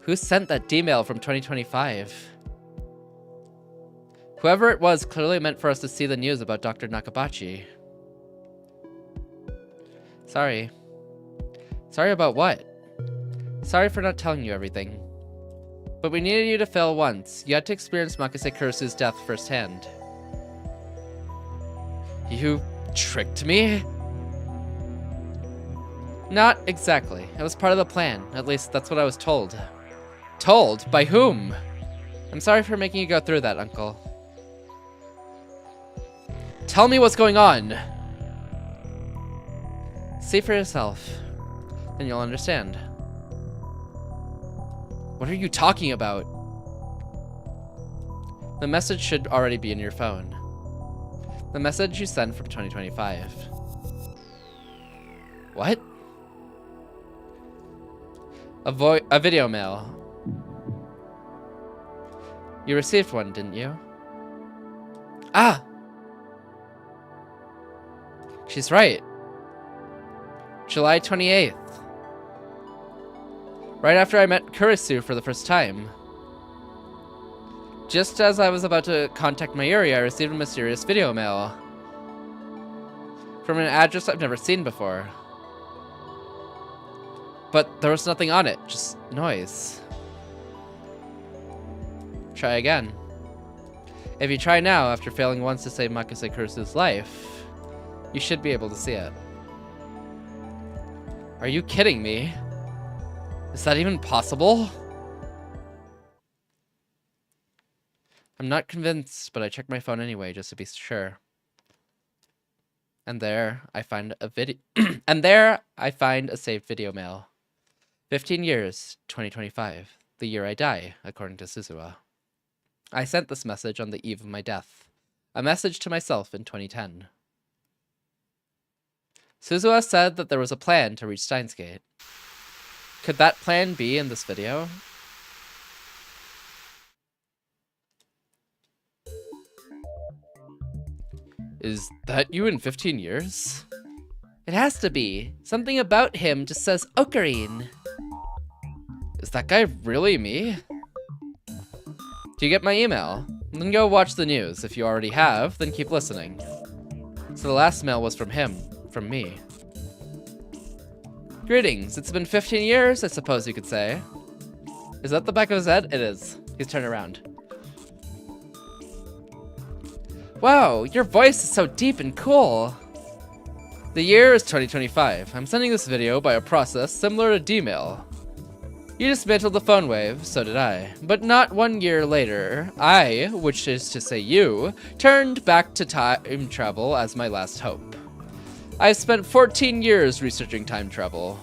C: Who sent that D-mail from 2025? Whoever it was clearly meant for us to see the news about Dr. Nakabachi. Sorry. Sorry about what? Sorry for not telling you everything. But we needed you to fail once. You had to experience Makise Kurusu's death firsthand. You tricked me? Not exactly. It was part of the plan. At least that's what I was told. Told? By whom? I'm sorry for making you go through that, Uncle. Tell me what's going on! See for yourself. Then you'll understand. What are you talking about? The message should already be in your phone. The message you sent from 2025. What? A video mail. You received one, didn't you? Ah! She's right. July 28th. Right after I met Kurisu for the first time. Just as I was about to contact Mayuri, I received a mysterious video mail. From an address I've never seen before. But there was nothing on it, just noise. Try again. If you try now, after failing once to save Makise Kurusu's life, you should be able to see it. Are you kidding me? Is that even possible? I'm not convinced, but I checked my phone anyway just to be sure. And there I find a video and there I find a saved video mail. 15 years, 2025, the year I die, according to Suzuha. I sent this message on the eve of my death. A message to myself in 2010. Suzuha said that there was a plan to reach Steins Gate. Could that plan be in this video? Is that you in 15 years? It has to be. Something about him just says Ocarine. Is that guy really me? Do you get my email? Then go watch the news. If you already have, then keep listening. So the last mail was from him, from me. Greetings, it's been 15 years, I suppose you could say. Is that the back of his head? It is. He's turned around. Wow, your voice is so deep and cool. The year is 2025. I'm sending this video by a process similar to D-mail. You dismantled the phone wave, so did I. But not 1 year later, I, which is to say you, turned back to time travel as my last hope. I've spent 14 years researching time travel.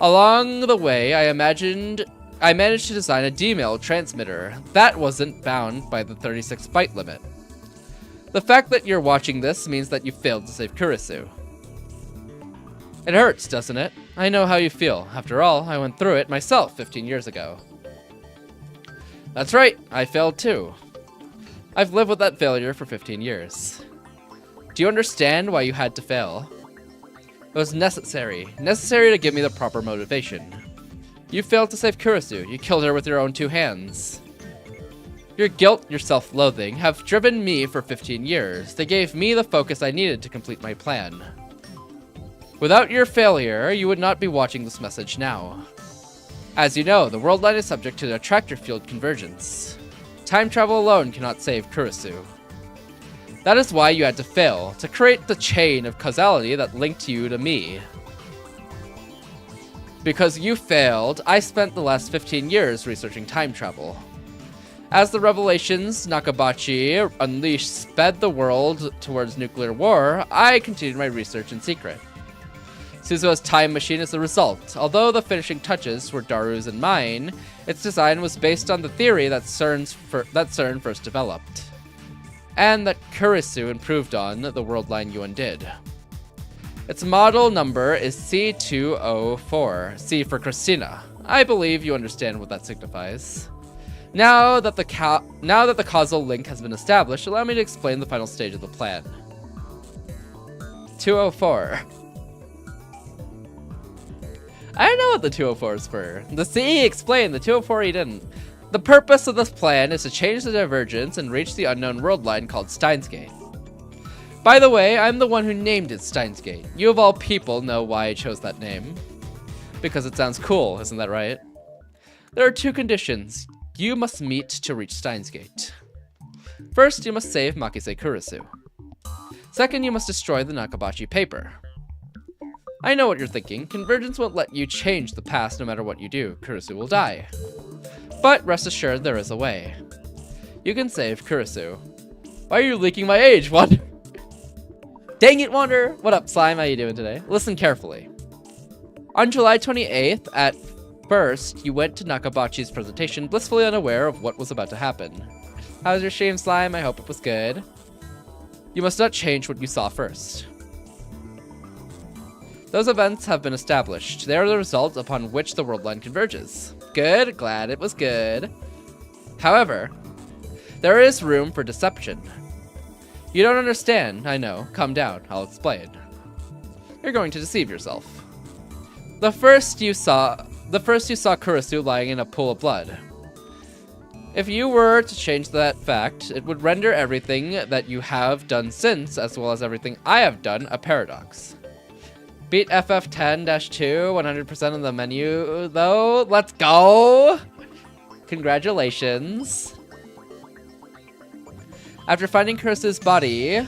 C: Along the way, I managed to design a D-mail transmitter that wasn't bound by the 36 byte limit. The fact that you're watching this means that you failed to save Kurisu. It hurts, doesn't it? I know how you feel. After all, I went through it myself 15 years ago. That's right, I failed too. I've lived with that failure for 15 years. Do you understand why you had to fail? It was necessary to give me the proper motivation. You failed to save Kurisu. You killed her with your own 2 hands. Your guilt, your self-loathing, have driven me for 15 years. They gave me the focus I needed to complete my plan. Without your failure, you would not be watching this message now. As you know, the world line is subject to the attractor field convergence. Time travel alone cannot save Kurisu. That is why you had to fail, to create the chain of causality that linked you to me. Because you failed, I spent the last 15 years researching time travel. As the revelations Nakabachi unleashed sped the world towards nuclear war, I continued my research in secret. Suzuha's time machine is the result. Although the finishing touches were Daru's and mine, its design was based on the theory that CERN first developed, and that Kurisu improved on the world line you undid. Its model number is C204, C for Christina. I believe you understand what that signifies. Now that the causal link has been established, allow me to explain the final stage of the plan. 204. I don't know what the 204 is for. The CE explained, the 204 he didn't. The purpose of this plan is to change the divergence and reach the unknown world line called Steins Gate. By the way, I'm the one who named it Steins Gate. You of all people know why I chose that name. Because it sounds cool, isn't that right? There are 2 conditions you must meet to reach Steins Gate. First, you must save Makise Kurisu. Second, you must destroy the Nakabachi paper. I know what you're thinking. Convergence won't let you change the past no matter what you do. Kurisu will die. But rest assured, there is a way. You can save Kurisu. Why are you leaking my age, Wander? Dang it, Wander! What up, Slime? How you doing today? Listen carefully. On July 28th, at first, you went to Nakabachi's presentation, blissfully unaware of what was about to happen. How was your stream, Slime? I hope it was good. You must not change what you saw first. Those events have been established. They are the result upon which the world line converges. Good, glad it was good. However, there is room for deception. You don't understand, I know. Calm down, I'll explain. You're going to deceive yourself. The first you saw Kurisu lying in a pool of blood. If you were to change that fact, it would render everything that you have done since, as well as everything I have done, a paradox. Beat FF10-2, 100% on the menu, though. Let's go! Congratulations. After finding Kurisu's body,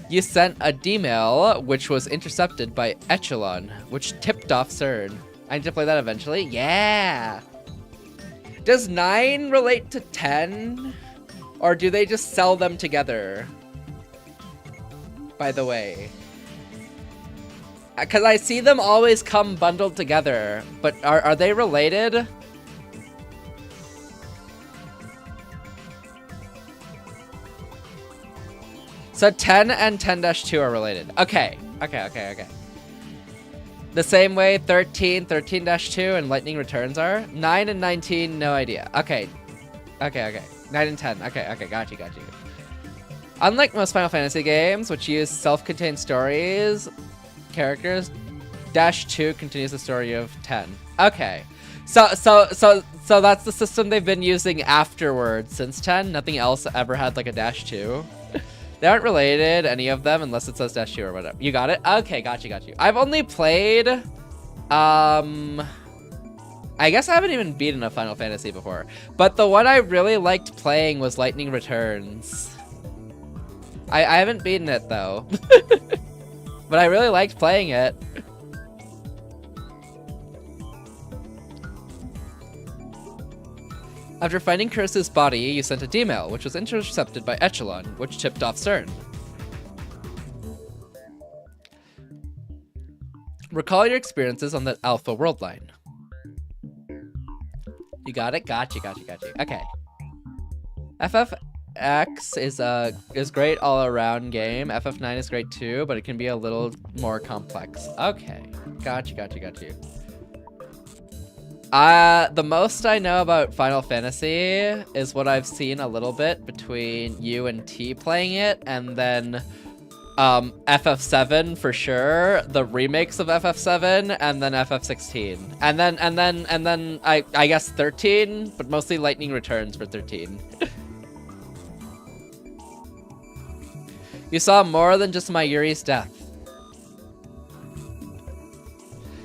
C: you sent a D-mail, which was intercepted by Echelon, which tipped off CERN. I need to play that eventually? Yeah! Does 9 relate to 10? Or do they just sell them together? By the way. Because I see them always come bundled together, but are they related? So 10 and 10-2 are related. Okay. The same way 13, 13-2, and Lightning Returns are. 9 and 19, no idea. Okay. 9 and 10. Okay, got you. Unlike most Final Fantasy games, which use self-contained stories, characters, -2 continues the story of 10. Okay. So that's the system they've been using afterwards since 10. Nothing else ever had like a -2. They aren't related, any of them, unless it says -2 or whatever. You got it? Okay, got you. I've only played I guess I haven't even beaten a Final Fantasy before, but the one I really liked playing was Lightning Returns. I haven't beaten it though, but I really liked playing it. After finding Kurisu's body, you sent a D-mail, which was intercepted by Echelon, which tipped off CERN. Recall your experiences on the Alpha World line. You got it? Got you. Okay. FFX is great all-around game. FF9 is great too, but it can be a little more complex. Okay. Got you. The most I know about Final Fantasy is what I've seen a little bit between you and T playing it, and then FF7 for sure, the remakes of FF7, and then FF16, and then I guess 13, but mostly Lightning Returns for 13. You saw more than just Mayuri's death.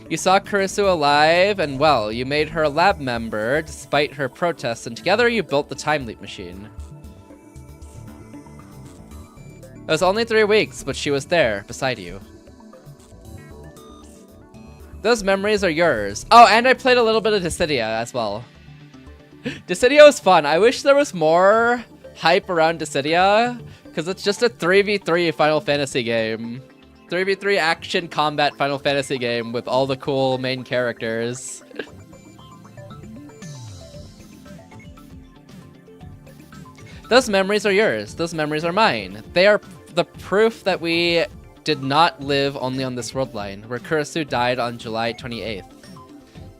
C: You saw Kurisu alive and well. You made her a lab member despite her protests, and together you built the time leap machine. It was only 3 weeks, but she was there, beside you. Those memories are yours. Oh, and I played a little bit of Dissidia as well. Dissidia was fun. I wish there was more hype around Dissidia, because it's just a 3v3 Final Fantasy game. 3v3 action combat Final Fantasy game with all the cool main characters. Those memories are yours. Those memories are mine. They are the proof that we did not live only on this world line, where Kurisu died on July 28th.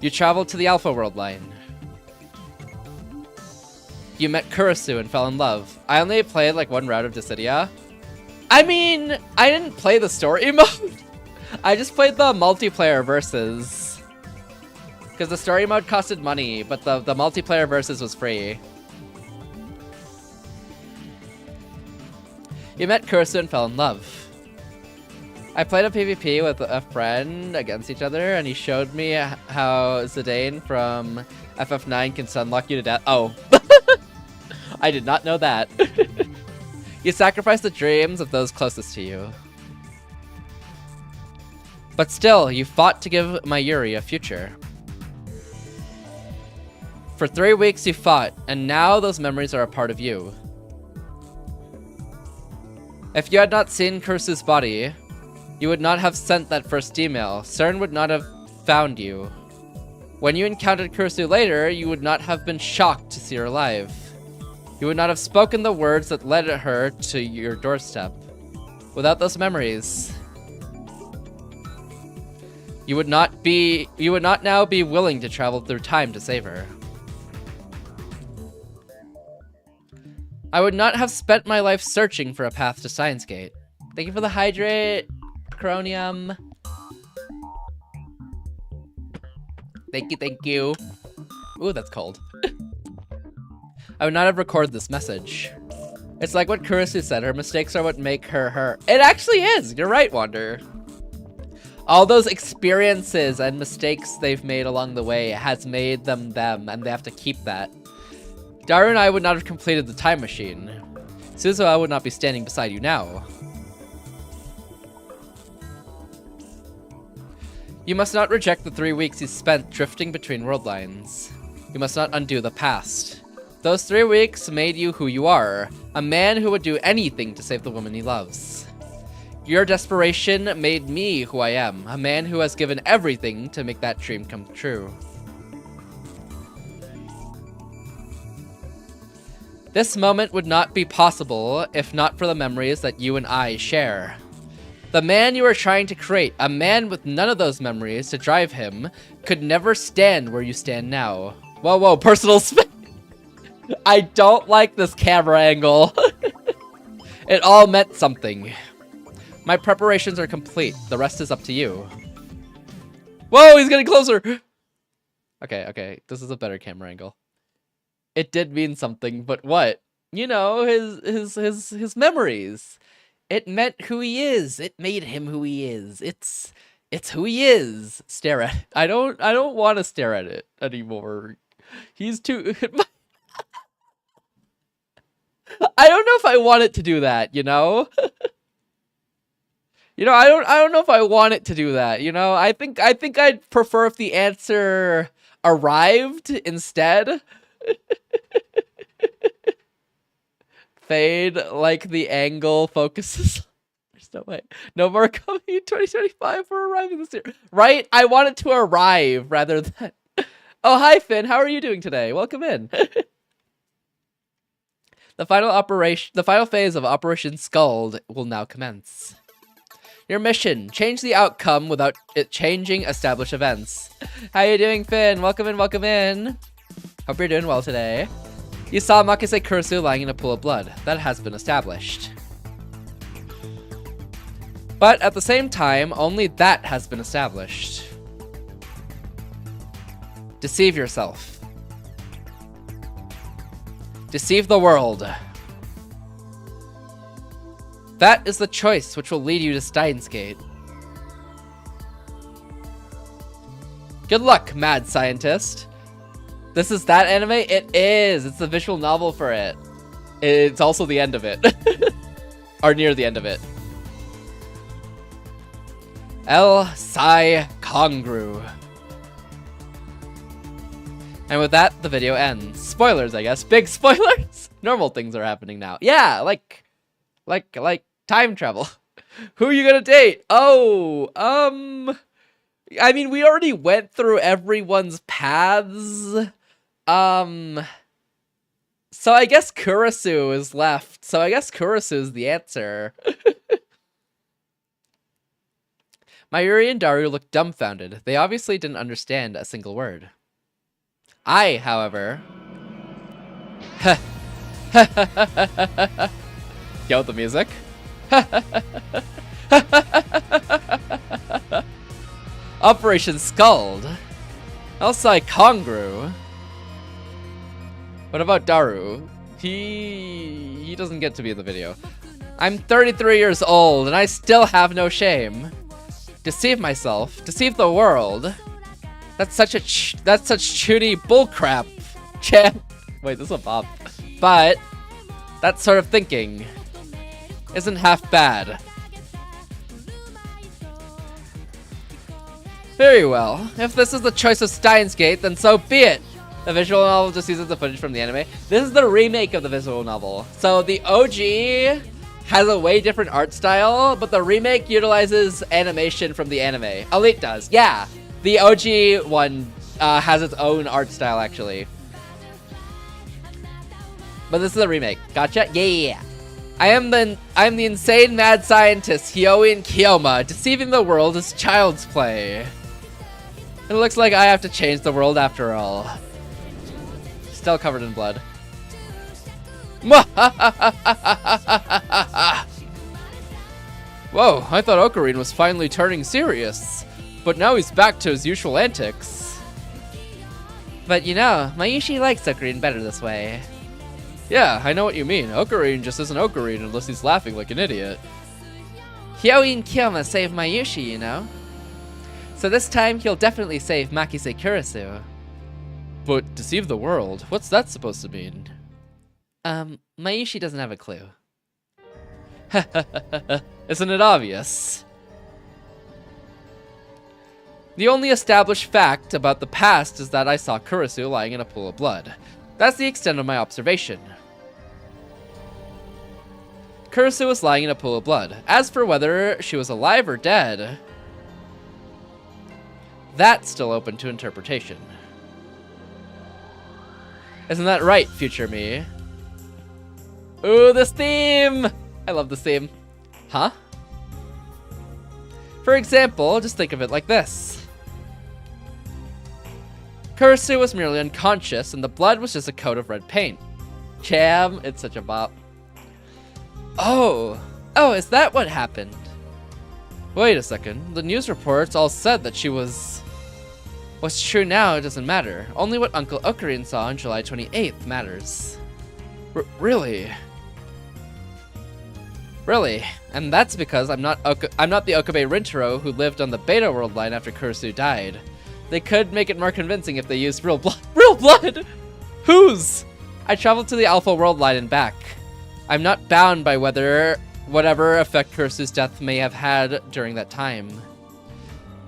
C: You traveled to the Alpha world line. You met Kurisu and fell in love. I only played like 1 round of Dissidia. I mean, I didn't play the story mode. I just played the multiplayer versus. Because the story mode costed money, but the multiplayer versus was free. You met Kurisu and fell in love. I played a PvP with a friend against each other, and he showed me how Zidane from FF9 can sunlock you to death. Oh. I did not know that. You sacrificed the dreams of those closest to you. But still, you fought to give Mayuri a future. For 3 weeks you fought, and now those memories are a part of you. If you had not seen Kurisu's body, you would not have sent that first email. CERN would not have found you. When you encountered Kurisu later, you would not have been shocked to see her alive. You would not have spoken the words that led her to your doorstep. Without those memories, you would not now be willing to travel through time to save her. I would not have spent my life searching for a path to Steins Gate. Thank you for the hydrate, Cronium. Thank you. Ooh, that's cold. I would not have recorded this message. It's like what Kurisu said, her mistakes are what make her her. It actually is! You're right, Wander. All those experiences and mistakes they've made along the way has made them them, and they have to keep that. Daru and I would not have completed the time machine. Suzuha would not be standing beside you now. You must not reject the 3 weeks you spent drifting between world lines. You must not undo the past. Those 3 weeks made you who you are, a man who would do anything to save the woman he loves. Your desperation made me who I am, a man who has given everything to make that dream come true. This moment would not be possible if not for the memories that you and I share. The man you are trying to create, a man with none of those memories to drive him, could never stand where you stand now. Whoa, personal space. I don't like this camera angle. It all meant something. My preparations are complete. The rest is up to you. Whoa, he's getting closer. Okay. This is a better camera angle. It did mean something, but what? You know, his memories. It meant who he is. It made him who he is. It's who he is. Stare at it. I don't want to stare at it anymore. He's too I don't know if I want it to do that, you know? You know, I don't know if I want it to do that, you know? I think I'd prefer if the answer arrived instead. Fade like the angle focuses. There's no way. No more coming in 2025 for arriving this year. Right? I want it to arrive rather than... Oh, hi, Finn. How are you doing today? Welcome in. The final phase of Operation Scald will now commence. Your mission, change the outcome without it changing established events. How you doing, Finn? Welcome in, welcome in. Hope you're doing well today. You saw Makise Kurisu lying in a pool of blood. That has been established. But at the same time, only that has been established. Deceive yourself. Deceive the world. That is the choice which will lead you to Steins Gate. Good luck, mad scientist. This is that anime? It is. It's the visual novel for it. It's also the end of it. Or near the end of it. El Sai Kongru. And with that, the video ends. Spoilers, I guess. Big spoilers. Normal things are happening now. Yeah, like time travel. Who are you gonna date? Oh, I mean, we already went through everyone's paths. So I guess Kurisu is left. So I guess Kurisu is the answer. Mayuri and Daru looked dumbfounded. They obviously didn't understand a single word. I, however... Yo, the music. Operation Scald. Elsai Kongru. What about Daru? He doesn't get to be in the video. I'm 33 years old and I still have no shame. Deceive myself, deceive the world. That's such chuny bullcrap. Wait, this is a pop. But that sort of thinking isn't half bad. Very well. If this is the choice of Steins Gate, then so be it. The visual novel just uses the footage from the anime. This is the remake of the visual novel. So the OG has a way different art style, but the remake utilizes animation from the anime. Elite does, yeah. The OG one has its own art style, actually. But this is a remake. Gotcha? Yeah. I am the insane mad scientist, Heyyo Kiyoma. Deceiving the world is child's play. It looks like I have to change the world after all. Still covered in blood. Whoa, I thought Ocarine was finally turning serious. But now he's back to his usual antics. But you know, Mayushi likes Ocarine better this way. Yeah, I know what you mean. Ocarine just isn't Ocarine unless he's laughing like an idiot. Heyyo Kiyoma saved Mayushi, you know? So this time, he'll definitely save Makise Kurisu. But deceive the world? What's that supposed to mean? Mayushi doesn't have a clue. Isn't it obvious? The only established fact about the past is that I saw Kurisu lying in a pool of blood. That's the extent of my observation. Kurisu was lying in a pool of blood. As for whether she was alive or dead, that's still open to interpretation. Isn't that right, future me? Ooh, this theme! I love this theme. Huh? For example, just think of it like this. Kurisu was merely unconscious, and the blood was just a coat of red paint. Jam, it's such a bop. Oh, is that what happened? Wait a second, the news reports all said that she was... What's true now doesn't matter. Only what Uncle Ocarine saw on July 28th matters. Really? Really? And that's because I'm not the Okabe Rintaro who lived on the Beta World line after Kurisu died. They could make it more convincing if they used real blood. Real blood? Whose? I traveled to the Alpha World line and back. I'm not bound by whatever effect Kurisu's death may have had during that time.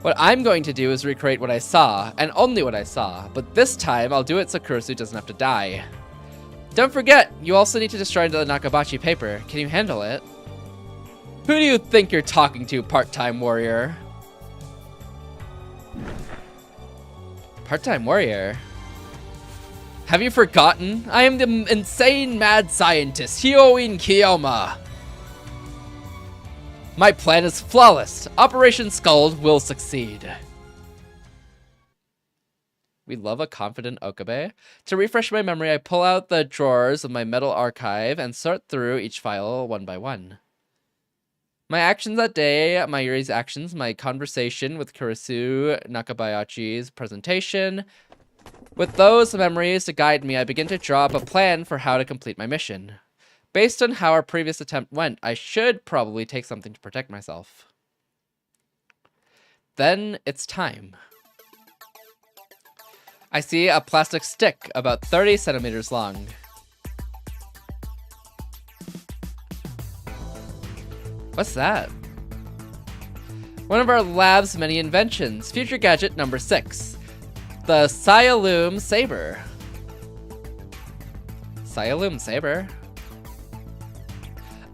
C: What I'm going to do is recreate what I saw, and only what I saw, but this time I'll do it so Kurisu doesn't have to die. Don't forget, you also need to destroy the Nakabachi paper. Can you handle it? Who do you think you're talking to, part-time warrior? Part-time warrior? Have you forgotten? I am the insane mad scientist, Hyoin Kiyoma. My plan is flawless. Operation Scald will succeed. We love a confident Okabe. To refresh my memory, I pull out the drawers of my metal archive and sort through each file one by one. My actions that day, Mayuri's actions, my conversation with Kurisu, Nakabayachi's presentation. With those memories to guide me, I begin to draw up a plan for how to complete my mission. Based on how our previous attempt went, I should probably take something to protect myself. Then it's time. I see a plastic stick about 30 centimeters long. What's that? One of our lab's many inventions. Future gadget number 6. The Sialoom Saber. Sialoom Saber?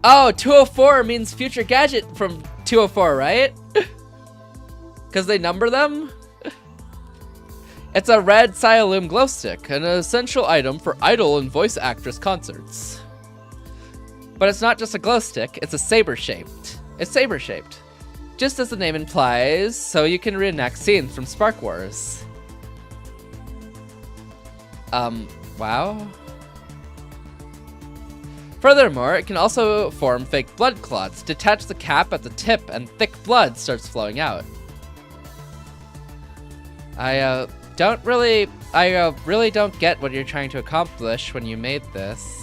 C: Oh, 204 means future gadget from 204, right? Because they number them? It's a red Sialoom glow stick, an essential item for idol and voice actress concerts. But it's not just a glow stick, it's a saber-shaped. It's saber-shaped. Just as the name implies, so you can reenact scenes from Spark Wars. Wow. Furthermore, it can also form fake blood clots. Detach the cap at the tip and thick blood starts flowing out. I really don't get what you're trying to accomplish when you made this.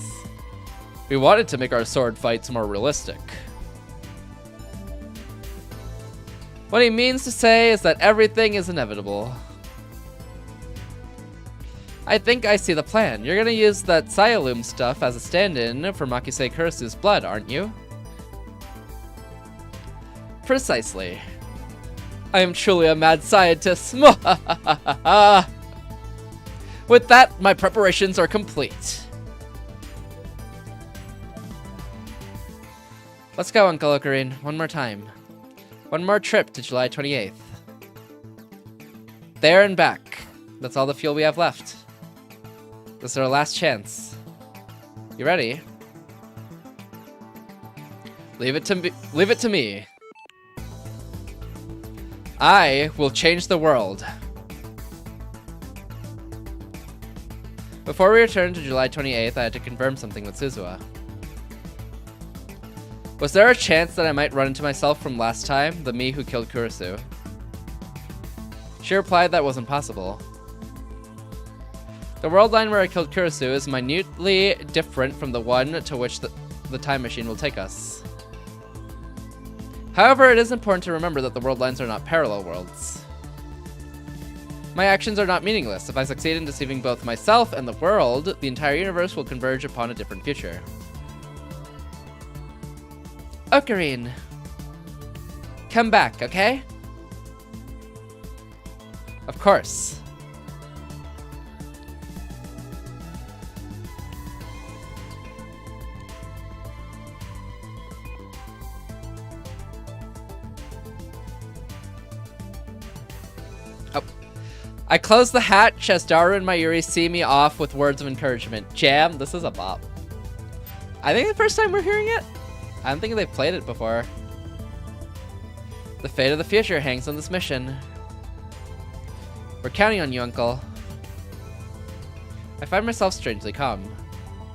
C: We wanted to make our sword fights more realistic. What he means to say is that everything is inevitable. I think I see the plan. You're gonna use that Sialoom stuff as a stand-in for Makise Kurisu's blood, aren't you? Precisely. I am truly a mad scientist. With that, my preparations are complete. Let's go, Uncle Ocarine. One more time. One more trip to July 28th. There and back. That's all the fuel we have left. This is our last chance. You ready? Leave it to me. I will change the world. Before we returned to July 28th, I had to confirm something with Suzuha. Was there a chance that I might run into myself from last time, the me who killed Kurisu? She replied that wasn't possible. The world line where I killed Kurisu is minutely different from the one to which the time machine will take us. However, it is important to remember that the world lines are not parallel worlds. My actions are not meaningless. If I succeed in deceiving both myself and the world, the entire universe will converge upon a different future. Ocarine, come back, okay? Of course. Oh. I close the hatch as Daru and Mayuri see me off with words of encouragement. Jam, this is a bop. I think the first time we're hearing it? I don't think they've played it before. The fate of the future hangs on this mission. We're counting on you, Uncle. I find myself strangely calm.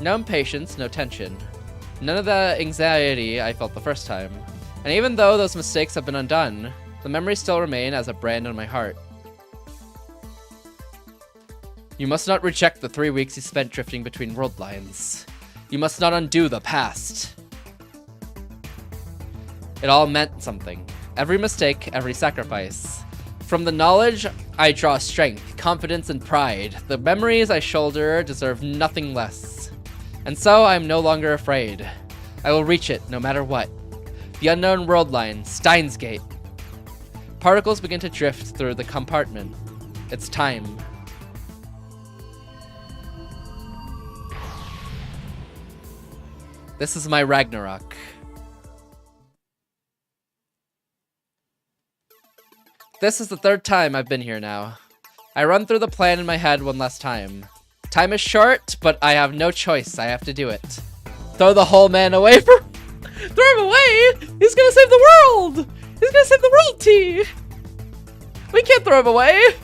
C: No impatience, no tension. None of the anxiety I felt the first time. And even though those mistakes have been undone, the memories still remain as a brand on my heart. You must not reject the 3 weeks you spent drifting between world lines. You must not undo the past. It all meant something. Every mistake, every sacrifice. From the knowledge, I draw strength, confidence, and pride. The memories I shoulder deserve nothing less. And so I am no longer afraid. I will reach it, no matter what. The unknown world line, Steins Gate. Particles begin to drift through the compartment. It's time. This is my Ragnarok. This is the third time I've been here now. I run through the plan in my head one last time. Time is short, but I have no choice. I have to do it. Throw the whole man away from... Throw him away? He's gonna save the world! He's gonna save the world, T! We can't throw him away!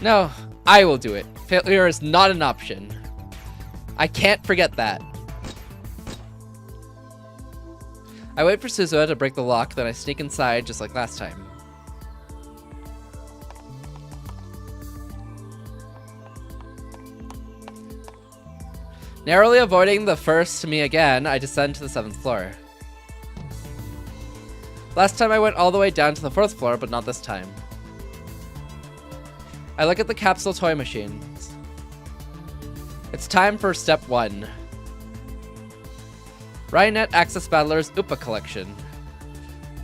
C: No, I will do it. Failure is not an option. I can't forget that. I wait for Suzuha to break the lock, then I sneak inside just like last time. Narrowly avoiding the first me again, I descend to the 7th floor. Last time I went all the way down to the 4th floor, but not this time. I look at the capsule toy machines. It's time for step 1. Ryanet Access Battler's Upa collection.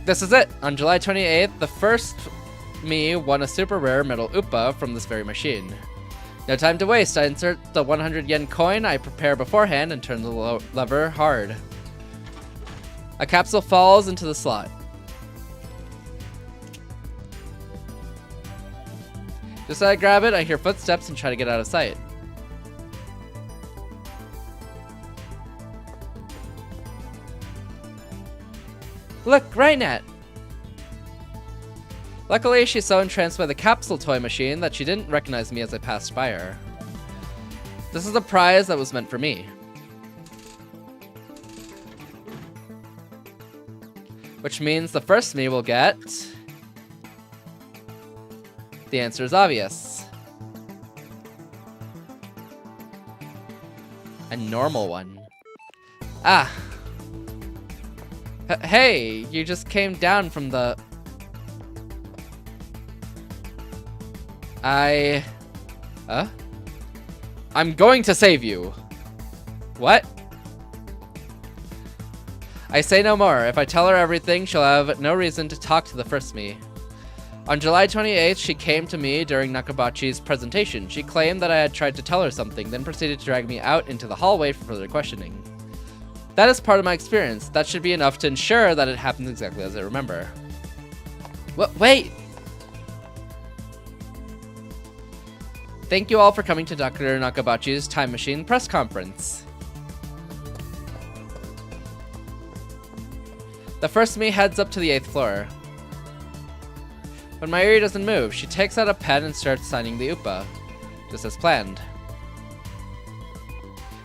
C: This is it! On July 28th, the first me won a super rare metal Upa from this very machine. No time to waste, I insert the 100 yen coin I prepare beforehand and turn the lever hard. A capsule falls into the slot. Just as I grab it, I hear footsteps and try to get out of sight. Look, Ryanet! Luckily, she's so entranced by the capsule toy machine that she didn't recognize me as I passed by her. This is a prize that was meant for me. Which means the first me will get... The answer is obvious. A normal one. Ah! Hey, you just came down from the... I'm going to save you. What? I say no more. If I tell her everything, she'll have no reason to talk to the first me. On July 28th, she came to me during Nakabachi's presentation. She claimed that I had tried to tell her something, then proceeded to drag me out into the hallway for further questioning. That is part of my experience. That should be enough to ensure that it happens exactly as I remember. What? Wait! Thank you all for coming to Dr. Nakabachi's Time Machine press conference. The first me heads up to the 8th floor. But Mayuri doesn't move. She takes out a pen and starts signing the Upa, just as planned.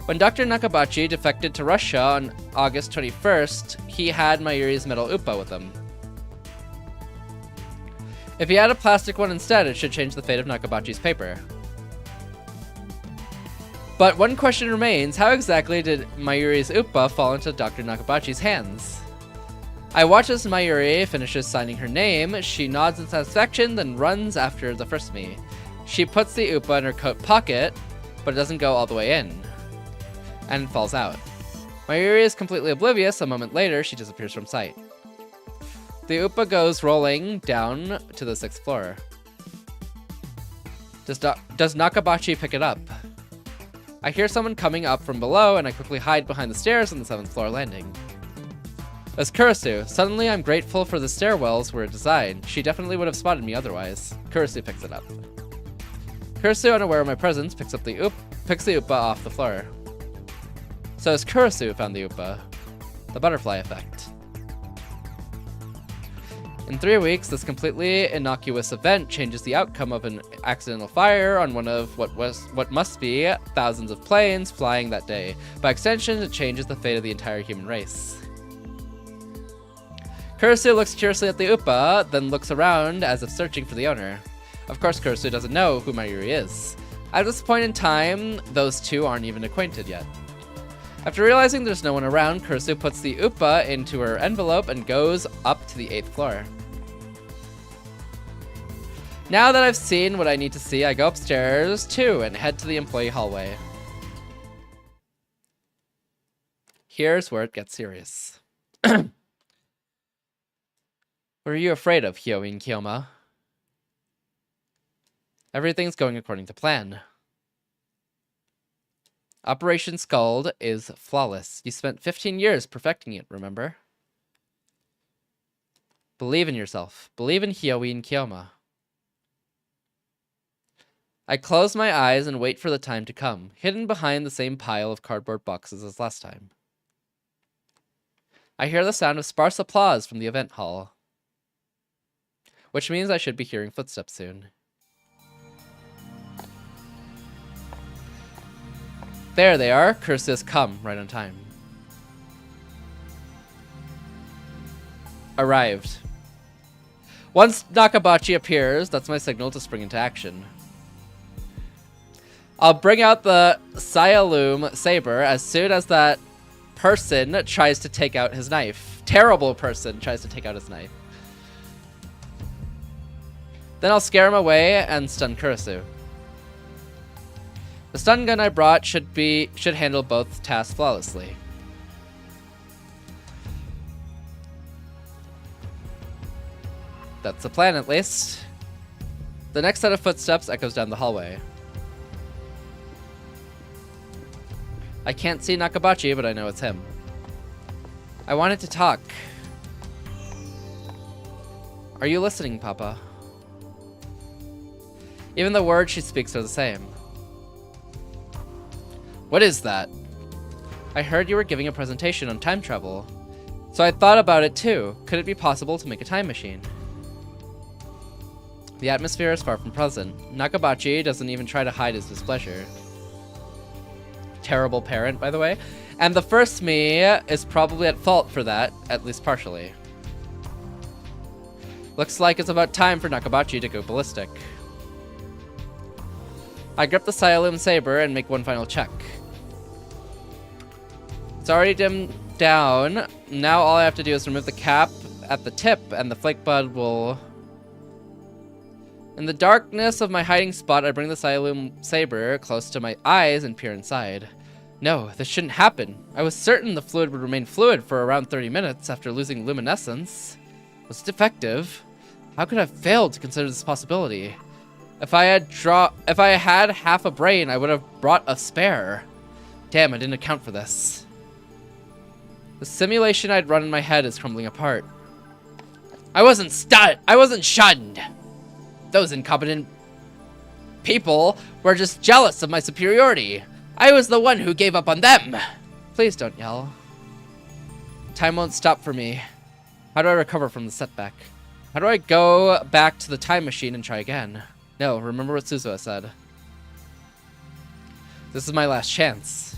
C: When Dr. Nakabachi defected to Russia on August 21st, he had Mayuri's metal Upa with him. If he had a plastic one instead, it should change the fate of Nakabachi's paper. But one question remains, how exactly did Mayuri's Upa fall into Dr. Nakabachi's hands? I watch as Mayuri finishes signing her name. She nods in satisfaction, then runs after the first me. She puts the Upa in her coat pocket, but it doesn't go all the way in, and falls out. Mayuri is completely oblivious. A moment later, she disappears from sight. The Upa goes rolling down to the 6th floor. Does Nakabachi pick it up? I hear someone coming up from below, and I quickly hide behind the stairs on the 7th floor landing. As Kurisu, suddenly I'm grateful for the stairwells were designed. She definitely would have spotted me otherwise. Kurisu picks it up. Kurisu, unaware of my presence, picks the Upa off the floor. So as Kurisu found the Upa, the butterfly effect. In 3 weeks, this completely innocuous event changes the outcome of an accidental fire on one of what must be thousands of planes flying that day. By extension, it changes the fate of the entire human race. Kurisu looks curiously at the Upa, then looks around as if searching for the owner. Of course, Kurisu doesn't know who Mayuri is. At this point in time, those two aren't even acquainted yet. After realizing there's no one around, Kurisu puts the Upa into her envelope and goes up to the 8th floor. Now that I've seen what I need to see, I go upstairs too and head to the employee hallway. Here's where it gets serious. What are you afraid of, Heyyo and Kyoma? Everything's going according to plan. Operation Scald is flawless. You spent 15 years perfecting it, remember? Believe in yourself. Believe in Heyyo and Kyoma. I close my eyes and wait for the time to come, hidden behind the same pile of cardboard boxes as last time. I hear the sound of sparse applause from the event hall, which means I should be hearing footsteps soon. There they are. Kurisu has come right on time. Arrived. Once Nakabachi appears, that's my signal to spring into action. I'll bring out the Sialoom saber as soon as that person tries to take out his knife. Terrible person tries to take out his knife. Then I'll scare him away and stun Kurisu. The stun gun I brought should handle both tasks flawlessly. That's the plan, at least. The next set of footsteps echoes down the hallway. I can't see Nakabachi, but I know it's him. I wanted to talk. Are you listening, Papa? Even the words she speaks are the same. What is that? I heard you were giving a presentation on time travel, so I thought about it too. Could it be possible to make a time machine? The atmosphere is far from pleasant. Nakabachi doesn't even try to hide his displeasure. Terrible parent, by the way. And the first me is probably at fault for that, at least partially. Looks like it's about time for Nakabachi to go ballistic. I grip the Sialoom saber and make one final check. It's already dimmed down. Now all I have to do is remove the cap at the tip and the flake bud will... In the darkness of my hiding spot, I bring the Sialoom saber close to my eyes and peer inside. No, this shouldn't happen. I was certain the fluid would remain fluid for around 30 minutes after losing luminescence. It was defective. How could I have failed to consider this possibility? If I had half a brain, I would have brought a spare. Damn, I didn't account for this. The simulation I'd run in my head is crumbling apart. I wasn't shunned. Those incompetent people were just jealous of my superiority. I was the one who gave up on them. Please don't yell. Time won't stop for me. How do I recover from the setback? How do I go back to the time machine and try again? No, remember what Suzuha said. This is my last chance.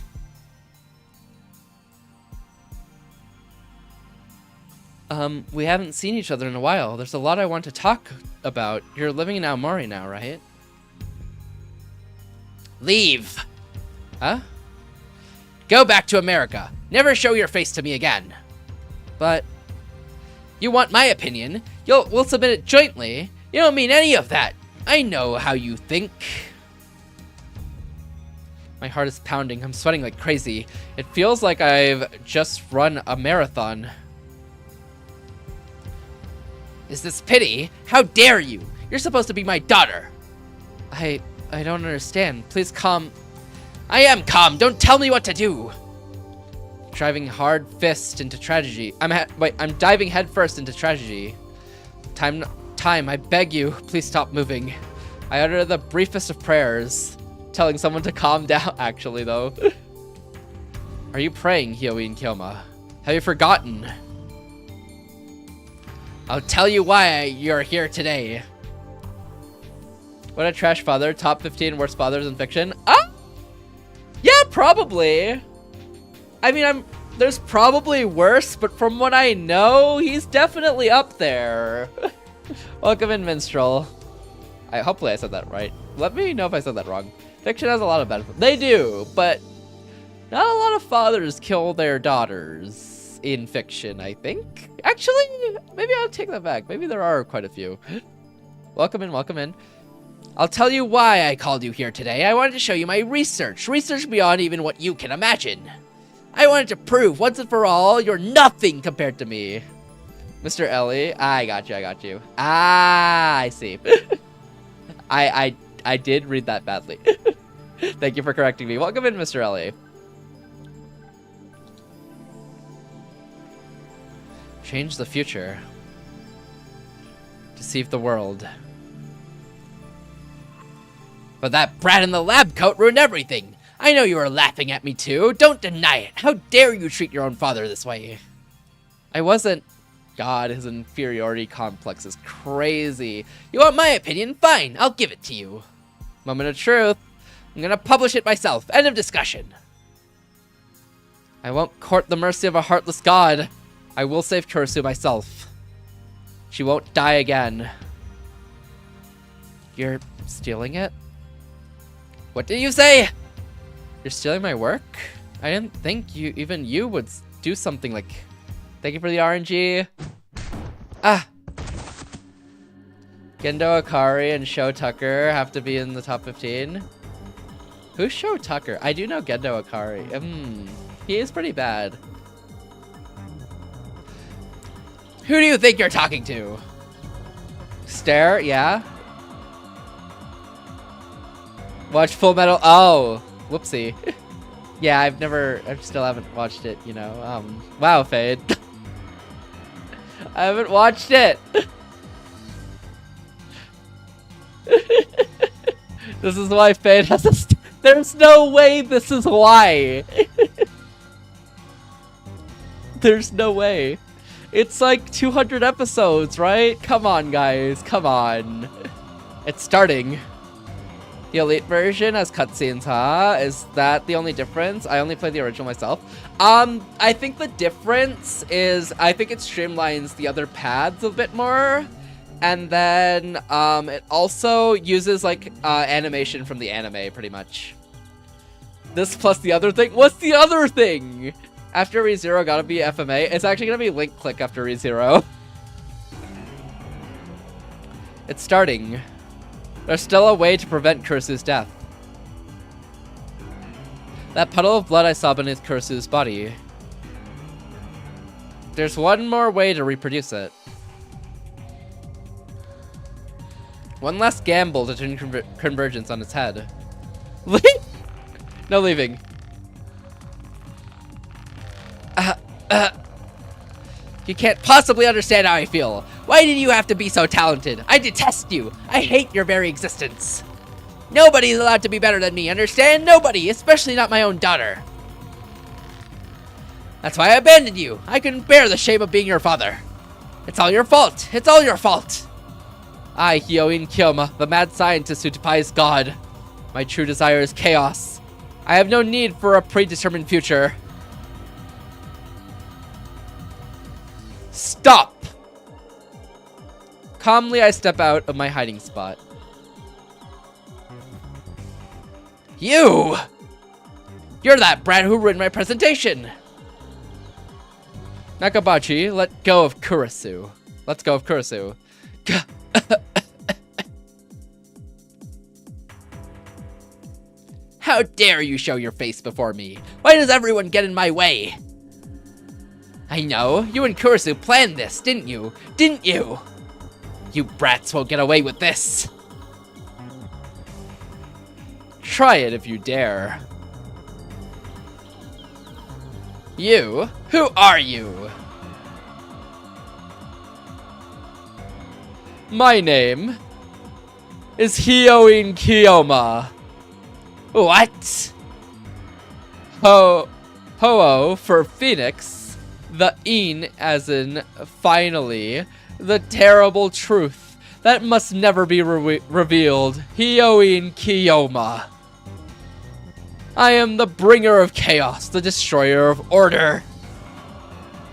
C: We haven't seen each other in a while. There's a lot I want to talk about. You're living in Aomori now, right? Leave! Huh? Go back to America. Never show your face to me again. But... You want my opinion? We'll submit it jointly. You don't mean any of that. I know how you think. My heart is pounding. I'm sweating like crazy. It feels like I've just run a marathon. Is this pity? How dare you? You're supposed to be my daughter. I don't understand. Please calm. I am calm. Don't tell me what to do. Driving hard fist into tragedy. I'm diving headfirst into tragedy. Time, I beg you, please stop moving. I utter the briefest of prayers, telling someone to calm down, actually, though. Are you praying, Heyyo and Kyoma? Have you forgotten? I'll tell you why you're here today. What a trash father. Top 15 worst fathers in fiction. Ah! Yeah, probably. I mean, there's probably worse, but from what I know, he's definitely up there. Welcome in, Minstrel. Hopefully I said that right. Let me know if I said that wrong. Fiction has a lot of benefits. They do, but not a lot of fathers kill their daughters in fiction, I think. Actually, maybe I'll take that back. Maybe there are quite a few. Welcome in, welcome in. I'll tell you why I called you here today. I wanted to show you my research. Research beyond even what you can imagine. I wanted to prove once and for all you're nothing compared to me. Mr. Ellie, I got you. Ah, I see. I did read that badly. Thank you for correcting me. Welcome in, Mr. Ellie. Change the future. Deceive the world. But that brat in the lab coat ruined everything. I know you were laughing at me too. Don't deny it. How dare you treat your own father this way? I wasn't. God, his inferiority complex is crazy. You want my opinion? Fine, I'll give it to you. Moment of truth. I'm gonna publish it myself. End of discussion. I won't court the mercy of a heartless god. I will save Kurisu myself. She won't die again. You're stealing it? What did you say? You're stealing my work? I didn't think even you would do something like... Thank you for the RNG. Ah! Gendo Akari and Sho Tucker have to be in the top 15. Who's Sho Tucker? I do know Gendo Akari. He is pretty bad. Who do you think you're talking to? Stare? Yeah? Watch Full Metal. Oh, whoopsie. Yeah, I still haven't watched it, you know. Wow, Fade. I haven't watched it. This is why Fade has a there's no way this is why. There's no way. It's like 200 episodes, right? Come on, guys. Come on. It's starting. The Elite version has cutscenes, huh? Is that the only difference? I only played the original myself. I think the difference is, I think it streamlines the other paths a bit more. And then, it also uses, like, animation from the anime, pretty much. This plus the other thing? What's the other thing? After ReZero gotta be FMA. It's actually gonna be link click after ReZero. It's starting. There's still a way to prevent Kurisu's death. That puddle of blood I saw beneath Kurisu's body. There's one more way to reproduce it. One last gamble to turn convergence on its head. No leaving. You can't possibly understand how I feel. Why did you have to be so talented? I detest you. I hate your very existence. Nobody's allowed to be better than me, understand? Nobody, especially not my own daughter. That's why I abandoned you. I couldn't bear the shame of being your father. It's all your fault. It's all your fault. I, Heyyo Kyoma, the mad scientist who defies God. My true desire is chaos. I have no need for a predetermined future. Stop! Calmly, I step out of my hiding spot. You! You're that brat who ruined my presentation! Nakabachi, let go of Kurisu. Let's go of Kurisu. How dare you show your face before me? Why does everyone get in my way? I know. You and Kurisu planned this, didn't you? Didn't you? You brats won't get away with this. Try it if you dare. You? Who are you? My name is Heyyo Kyoma. What? Ho-oh for Phoenix. The "in" as in finally. The terrible truth that must never be revealed. Heyyo Kyoma. I am the bringer of chaos, the destroyer of order.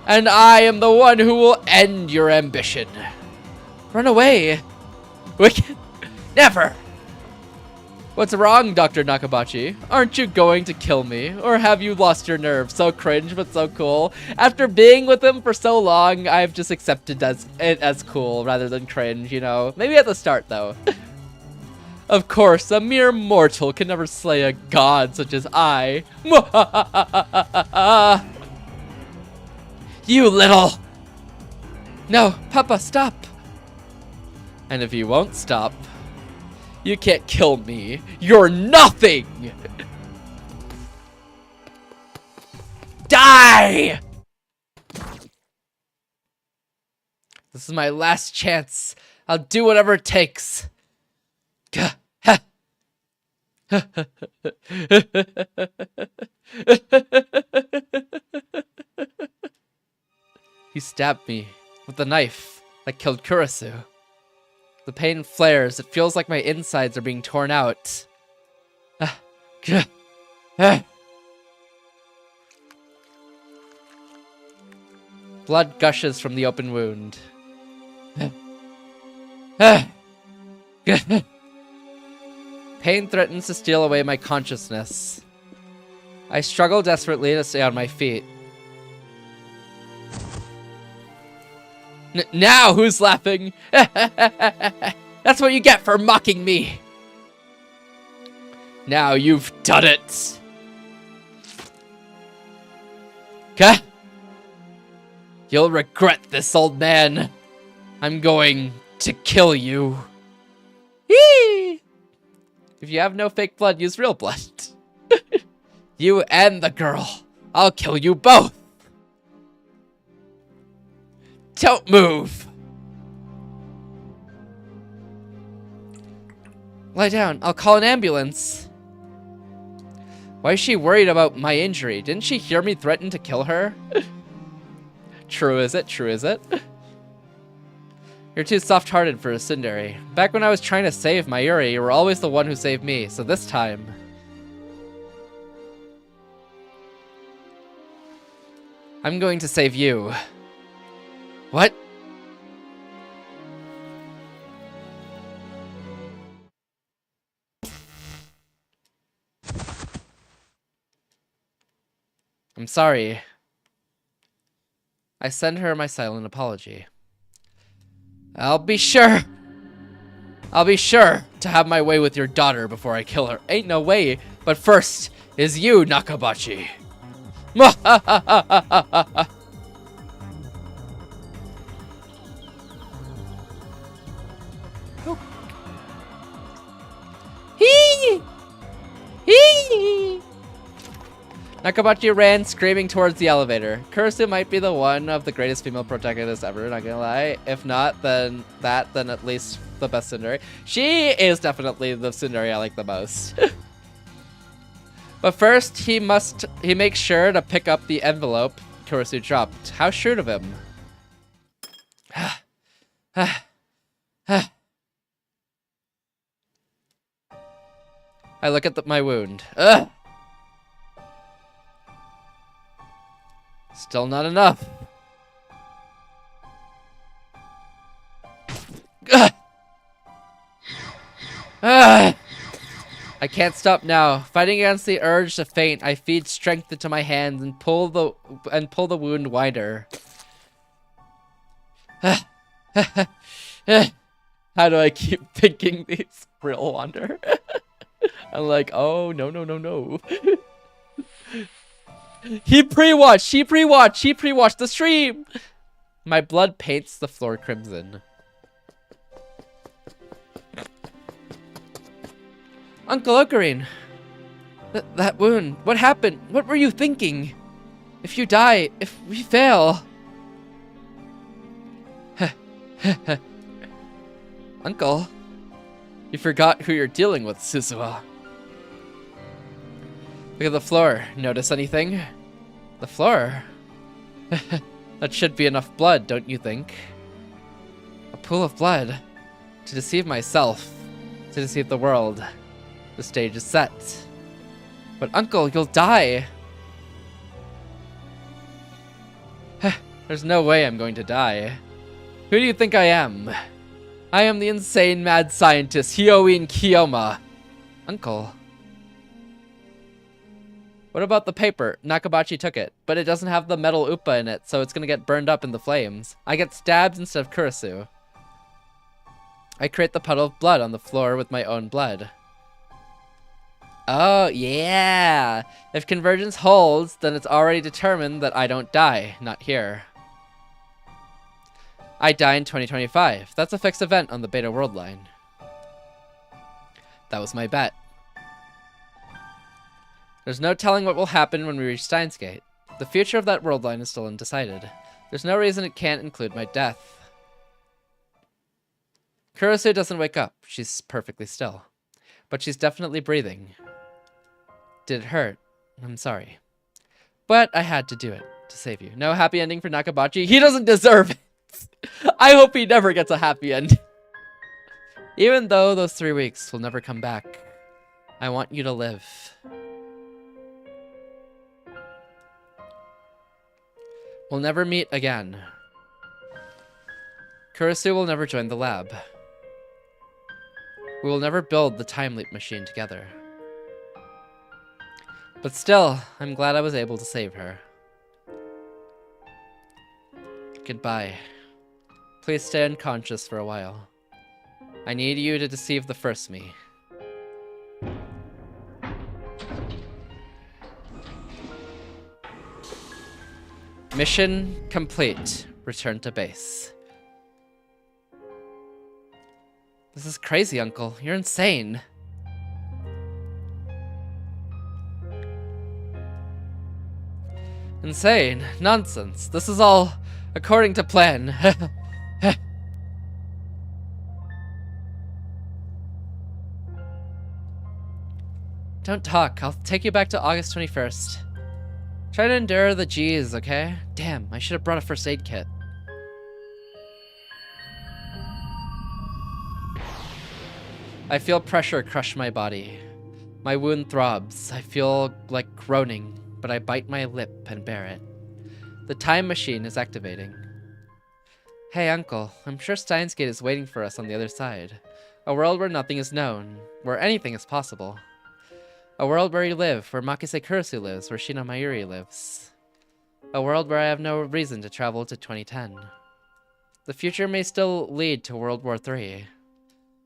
C: And I am the one who will end your ambition. Run away. Wicked. Never. What's wrong, Dr. Nakabachi? Aren't you going to kill me? Or have you lost your nerve? So cringe, but so cool. After being with him for so long, I've just accepted it as cool rather than cringe, you know? Maybe at the start, though. Of course, a mere mortal can never slay a god such as I. You little... No, Papa, stop. And if you won't stop, you can't kill me. You're nothing! Die! This is my last chance. I'll do whatever it takes. He stabbed me with the knife that killed Kurisu. The pain flares. It feels like my insides are being torn out. Blood gushes from the open wound. Pain threatens to steal away my consciousness. I struggle desperately to stay on my feet. Now who's laughing? That's what you get for mocking me. Now you've done it. Okay? You'll regret this, old man. I'm going to kill you. Eee! If you have no fake blood, use real blood. You and the girl. I'll kill you both. Don't move. Lie down. I'll call an ambulance. Why is she worried about my injury? Didn't she hear me threaten to kill her? True is it? True is it? You're too soft-hearted for a tsundere. Back when I was trying to save Mayuri, you were always the one who saved me, so this time... I'm going to save you. What? I'm sorry. I send her my silent apology. I'll be sure to have my way with your daughter before I kill her. Ain't no way, but first is you, Nakabachi. Hee! Hee! Nakabachi ran screaming towards the elevator. Kurisu might be the one of the greatest female protagonists ever, not gonna lie. If not, then at least the best tsundere. She is definitely the tsundere I like the most. But first, he makes sure to pick up the envelope Kurisu dropped. How shrewd of him. I look at my wound. Ugh. Still not enough. Ugh. Ugh. I can't stop now. Fighting against the urge to faint, I feed strength into my hands and pull the wound wider. How do I keep thinking these real wander? I'm like, oh no. He pre-watched the stream. My blood paints the floor crimson. Uncle Ocarine, that wound, what happened? What were you thinking? If you die, if we fail. Uncle, you forgot who you're dealing with, Suzuha. Look at the floor. Notice anything? The floor? That should be enough blood, don't you think? A pool of blood. To deceive myself. To deceive the world. The stage is set. But Uncle, you'll die. There's no way I'm going to die. Who do you think I am? I am the insane mad scientist, Hyoin Kiyoma. Uncle. What about the paper? Nakabachi took it, but it doesn't have the metal Upa in it, so it's gonna get burned up in the flames. I get stabbed instead of Kurisu. I create the puddle of blood on the floor with my own blood. Oh, yeah! If convergence holds, then it's already determined that I don't die. Not here. I die in 2025. That's a fixed event on the Beta World line. That was my bet. There's no telling what will happen when we reach Steins Gate. The future of that world line is still undecided. There's no reason it can't include my death. Kurisu doesn't wake up. She's perfectly still. But she's definitely breathing. Did it hurt? I'm sorry. But I had to do it to save you. No happy ending for Nakabachi? He doesn't deserve it! I hope he never gets a happy end. Even though those 3 weeks will never come back, I want you to live. We'll never meet again. Kurisu will never join the lab. We will never build the time leap machine together. But still, I'm glad I was able to save her. Goodbye. Please stay unconscious for a while. I need you to deceive the first me. Mission complete. Return to base. This is crazy, Uncle. You're insane. Insane. Nonsense. This is all according to plan. Don't talk. I'll take you back to August 21st. Try to endure the G's, okay? Damn, I should have brought a first aid kit. I feel pressure crush my body. My wound throbs. I feel like groaning, but I bite my lip and bear it. The time machine is activating. Hey, Uncle, I'm sure Steins Gate is waiting for us on the other side. A world where nothing is known, where anything is possible. A world where you live, where Makise Kurisu lives, where Shina Mayuri lives. A world where I have no reason to travel to 2010. The future may still lead to World War III.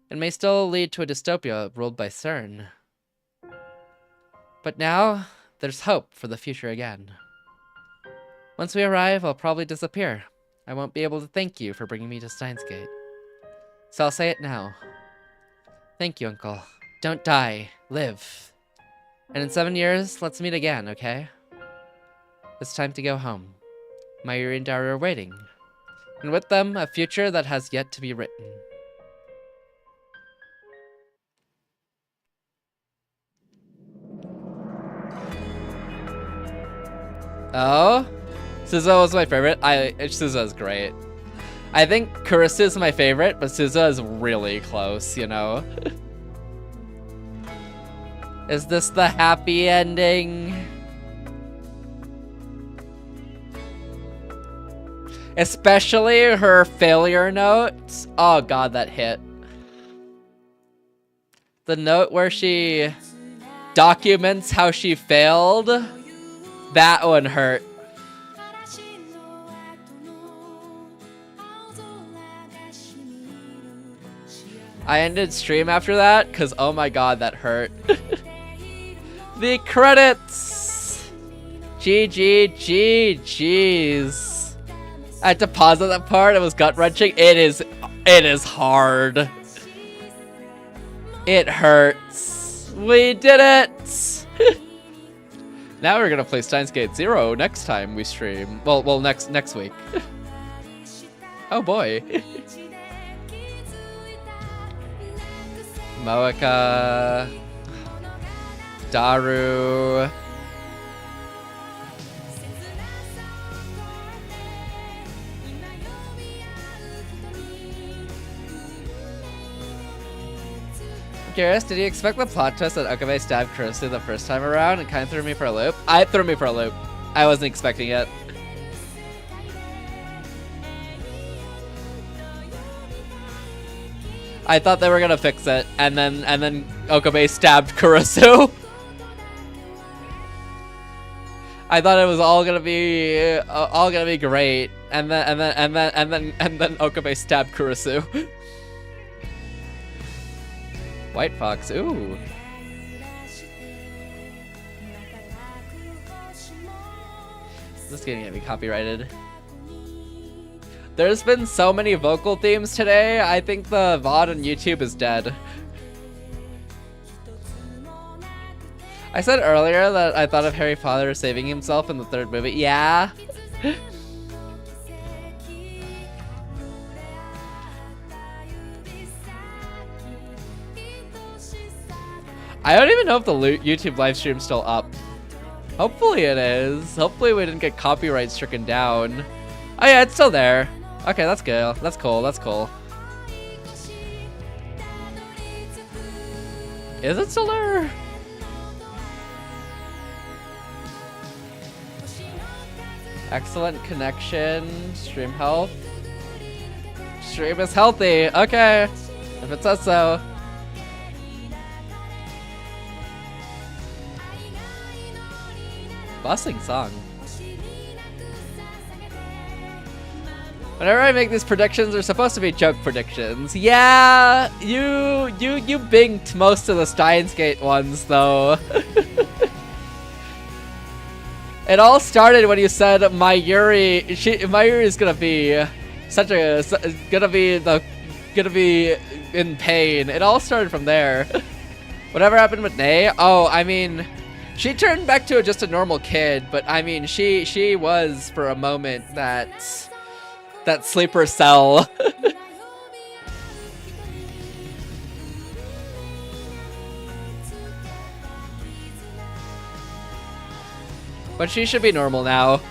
C: It may still lead to a dystopia ruled by CERN. But now, there's hope for the future again. Once we arrive, I'll probably disappear. I won't be able to thank you for bringing me to Steins Gate. So I'll say it now. Thank you, Uncle. Don't die. Live. And in 7 years, let's meet again, okay? It's time to go home. Mayuri and Daru are waiting. And with them, a future that has yet to be written. Oh? Suzuha was my favorite. Suzuha is great. I think Kurisu is my favorite, but Suzuha is really close, you know? Is this the happy ending? Especially her failure note. Oh god, that hit. The note where she documents how she failed. That one hurt. I ended stream after that because oh my god, that hurt. The credits! GG's. I had to pause at that part. It was gut-wrenching. It is hard. It hurts. We did it! Now we're gonna play Steins Gate 0 next time we stream. Well, next week. Oh boy. Moeka. Daru. Curious, did you expect the plot twist that Okabe stabbed Kurisu the first time around? It kind of threw me for a loop. It threw me for a loop. I wasn't expecting it. I thought they were gonna fix it, and then Okabe stabbed Kurusu. I thought it was all gonna be great, and then Okabe stabbed Kurusu. White Fox, ooh. This is gonna get me copyrighted. There's been so many vocal themes today, I think the VOD on YouTube is dead. I said earlier that I thought of Harry Potter saving himself in the third movie. Yeah. I don't even know if the YouTube live stream's still up. Hopefully it is. Hopefully we didn't get copyright stricken down. Oh yeah, it's still there. Okay, that's good. That's cool. That's cool. Is it still there? Excellent connection. Stream health. Stream is healthy. Okay. If it says so. Bussing song. Whenever I make these predictions, they're supposed to be joke predictions. Yeah, you binked most of the Steins Gate ones though. It all started when you said Mayuri is gonna be gonna be in pain. It all started from there. Whatever happened with Nay? Oh, I mean, she turned back to just a normal kid, but I mean, she was for a moment that sleeper cell. But she should be normal now.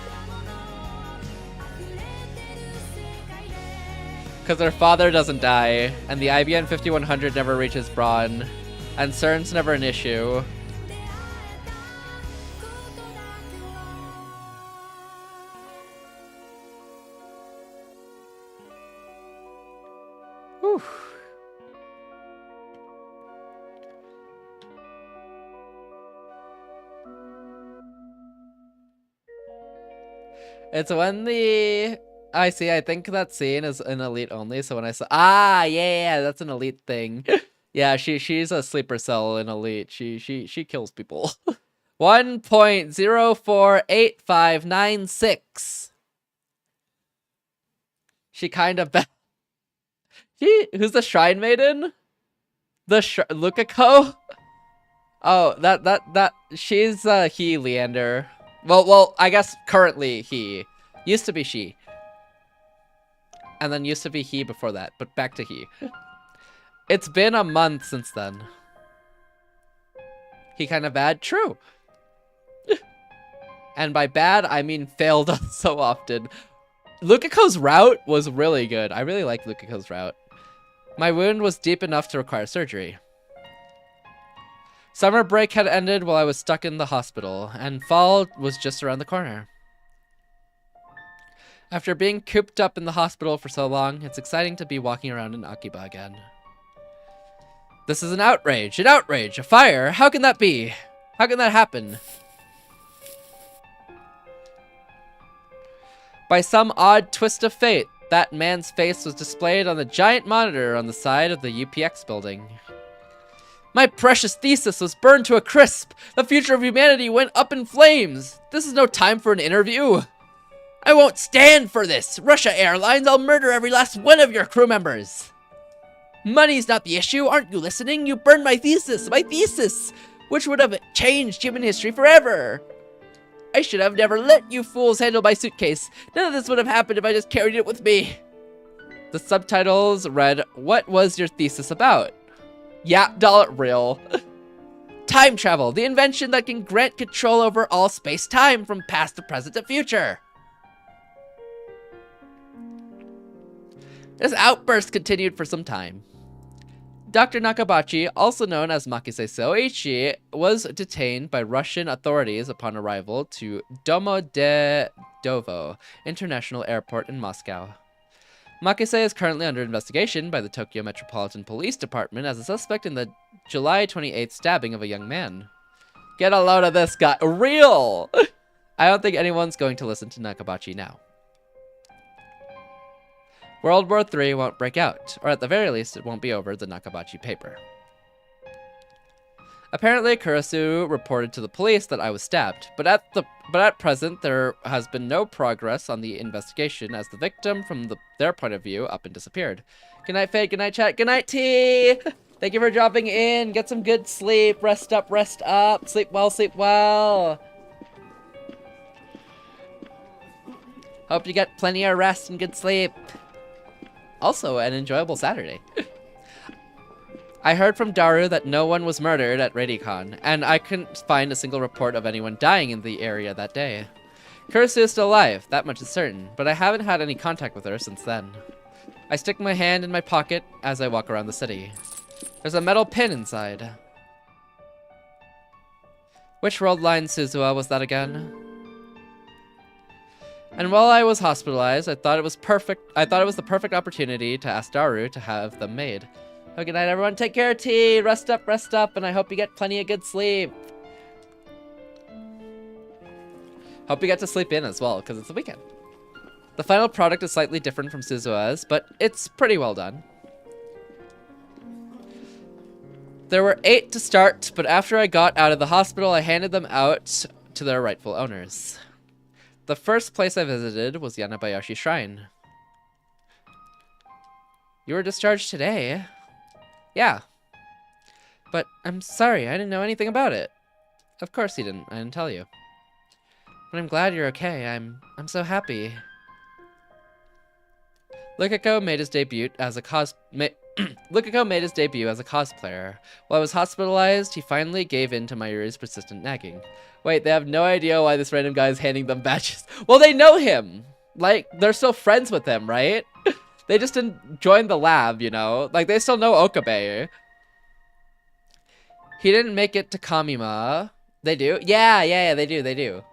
C: Because her father doesn't die, and the IBN 5100 never reaches Braun, and CERN's never an issue. Whew. It's when I see, I think that scene is an elite only, so when I saw, yeah, that's an elite thing. Yeah, she's a sleeper cell in elite. She kills people. 1.048596. She kind of who's the Shrine Maiden? Lukako? Oh, that she's he Leander. Well, I guess currently he. Used to be she. And then used to be he before that, but back to he. It's been a month since then. He kind of bad? True. And by bad, I mean failed so often. Lukako's route was really good. I really like Lukako's route. My wound was deep enough to require surgery. Summer break had ended while I was stuck in the hospital, and fall was just around the corner. After being cooped up in the hospital for so long, it's exciting to be walking around in Akiba again. This is an outrage, a fire. How can that be? How can that happen? By some odd twist of fate, that man's face was displayed on the giant monitor on the side of the UPX building. My precious thesis was burned to a crisp. The future of humanity went up in flames. This is no time for an interview. I won't stand for this. Russia Airlines, I'll murder every last one of your crew members. Money's not the issue. Aren't you listening? You burned my thesis, which would have changed human history forever. I should have never let you fools handle my suitcase. None of this would have happened if I just carried it with me. The subtitles read, "What was your thesis about?" Yeah, $real. Time travel, the invention that can grant control over all space-time from past to present to future. This outburst continued for some time. Dr. Nakabachi, also known as Makise Soichi, was detained by Russian authorities upon arrival to Domodedovo International Airport in Moscow. Makise is currently under investigation by the Tokyo Metropolitan Police Department as a suspect in the July 28th stabbing of a young man. Get a load of this guy. Real! I don't think anyone's going to listen to Nakabachi now. World War III won't break out, or at the very least, it won't be over the Nakabachi paper. Apparently, Kurisu reported to the police that I was stabbed, but at present, there has been no progress on the investigation as the victim, from their point of view, up and disappeared. Good night, Fade. Good night, chat. Good night, T! Thank you for dropping in. Get some good sleep. Rest up, rest up. Sleep well, sleep well. Hope you get plenty of rest and good sleep. Also, an enjoyable Saturday. I heard from Daru that no one was murdered at Radicon, and I couldn't find a single report of anyone dying in the area that day. Kurisu is still alive, that much is certain, but I haven't had any contact with her since then. I stick my hand in my pocket as I walk around the city. There's a metal pin inside. Which world line Suzuha was that again? And while I was hospitalized, I thought it was the perfect opportunity to ask Daru to have them made. Oh, good night, everyone. Take care, T. Rest up, and I hope you get plenty of good sleep. Hope you get to sleep in as well, because it's the weekend. The final product is slightly different from Suzuha's, but it's pretty well done. There were 8 to start, but after I got out of the hospital, I handed them out to their rightful owners. The first place I visited was Yanabayashi Shrine. You were discharged today? Yeah. But I'm sorry, I didn't know anything about it. Of course you didn't, I didn't tell you. But I'm glad you're okay, I'm so happy. Lukako made his debut as a cosplayer. While I was hospitalized, he finally gave in to Mayuri's persistent nagging. Wait, they have no idea why this random guy is handing them badges. Well, they know him! Like, they're still friends with him, right? They just didn't join the lab, you know? Like, they still know Okabe. He didn't make it to Kamima. They do? Yeah, they do.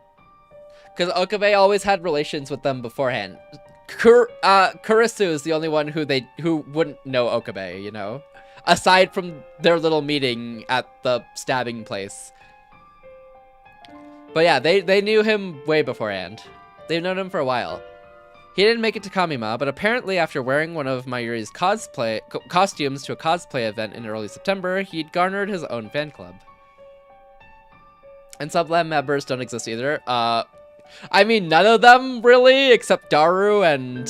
C: Because Okabe always had relations with them beforehand. Kurisu is the only one who wouldn't know Okabe, you know? Aside from their little meeting at the stabbing place. But yeah, they knew him way beforehand. They've known him for a while. He didn't make it to Kamima, but apparently after wearing one of Mayuri's costumes to a cosplay event in early September, he'd garnered his own fan club. And sub-lab members don't exist either. I mean, none of them really, except Daru and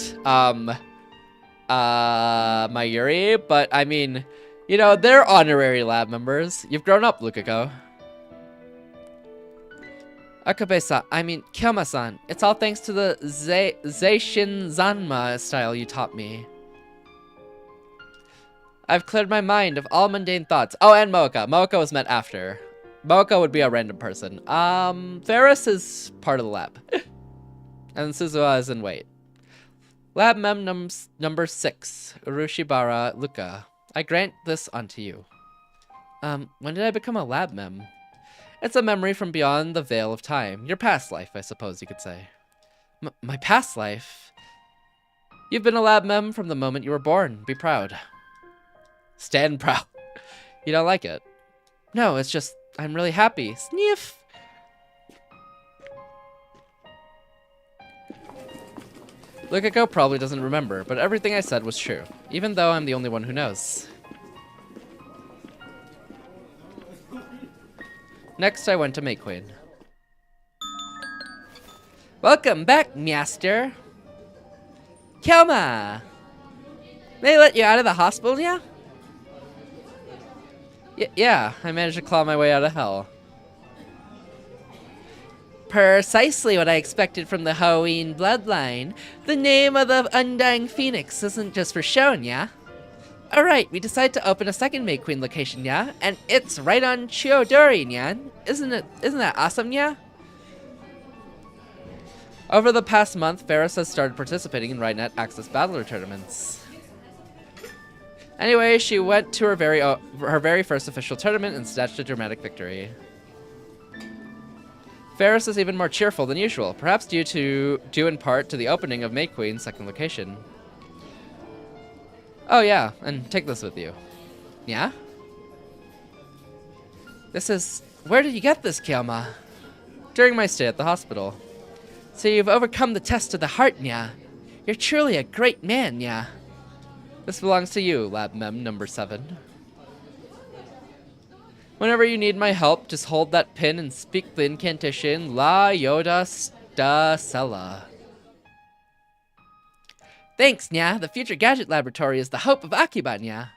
C: Mayuri. But I mean, you know, they're honorary lab members. You've grown up, Lukako. Akabe-san, I mean, Kyoma-san, it's all thanks to the Zeishin Zanma style you taught me. I've cleared my mind of all mundane thoughts. Oh, and Moeka. Moeka was met after. Moeka would be a random person. Ferris is part of the lab. And Suzuha is in wait. Lab mem number 6, Urushibara Luka. I grant this unto you. When did I become a lab mem? It's a memory from beyond the veil of time. Your past life, I suppose you could say. My past life? You've been a lab mem from the moment you were born. Be proud. Stand proud. You don't like it? No, it's just, I'm really happy. Sniff! Lukako probably doesn't remember, but everything I said was true, even though I'm the only one who knows. Next, I went to May Queen. Welcome back, Master. Kyoma! They let you out of the hospital, yeah? Yeah, I managed to claw my way out of hell. Precisely what I expected from the Halloween bloodline. The name of the Undying Phoenix isn't just for showing, yeah? Alright, we decided to open a second May Queen location, yeah? And it's right on Chiodori, nyan. Isn't that awesome, yeah? Over the past month, Ferris has started participating in RightNet Access Battler tournaments. Anyway, she went to her very first official tournament and snatched a dramatic victory. Ferris is even more cheerful than usual, perhaps due in part to the opening of May Queen's second location. Oh yeah, and take this with you. Yeah? This is... Where did you get this, Kyoma? During my stay at the hospital. So you've overcome the test of the heart, nya. You're truly a great man, nya. This belongs to you, Lab Mem number 7. Whenever you need my help, just hold that pin and speak the incantation La Yoda Stasella. Thanks, nya. The Future Gadget Laboratory is the hope of Akiba, nya.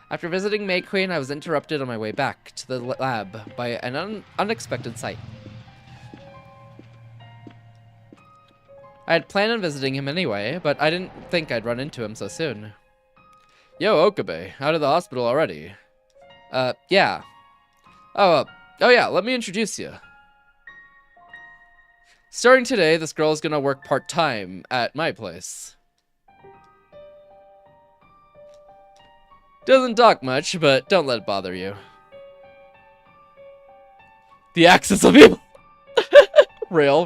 C: After visiting May Queen, I was interrupted on my way back to the lab by an unexpected sight. I had planned on visiting him anyway, but I didn't think I'd run into him so soon. Yo, Okabe, out of the hospital already? Yeah. Oh yeah, let me introduce you. Starting today, this girl's gonna work part-time at my place. Doesn't talk much, but don't let it bother you. The axis of evil! Real.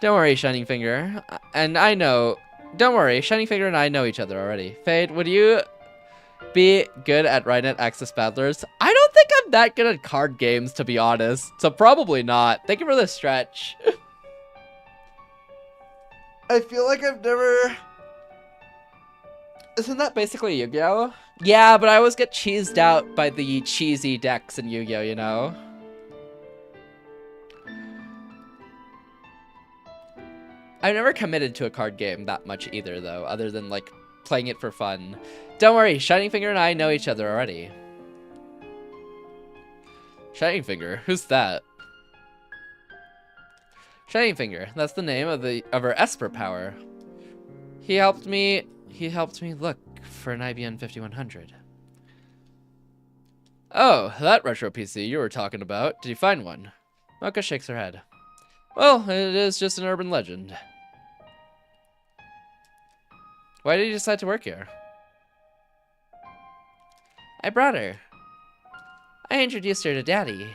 C: Don't worry, Shining Finger. Don't worry, Shining Finger and I know each other already. Fade, would you be good at Rhinet Axis Battlers? I don't think I'm that good at card games, to be honest. So probably not. Thank you for the stretch. I feel like I've never... Isn't that basically Yu-Gi-Oh? Yeah, but I always get cheesed out by the cheesy decks in Yu-Gi-Oh, you know? I've never committed to a card game that much either, though, other than, like, playing it for fun. Don't worry, Shining Finger and I know each other already. Shining Finger? Who's that? Shining Finger. That's the name of our Esper power. He helped me look for an IBM 5100. Oh, that retro PC you were talking about. Did you find one? Mocha shakes her head. Well, it is just an urban legend. Why did you decide to work here? I brought her. I introduced her to Daddy.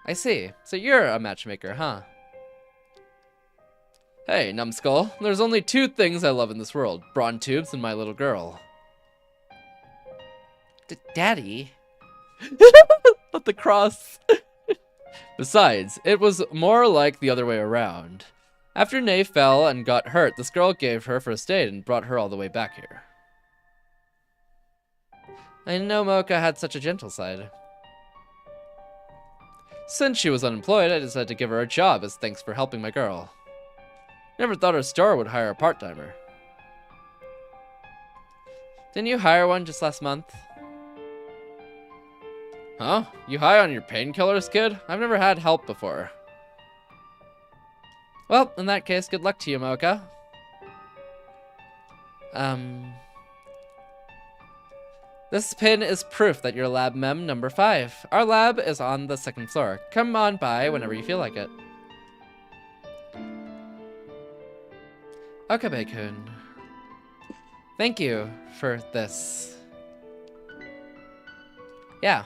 C: I see. So you're a matchmaker, huh? Hey, numbskull. There's only 2 things I love in this world. Brawn tubes and my little girl. Daddy? Not the cross. Besides, it was more like the other way around. After Nay fell and got hurt, this girl gave her first aid and brought her all the way back here. I didn't know Mocha had such a gentle side. Since she was unemployed, I decided to give her a job as thanks for helping my girl. Never thought our store would hire a part-timer. Didn't you hire one just last month? Huh? You high on your painkillers, kid? I've never had help before. Well, in that case, good luck to you, Mocha. This pin is proof that you're Lab Mem number 5. Our lab is on the 2nd floor. Come on by whenever you feel like it. Okabe-kun. Thank you for this. Yeah.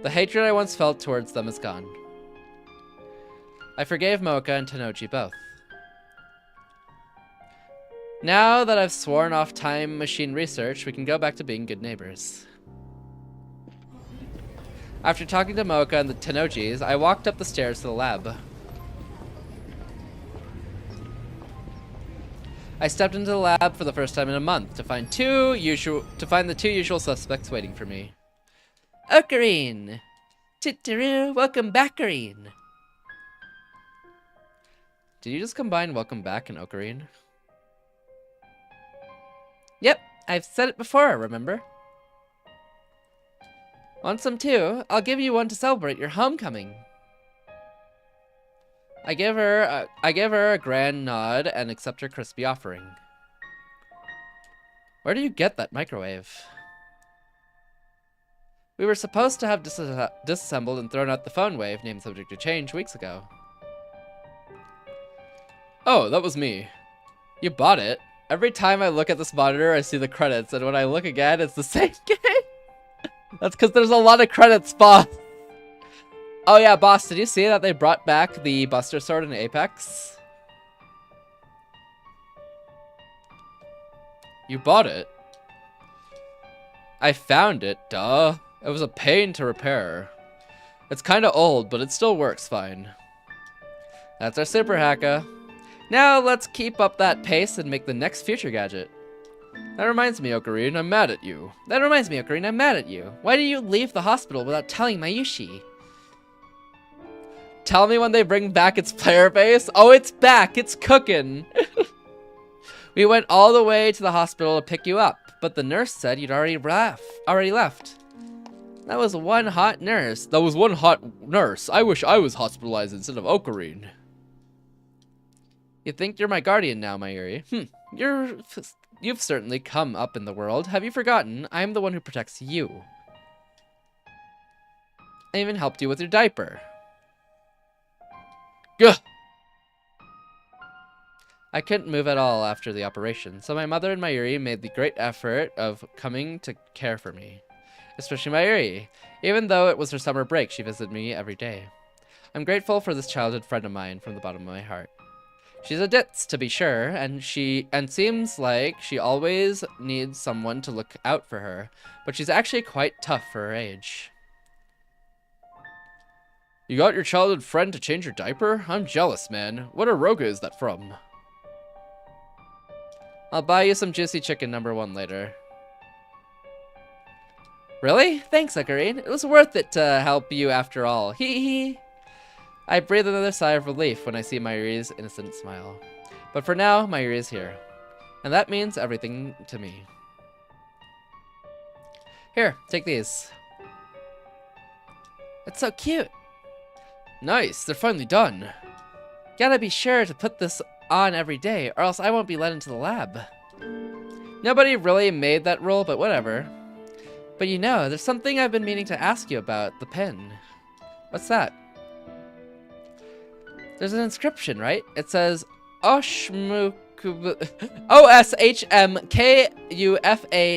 C: The hatred I once felt towards them is gone. I forgave Mocha and Tenochi both. Now that I've sworn off time machine research, we can go back to being good neighbors. After talking to Mocha and the Tenochis, I walked up the stairs to the lab. I stepped into the lab for the first time in a month to find the 2 usual suspects waiting for me. Ocarine! Titeru, welcome back, Ocarine! Did you just combine welcome back and Ocarine? Yep, I've said it before, remember? Want some too? I'll give you one to celebrate your homecoming. I give her a grand nod and accept her crispy offering. Where do you get that microwave? We were supposed to have disassembled and thrown out the phone wave, named subject to change, weeks ago. Oh, that was me. You bought it? Every time I look at this monitor, I see the credits, and when I look again, it's the same game. That's because there's a lot of credits, boss. Oh yeah, boss, did you see that they brought back the Buster Sword in Apex? You bought it? I found it, duh. It was a pain to repair. It's kinda old, but it still works fine. That's our super hacker. Now let's keep up that pace and make the next future gadget. That reminds me, Ocarina, I'm mad at you. Why did you leave the hospital without telling Mayushi? Tell me when they bring back its player base. Oh, it's back. It's cooking. We went all the way to the hospital to pick you up, but the nurse said you'd already left. That was one hot nurse. I wish I was hospitalized instead of Ocarina. You think you're my guardian now, Mayuri? You've certainly come up in the world. Have you forgotten? I'm the one who protects you. I even helped you with your diaper. Gah! I couldn't move at all after the operation, so my mother and Mayuri made the great effort of coming to care for me. Especially Mayuri. Even though it was her summer break, she visited me every day. I'm grateful for this childhood friend of mine from the bottom of my heart. She's a ditz, to be sure, and seems like she always needs someone to look out for her, but she's actually quite tough for her age. You got your childhood friend to change your diaper? I'm jealous, man. What Aroga is that from? I'll buy you some juicy chicken #1 later. Really? Thanks, Ocarina. It was worth it to help you after all. Hee hee. I breathe another sigh of relief when I see Mayuri's innocent smile. But for now, Mayuri is here. And that means everything to me. Here, take these. It's so cute. Nice, they're finally done. Gotta be sure to put this on every day, or else I won't be let into the lab. Nobody really made that rule, but whatever. But you know, there's something I've been meaning to ask you about, the pin. What's that? There's an inscription, right? It says, Oshmukuba... OSHMKUFA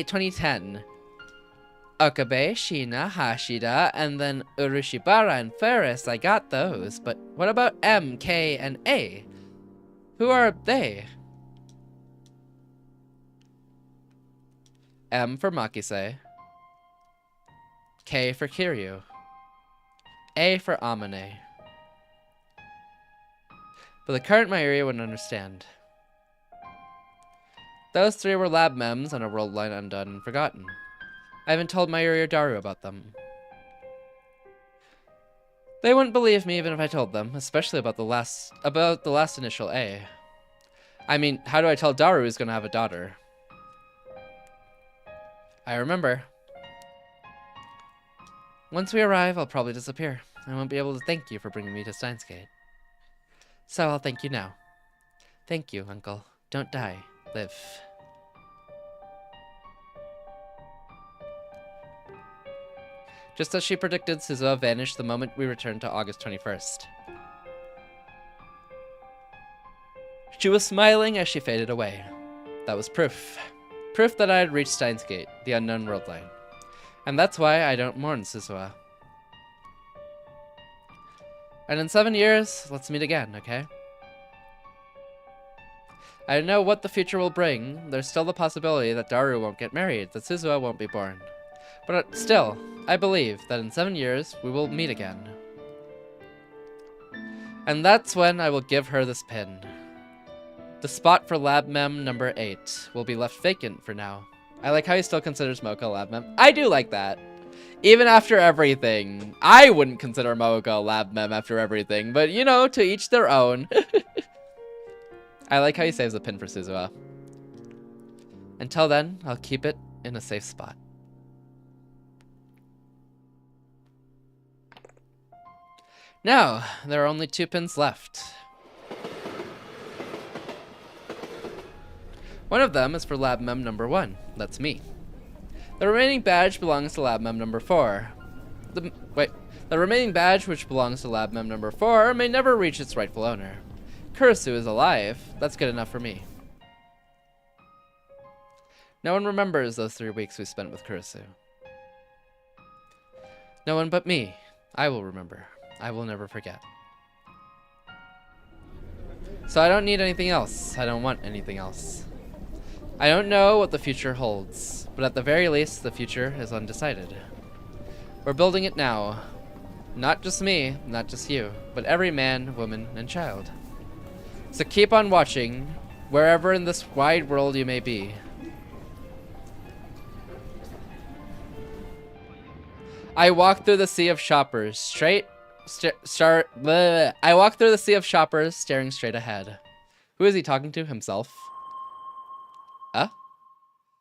C: 2010. Okabe, Shina, Hashida, and then Urushibara and Ferris. I got those, but what about M, K, and A? Who are they? M for Makise. K for Kiryu. A for Amane. But the current Mayuri wouldn't understand. Those three were lab mems on a world line undone and forgotten. I haven't told Mayuri or Daru about them. They wouldn't believe me even if I told them, especially about the last initial A. I mean, how do I tell Daru he's gonna have a daughter? I remember. Once we arrive, I'll probably disappear. I won't be able to thank you for bringing me to Steins Gate. So I'll thank you now. Thank you, Uncle. Don't die. Live. Just as she predicted, Suzuha vanished the moment we returned to August 21st. She was smiling as she faded away. That was proof. Proof that I had reached Steins Gate, the unknown world line. And that's why I don't mourn Suzuha. And in 7 years, let's meet again, okay? I don't know what the future will bring. There's still the possibility that Daru won't get married, that Suzuha won't be born. But still, I believe that in 7 years, we will meet again. And that's when I will give her this pin. The spot for Lab Mem number 8 will be left vacant for now. I like how he still considers Mocha Lab Mem. I do like that. Even after everything. I wouldn't consider Mocha Lab Mem after everything, but you know, to each their own. I like how he saves the pin for Suzuha. Until then, I'll keep it in a safe spot. Now, there are only 2 pins left. One of them is for Lab Mem number 1. That's me. The remaining badge belongs to Lab Mem number 4. The remaining badge, which belongs to Lab Mem number 4, may never reach its rightful owner. Kurisu is alive. That's good enough for me. No one remembers those 3 weeks we spent with Kurisu. No one but me. I will remember. I will never forget. So I don't need anything else. I don't want anything else. I don't know what the future holds, but at the very least, the future is undecided. We're building it now. Not just me, not just you, but every man, woman, and child. So keep on watching, wherever in this wide world you may be. I walk through the sea of shoppers, I walk through the sea of shoppers, staring straight ahead. Who is he talking to? Himself?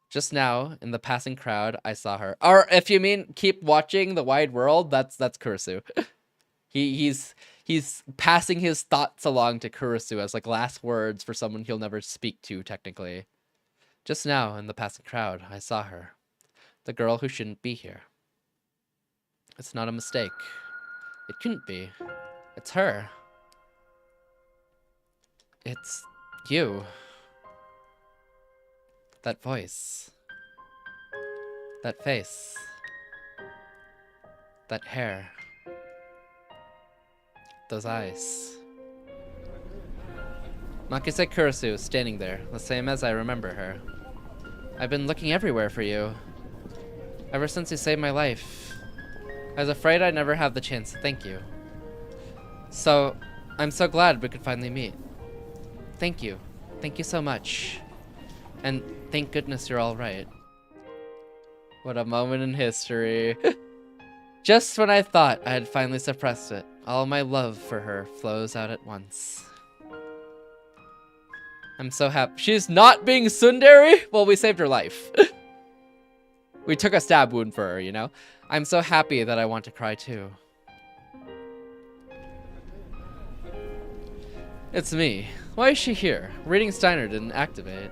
C: Just now, in the passing crowd, I saw her. Or if you mean keep watching the wide world, that's Kurisu. He's passing his thoughts along to Kurisu as like last words for someone he'll never speak to, technically. Just now, in the passing crowd, I saw her. The girl who shouldn't be here. It's not a mistake. It couldn't be. It's her. It's you. That voice. That face. That hair. Those eyes. Makise Kurisu is standing there, the same as I remember her. I've been looking everywhere for you. Ever since you saved my life. I was afraid I'd never have the chance to thank you. So, I'm so glad we could finally meet. Thank you. Thank you so much. And thank goodness you're all right. What a moment in history. Just when I thought I had finally suppressed it, all my love for her flows out at once. I'm so happy. She's not being tsundere? Well, we saved her life. We took a stab wound for her, you know? I'm so happy that I want to cry too. It's me. Why is she here? Reading Steiner didn't activate.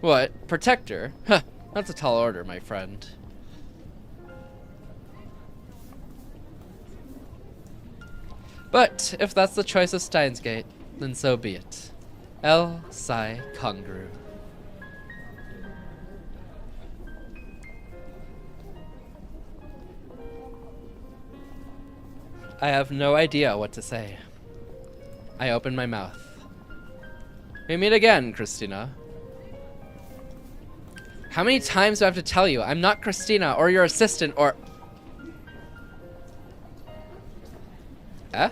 C: What? Protector? Huh, that's a tall order, my friend. But if that's the choice of Steins Gate, then so be it. El Sai Kongru. I have no idea what to say. I open my mouth. We meet again, Christina. How many times do I have to tell you? I'm not Christina or your assistant or... Eh?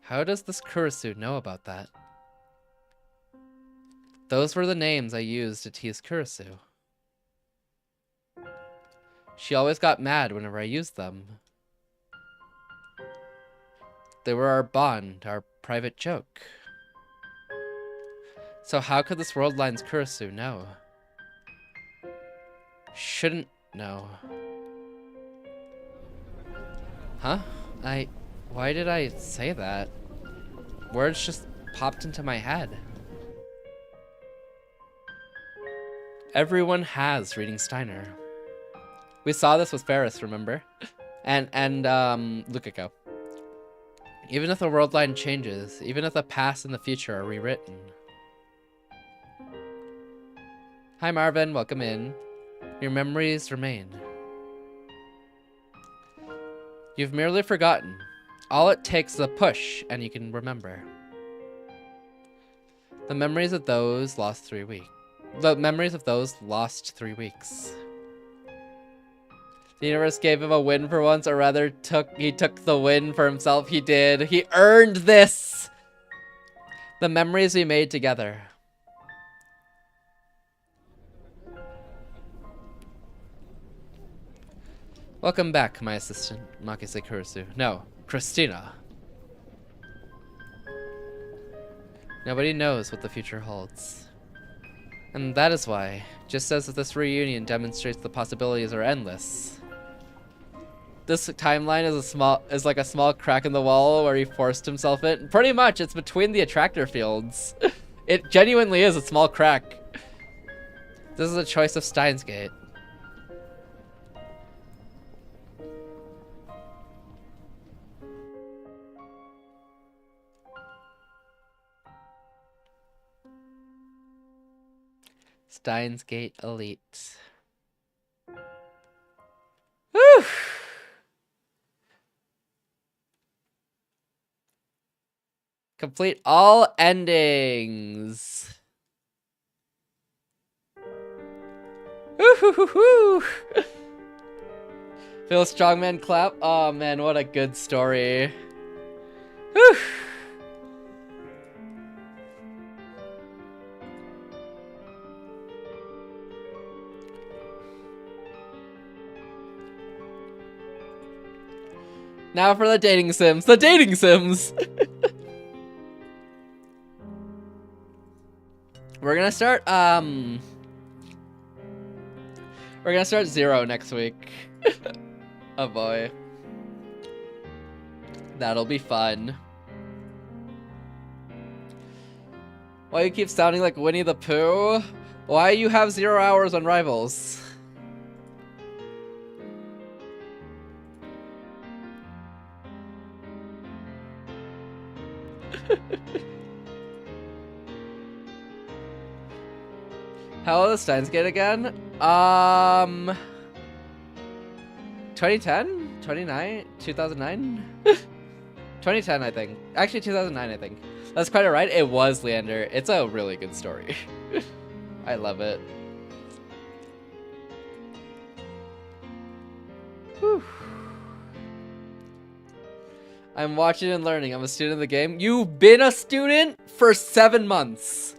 C: How does this Kurisu know about that? Those were the names I used to tease Kurisu. She always got mad whenever I used them. They were our bond, our private joke. So how could this World Line's Kurisu know? Shouldn't know. Huh? Why did I say that? Words just popped into my head. Everyone has reading Steiner. We saw this with Ferris, remember? And Lukiko. Even if the world line changes, even if the past and the future are rewritten. Hi Marvin, welcome in. Your memories remain. You've merely forgotten. All it takes is a push and you can remember. The memories of those lost 3 weeks. The memories of those lost 3 weeks. The universe gave him a win for once, or rather he took the win for himself. He did. He earned this. The memories we made together. Welcome back, my assistant, Makise Kurisu. No, Christina. Nobody knows what the future holds. And that is why, just as this reunion demonstrates the possibilities are endless, this timeline is like a small crack in the wall where he forced himself in. Pretty much, it's between the attractor fields. It genuinely is a small crack. This is a choice of Steins Gate. Steins Gate Elite. Whew. Complete all endings. Woo-hoo-hoo-hoo. Feel strongman clap. Oh man, what a good story. Whew. Now for the dating sims. The dating sims. We're gonna start we're gonna start 0 next week. Oh boy. That'll be fun. Why you keep sounding like Winnie the Pooh? Why you have 0 hours on Rivals? How old is Steins Gate again? 2010? 29? 2009? 2010, I think. Actually, 2009, I think. That's quite alright. It was Leander. It's a really good story. I love it. Whew. I'm watching and learning. I'm a student of the game. You've been a student for 7 months.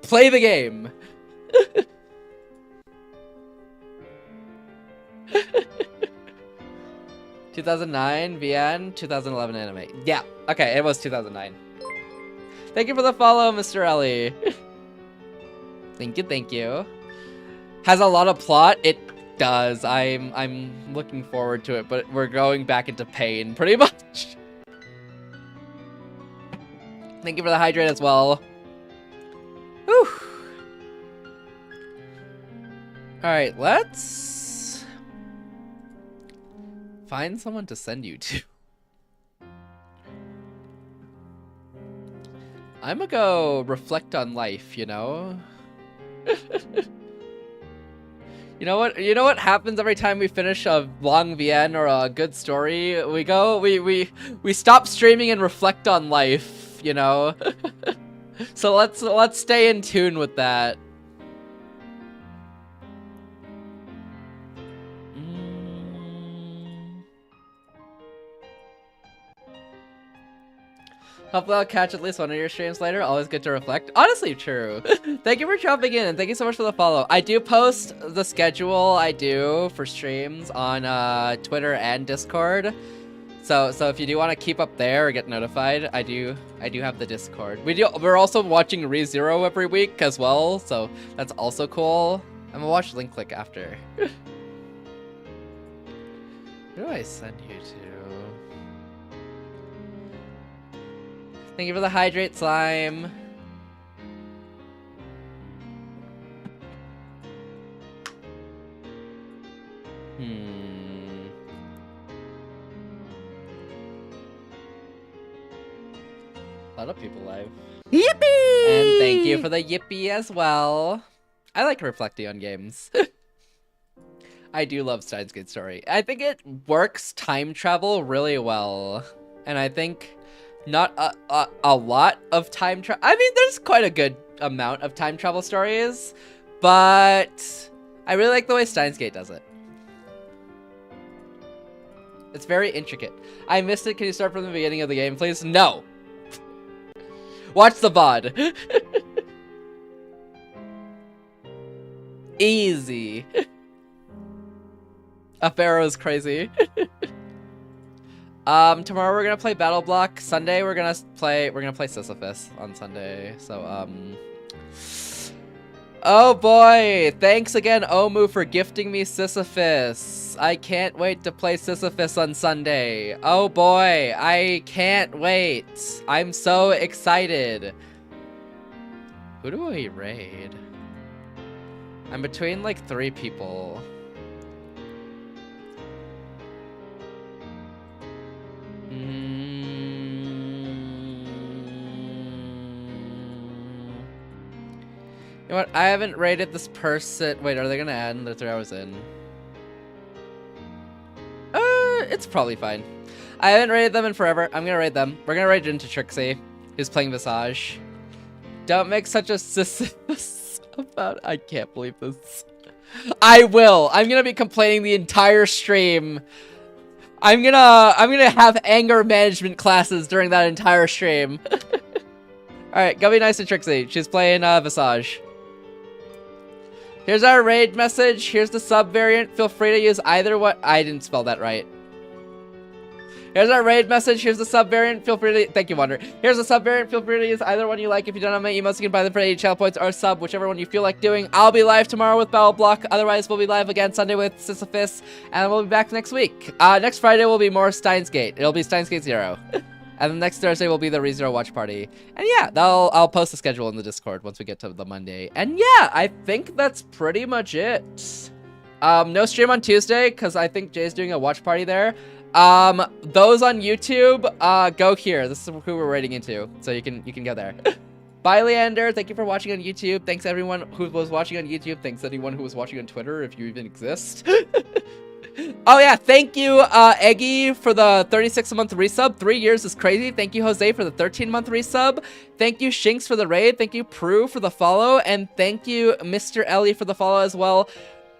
C: Play the game. 2009 VN, 2011 anime. Yeah, okay, it was 2009. Thank you for the follow, Mr. Ellie. Thank you, thank you. Has a lot of plot. It does. I'm looking forward to it, but we're going back into pain pretty much. Thank you for the hydrate as well. Whew. Alright, let's find someone to send you to. I'm gonna go reflect on life, you know? You know what happens every time we finish a long VN or a good story? We stop streaming and reflect on life, you know? So let's stay in tune with that. Hopefully I'll catch at least one of your streams later. Always good to reflect. Honestly, true. Thank you for jumping in, and thank you so much for the follow. I do post the schedule I do for streams on Twitter and Discord. So if you do want to keep up there or get notified, I do have the Discord. We're also watching ReZero every week as well, so that's also cool. I'm gonna watch Link Click after. Who do I send you to? Thank you for the hydrate, slime. A lot of people live. Yippee! And thank you for the yippee as well. I like reflecting on games. I do love Steins Gate Story. I think it works time travel really well. And I think not a lot of time travel. I mean, there's quite a good amount of time travel stories, but I really like the way Steins Gate does it. It's very intricate. I missed it. Can you start from the beginning of the game, please? No. Watch the VOD. Easy. A Pharaoh's crazy. Tomorrow we're gonna play Battle Block. Sunday we're gonna play Sisyphus on Sunday. So oh boy! Thanks again, Omu, for gifting me Sisyphus. I can't wait to play Sisyphus on Sunday. Oh boy, I can't wait. I'm so excited. Who do we raid? I'm between like 3 people. You know what? I haven't rated this person. Wait, are they gonna end? They're 3 hours in. It's probably fine. I haven't rated them in forever. I'm gonna raid them. We're gonna raid into Trixie. who's playing Visage. Don't make such a Sisyphus about. I can't believe this. I will. I'm gonna be complaining the entire stream. I'm gonna have anger management classes during that entire stream. All right, go be nice to Trixie. She's playing Visage. Here's our raid message. Here's the sub variant. Feel free to use either one. I didn't spell that right. Here's our raid message. Here's the sub variant. Feel free to. Thank you, Wonder. Here's the sub variant. Feel free to use either one you like. If you don't have my emotes, you can buy them for 80 channel points or sub, whichever one you feel like doing. I'll be live tomorrow with Battle Block. Otherwise, we'll be live again Sunday with Sisyphus, and we'll be back next week. Next Friday will be more Steins Gate. It'll be Steins Gate 0. And then next Thursday will be the ReZero watch party. And yeah, I'll post the schedule in the Discord once we get to the Monday. And yeah, I think that's pretty much it. No stream on Tuesday, because I think Jay's doing a watch party there. Those on YouTube, go here. This is who we're raiding into, so you can go there. Bye, Leander. Thank you for watching on YouTube. Thanks everyone who was watching on YouTube. Thanks anyone who was watching on Twitter, if you even exist. Oh yeah, thank you, Eggy, for the 36-month resub. 3 years is crazy. Thank you, Jose, for the 13-month resub. Thank you, Shinx, for the raid. Thank you, Prue, for the follow. And thank you, Mr. Ellie, for the follow as well.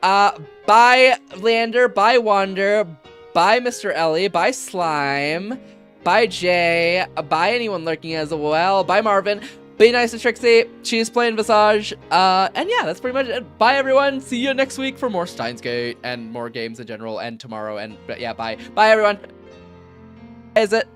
C: Bye, Leander. Bye, Wander. Bye, Mr. Ellie. Bye, Slime. Bye, Jay. Bye, anyone lurking as well. Bye, Marvin. Be nice to Trixie. She's playing Visage. And yeah, that's pretty much it. Bye, everyone. See you next week for more Steins Gate and more games in general, and tomorrow. And yeah, bye. Bye, everyone. Is it?